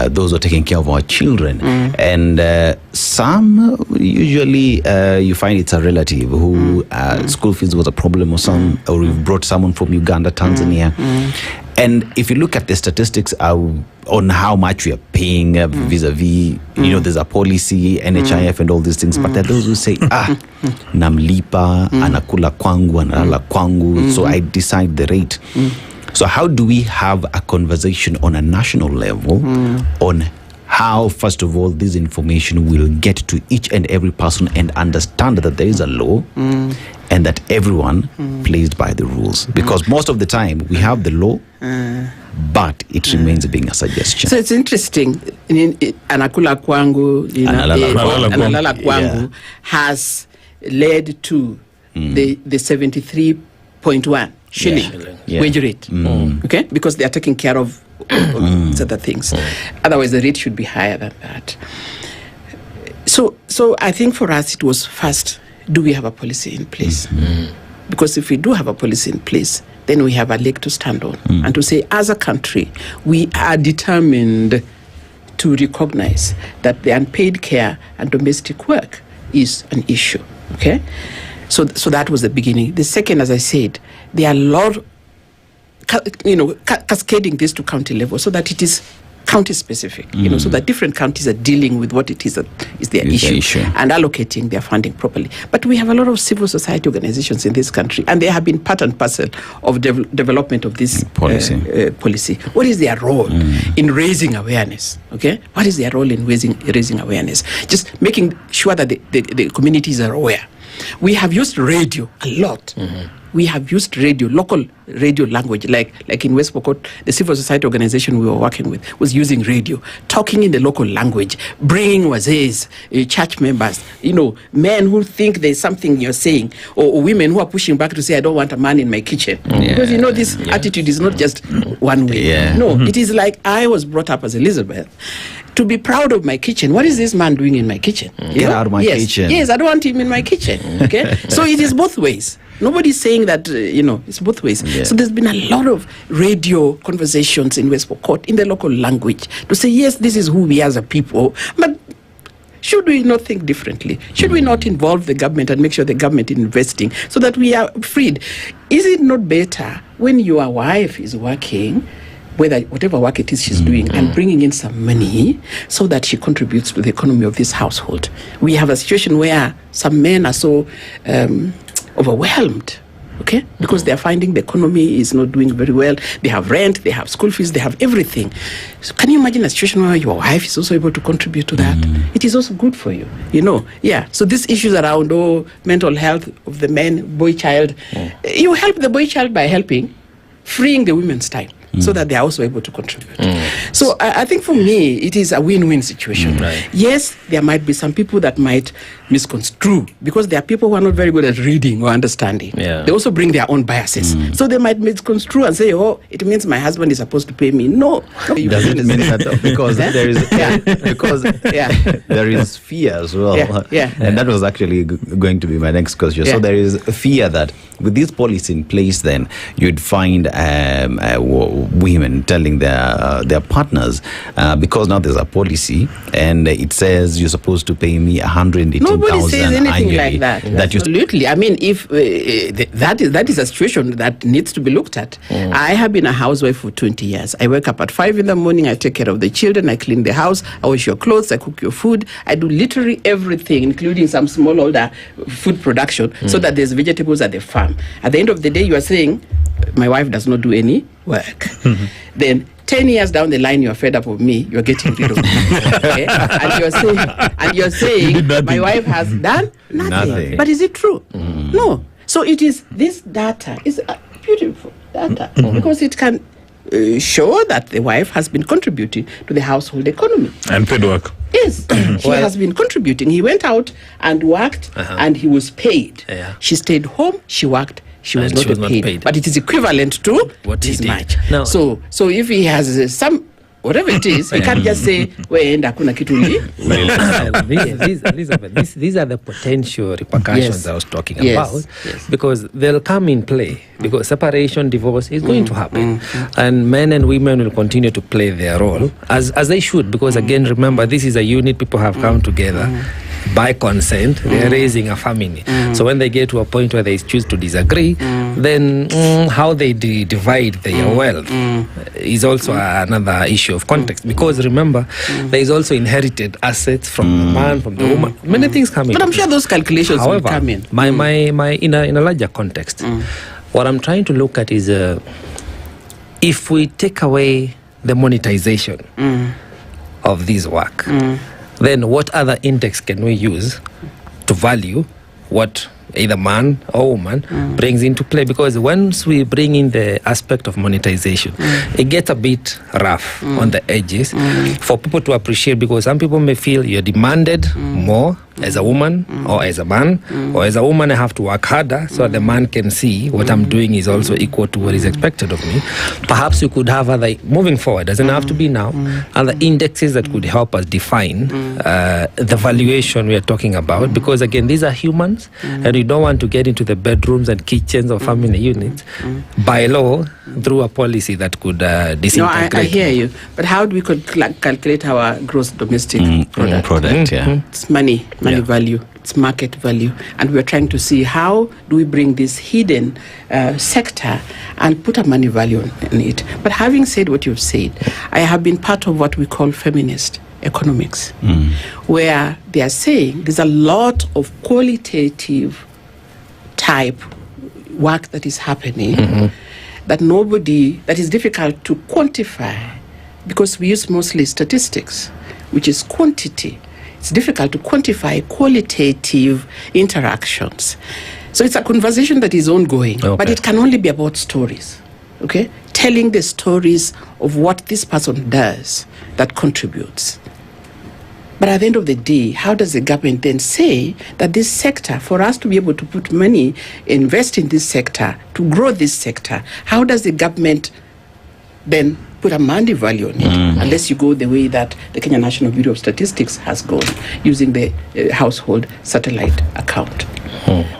those who are taking care of our children. And some, usually you find it's a relative who school fees was a problem, or we've brought someone from Uganda, Tanzania. And if you look at the statistics on how much we are paying vis-a-vis, you know, there's a policy, NHIF and all these things, but there are those who say, namlipa, anakula kwangu, analala kwangu, so I decide the rate. So how do we have a conversation on a national level on how, first of all, this information will get to each and every person and understand that there is a law and that everyone plays by the rules? Because most of the time we have the law, but it remains being a suggestion. So it's interesting. Anakula kwangu, analala kwangu has led to the 73.1 shilling wage rate. Okay, because they are taking care of other things. Otherwise, the rate should be higher than that. So I think for us it was first, do we have a policy in place? Because if we do have a policy in place, then we have a leg to stand on and to say, as a country, we are determined to recognize that the unpaid care and domestic work is an issue. Okay, so that was the beginning. The second, as I said, there are a lot, cascading this to county level so that it is county specific, so that different counties are dealing with what it is that is their issue and allocating their funding properly. But we have a lot of civil society organizations in this country, and they have been part and parcel of development of this policy. What is their role in raising awareness? Okay, what is their role in raising awareness? Just making sure that the communities are aware. We have used radio a lot. We have used radio, local radio language, like in West Pokot, the civil society organization we were working with was using radio, talking in the local language, bringing wazees, church members, men who think there's something you're saying, or women who are pushing back to say, I don't want a man in my kitchen. Because this attitude is not just one way. No, it is like I was brought up as Elizabeth to be proud of my kitchen. What is this man doing in my kitchen? Get out of my kitchen. Yes, I don't want him in my kitchen. Okay, so it is both ways. Nobody's saying that, it's both ways. So there's been a lot of radio conversations in West Pokot in the local language to say, yes, this is who we are as a people, but should we not think differently? Should we not involve the government and make sure the government is investing so that we are freed? Is it not better when your wife is working, whatever work it is she's doing, and bringing in some money so that she contributes to the economy of this household? We have a situation where some men are so overwhelmed, okay, because they are finding the economy is not doing very well. They have rent, they have school fees, they have everything. So can you imagine a situation where your wife is also able to contribute to that? It is also good for you, So these issues around mental health of the men, boy child, you help the boy child by freeing the women's time, so that they are also able to contribute. So I think for me, it is a win-win situation. Yes, there might be some people that might misconstrue, because there are people who are not very good at reading or understanding. They also bring their own biases. So they might misconstrue and say, it means my husband is supposed to pay me. No. Does it mean that? Because there is fear as well. And that was actually going to be my next question. So there is a fear that with this policy in place, then you'd find women telling their partners, because now there's a policy and it says you're supposed to pay me 118,000 Nobody says anything annually, like that. Absolutely. I mean, if that is a situation that needs to be looked at. I have been a housewife for 20 years. I wake up at 5 in the morning. I take care of the children. I clean the house. I wash your clothes. I cook your food. I do literally everything, including some smallholder food production, so that there's vegetables at the farm. At the end of the day, you are saying, my wife does not do any work. Then 10 years down the line, you're fed up of me, you're getting rid of me. Okay? And you're saying my wife has done nothing. But is it true? No. So it is, this data is beautiful data, because it can show that the wife has been contributing to the household economy. And paid work. Yes, she has been contributing. He went out and worked, and he was paid. She stayed home, she worked, she was not paid. But it is equivalent to what this he much. did. No. So if he has some whatever it is, he can't just say, "Weenda kuna kitu ni." These are the potential repercussions I was talking about, because they'll come in play, because separation, divorce is going to happen, and men and women will continue to play their role as they should, because again, remember, this is a unit. People have come together by consent. They're raising a family. So when they get to a point where they choose to disagree, then how they divide their wealth is also another issue of context, because remember, there is also inherited assets from the man, from the woman, many things come in. But I'm sure those calculations will come in. My in a larger context, what I'm trying to look at is if we take away the monetization of this work, then what other index can we use to value what either man or woman brings into play? Because once we bring in the aspect of monetization, it gets a bit rough on the edges for people to appreciate, because some people may feel you're demanded more as a woman or as a man, or as a woman I have to work harder so the man can see what I'm doing is also equal to what is expected of me. Perhaps you could have other, moving forward, doesn't have to be now, other indexes that could help us define the valuation we are talking about, because again, these are humans, and we don't want to get into the bedrooms and kitchens of family units by law through a policy that could disintegrate. No, I hear you, but how do we calculate our gross domestic product? It's money value, it's market value, and we're trying to see how do we bring this hidden sector and put a money value in it. But having said what you've said, I have been part of what we call feminist economics, where they are saying there's a lot of qualitative type work that is happening that is difficult to quantify, because we use mostly statistics, which is quantity. It's difficult to quantify qualitative interactions. So it's a conversation that is ongoing, but it can only be about stories, telling the stories of what this person does that contributes. But at the end of the day, how does the government then say that this sector, for us to be able to put money, invest in this sector, to grow this sector, how does the government then put a money value on it, unless you go the way that the Kenya National Bureau of Statistics has gone, using the household satellite account.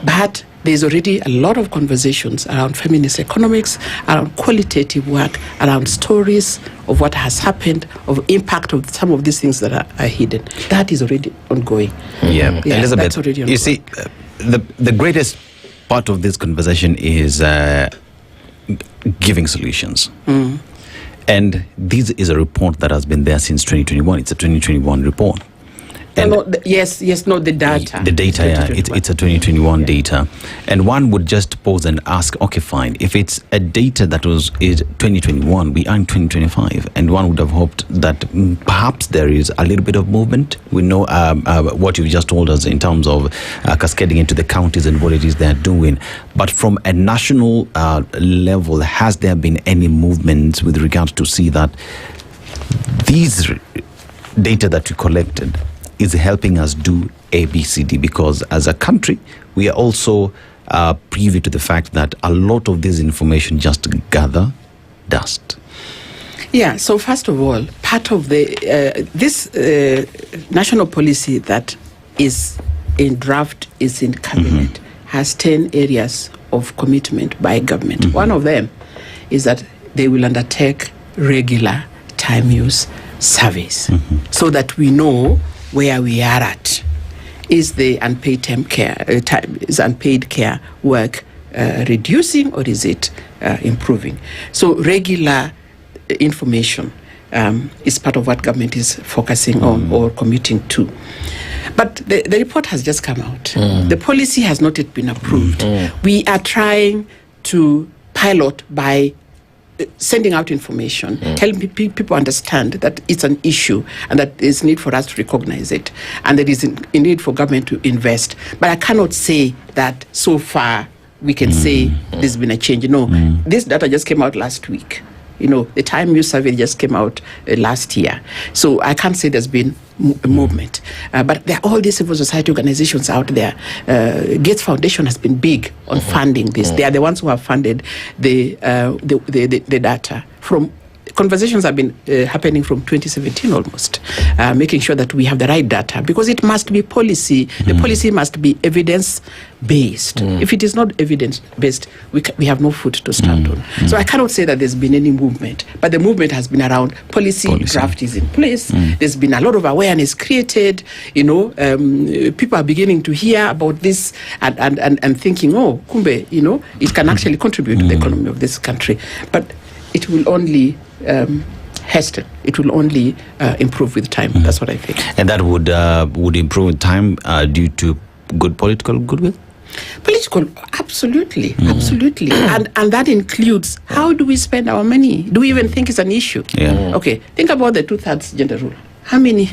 But there's already a lot of conversations around feminist economics, around qualitative work, around stories of what has happened, of impact of some of these things that are hidden. That is already ongoing. Elizabeth, that's already ongoing. You see, the greatest part of this conversation is giving solutions. And this is a report that has been there since 2021. It's a 2021 report. And the data. The data, it's a 2021 data. And one would just pause and ask, okay, fine. If it's a data that is 2021, we are in 2025. And one would have hoped that perhaps there is a little bit of movement. We know what you've just told us in terms of cascading into the counties and what it is they're doing. But from a national level, has there been any movements with regards to see that these data that we collected is helping us do A, B, C, D? Because as a country, we are also privy to the fact that a lot of this information just gather dust. Yeah, so first of all, part of this national policy that is in draft, is in cabinet, has 10 areas of commitment by government. One of them is that they will undertake regular time use surveys so that we know where we are at. Is the unpaid unpaid care work reducing, or is it improving? So regular information is part of what government is focusing on or committing to. But the report has just come out. The policy has not yet been approved. We are trying to pilot by sending out information, helping people understand that it's an issue and that there's need for us to recognize it, and there is a need for government to invest. But I cannot say that so far we can say there's been a change. No, this data just came out last week. The time use survey just came out last year. So I can't say there's been a movement. But there are all these civil society organizations out there. Gates Foundation has been big on funding this. They are the ones who have funded the data from conversations have been happening from 2017 almost, making sure that we have the right data, because it must be policy. The policy must be evidence-based. If it is not evidence-based, we have no foot to stand on. So I cannot say that there's been any movement, but the movement has been around policy. Draft is in place. There's been a lot of awareness created. People are beginning to hear about this and thinking, oh, kumbe, it can actually contribute to the economy of this country. But it will only hasten. It will only improve with time. That's what I think. And that would improve with time due to good political goodwill? Absolutely. And that includes, how do we spend our money? Do we even think it's an issue? Okay, think about the 2/3 gender rule.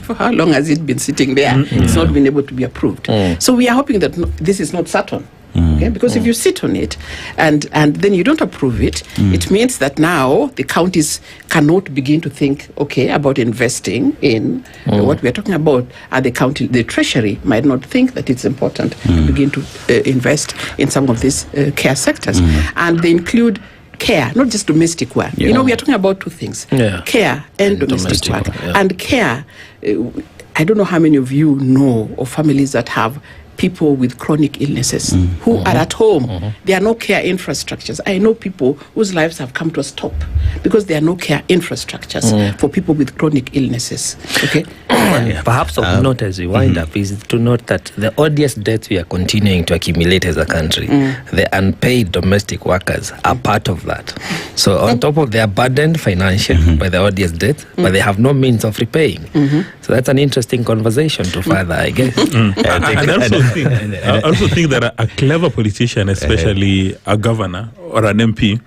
For how long has it been sitting there? It's not been able to be approved. So we are hoping that this is not Saturn. Okay? Because if you sit on it and then you don't approve it, it means that now the counties cannot begin to think, about investing in what we are talking about. The treasury might not think that it's important to begin to invest in some of these care sectors. And they include care, not just domestic work. We are talking about two things, care and domestic work. And care, I don't know how many of you know of families that have people with chronic illnesses who are at home. There are no care infrastructures. I know people whose lives have come to a stop because there are no care infrastructures for people with chronic illnesses. Okay. Perhaps of note as we wind up is to note that the odious debts we are continuing to accumulate as a country, the unpaid domestic workers are part of that. So on top of their burdened financially by the odious debt, but they have no means of repaying. So that's an interesting conversation to further, I guess. I also think that a clever politician, especially a governor or an MP,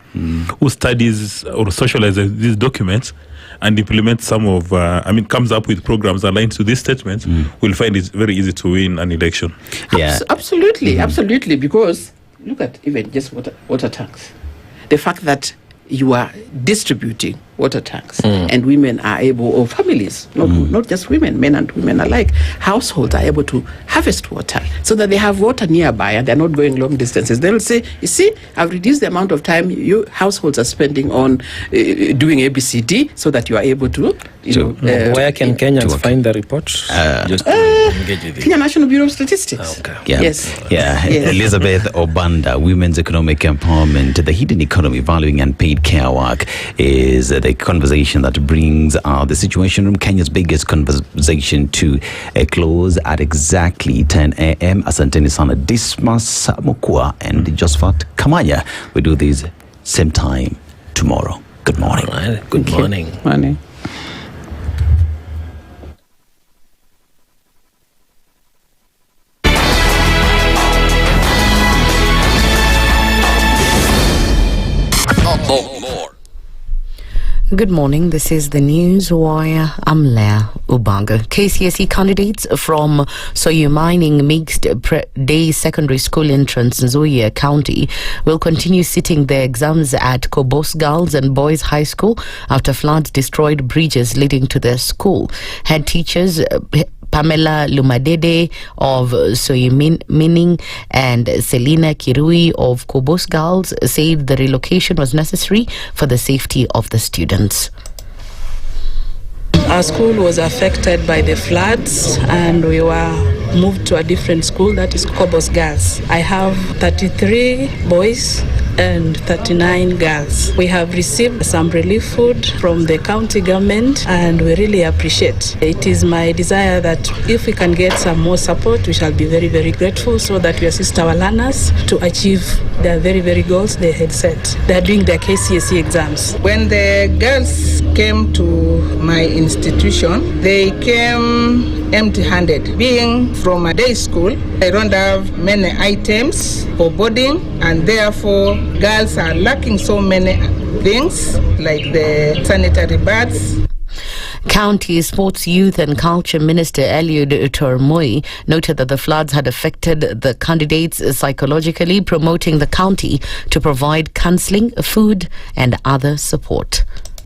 who studies or socializes these documents and implements some of, comes up with programs aligned to these statements, will find it very easy to win an election. Absolutely, because look at even just water tanks. The fact that you are distributing water tanks and women are able, or families, not just women, men and women alike, households are able to harvest water so that they have water nearby and they're not going long distances. They'll say, you see, I've reduced the amount of time you households are spending on doing ABCD so that you are able to, where can Kenyans find the reports? Just engage with Kenya National Bureau of Statistics. Elizabeth Obanda, Women's Economic Empowerment, the hidden economy valuing unpaid care work, is the conversation that brings the Situation Room, Kenya's biggest conversation, to a close at exactly 10 a.m. Asanteni sana Dismas, Mokua and Josphat. Kamanya. We do this same time tomorrow. Good morning. Good morning. Morning. Good morning. This is the news wire. I'm Leah Ubaga. KCSE candidates from Soyu Mining Mixed Day Secondary School entrance in Nyamweya County will continue sitting their exams at Kobos Girls and Boys High School after floods destroyed bridges leading to their school. Head teachers Pamela Lumadede of Soyu Mining and Selina Kirui of Kobos Girls said the relocation was necessary for the safety of the students. Our school was affected by the floods and we were moved to a different school, that is Kobos Girls. I have 33 boys and 39 girls. We have received some relief food from the county government and we really appreciate. It is my desire that if we can get some more support, we shall be very, very grateful so that we assist our learners to achieve their very, very goals they had set. They are doing their KCSE exams. When the girls came to my institution, they came empty-handed. Being from a day school, I don't have many items for boarding and therefore girls are lacking so many things like the sanitary pads. County Sports, Youth and Culture Minister Eliud Tormoi noted that the floods had affected the candidates psychologically, promoting the county to provide counselling, food and other support.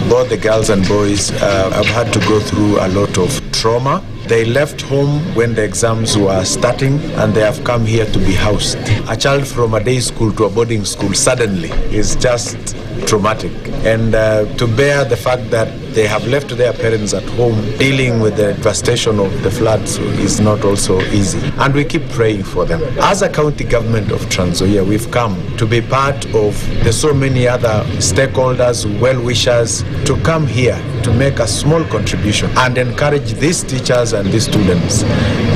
Both the girls and boys have had to go through a lot of trauma. They left home when the exams were starting and they have come here to be housed. A child from a day school to a boarding school suddenly is just traumatic. And to bear the fact that they have left their parents at home dealing with the devastation of the floods is not also easy. And we keep praying for them. As a county government of Trans Nzoia, we've come to be part of the so many other stakeholders, well-wishers, to come here to make a small contribution and encourage these teachers and these students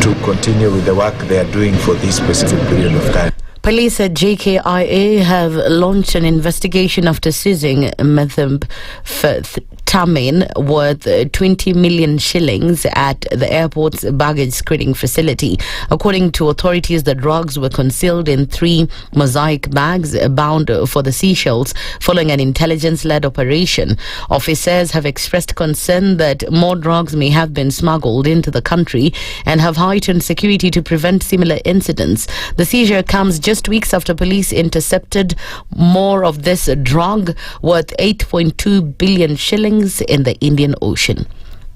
to continue with the work they are doing for this specific period of time. Police at JKIA have launched an investigation after seizing methamphetamine worth 20 million shillings at the airport's baggage screening facility. According to authorities, the drugs were concealed in 3 mosaic bags bound for the Seychelles following an intelligence-led operation. Officers have expressed concern that more drugs may have been smuggled into the country and have heightened security to prevent similar incidents. The seizure comes just weeks after police intercepted more of this drug worth 8.2 billion shillings in the Indian Ocean.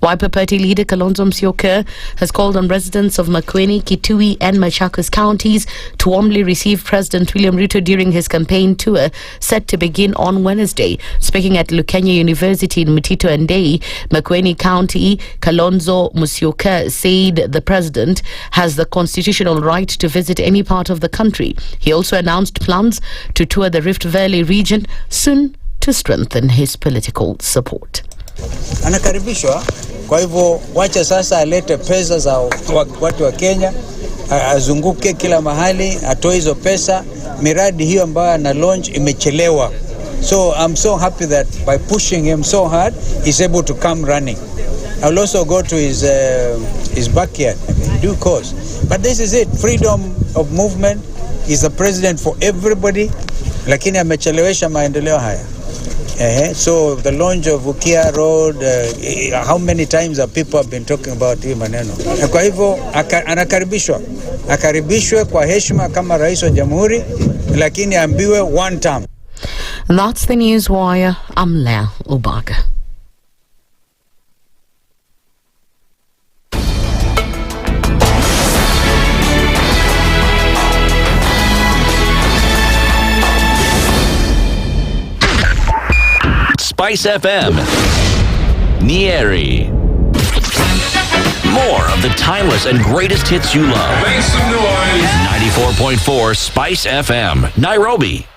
Wiper Party leader Kalonzo Musyoka has called on residents of Makueni, Kitui and Machakos counties to warmly receive President William Ruto during his campaign tour set to begin on Wednesday. Speaking at Lukenya University in Mutito and Dei, Makueni County, Kalonzo Musyoka said the president has the constitutional right to visit any part of the country. He also announced plans to tour the Rift Valley region soon to strengthen his political support. Anakaribishwa, kwa hivyo wacha sasa alete pesa za watu wa Kenya, azunguke kila mahali, atoe hizo pesa. Miradi hiyo ambayo ana launch imechelewa. So I'm so happy that by pushing him so hard, he's able to come running. I'll also go to his backyard in due course. But this is it, freedom of movement. He's the president for everybody, lakini amechelewesha maendeleo haya. So the launch of Ukia Road, how many times have people been talking about hii maneno? Kwa hivyo akaribishwe kwa heshima kama rais wa jamhuri, lakini ambiwe one term. And that's the news wire. I'm Lea Ubaga. SpiceFM, Nyeri. More of the timeless and greatest hits you love. Make some noise. 94.4 SpiceFM, Nairobi.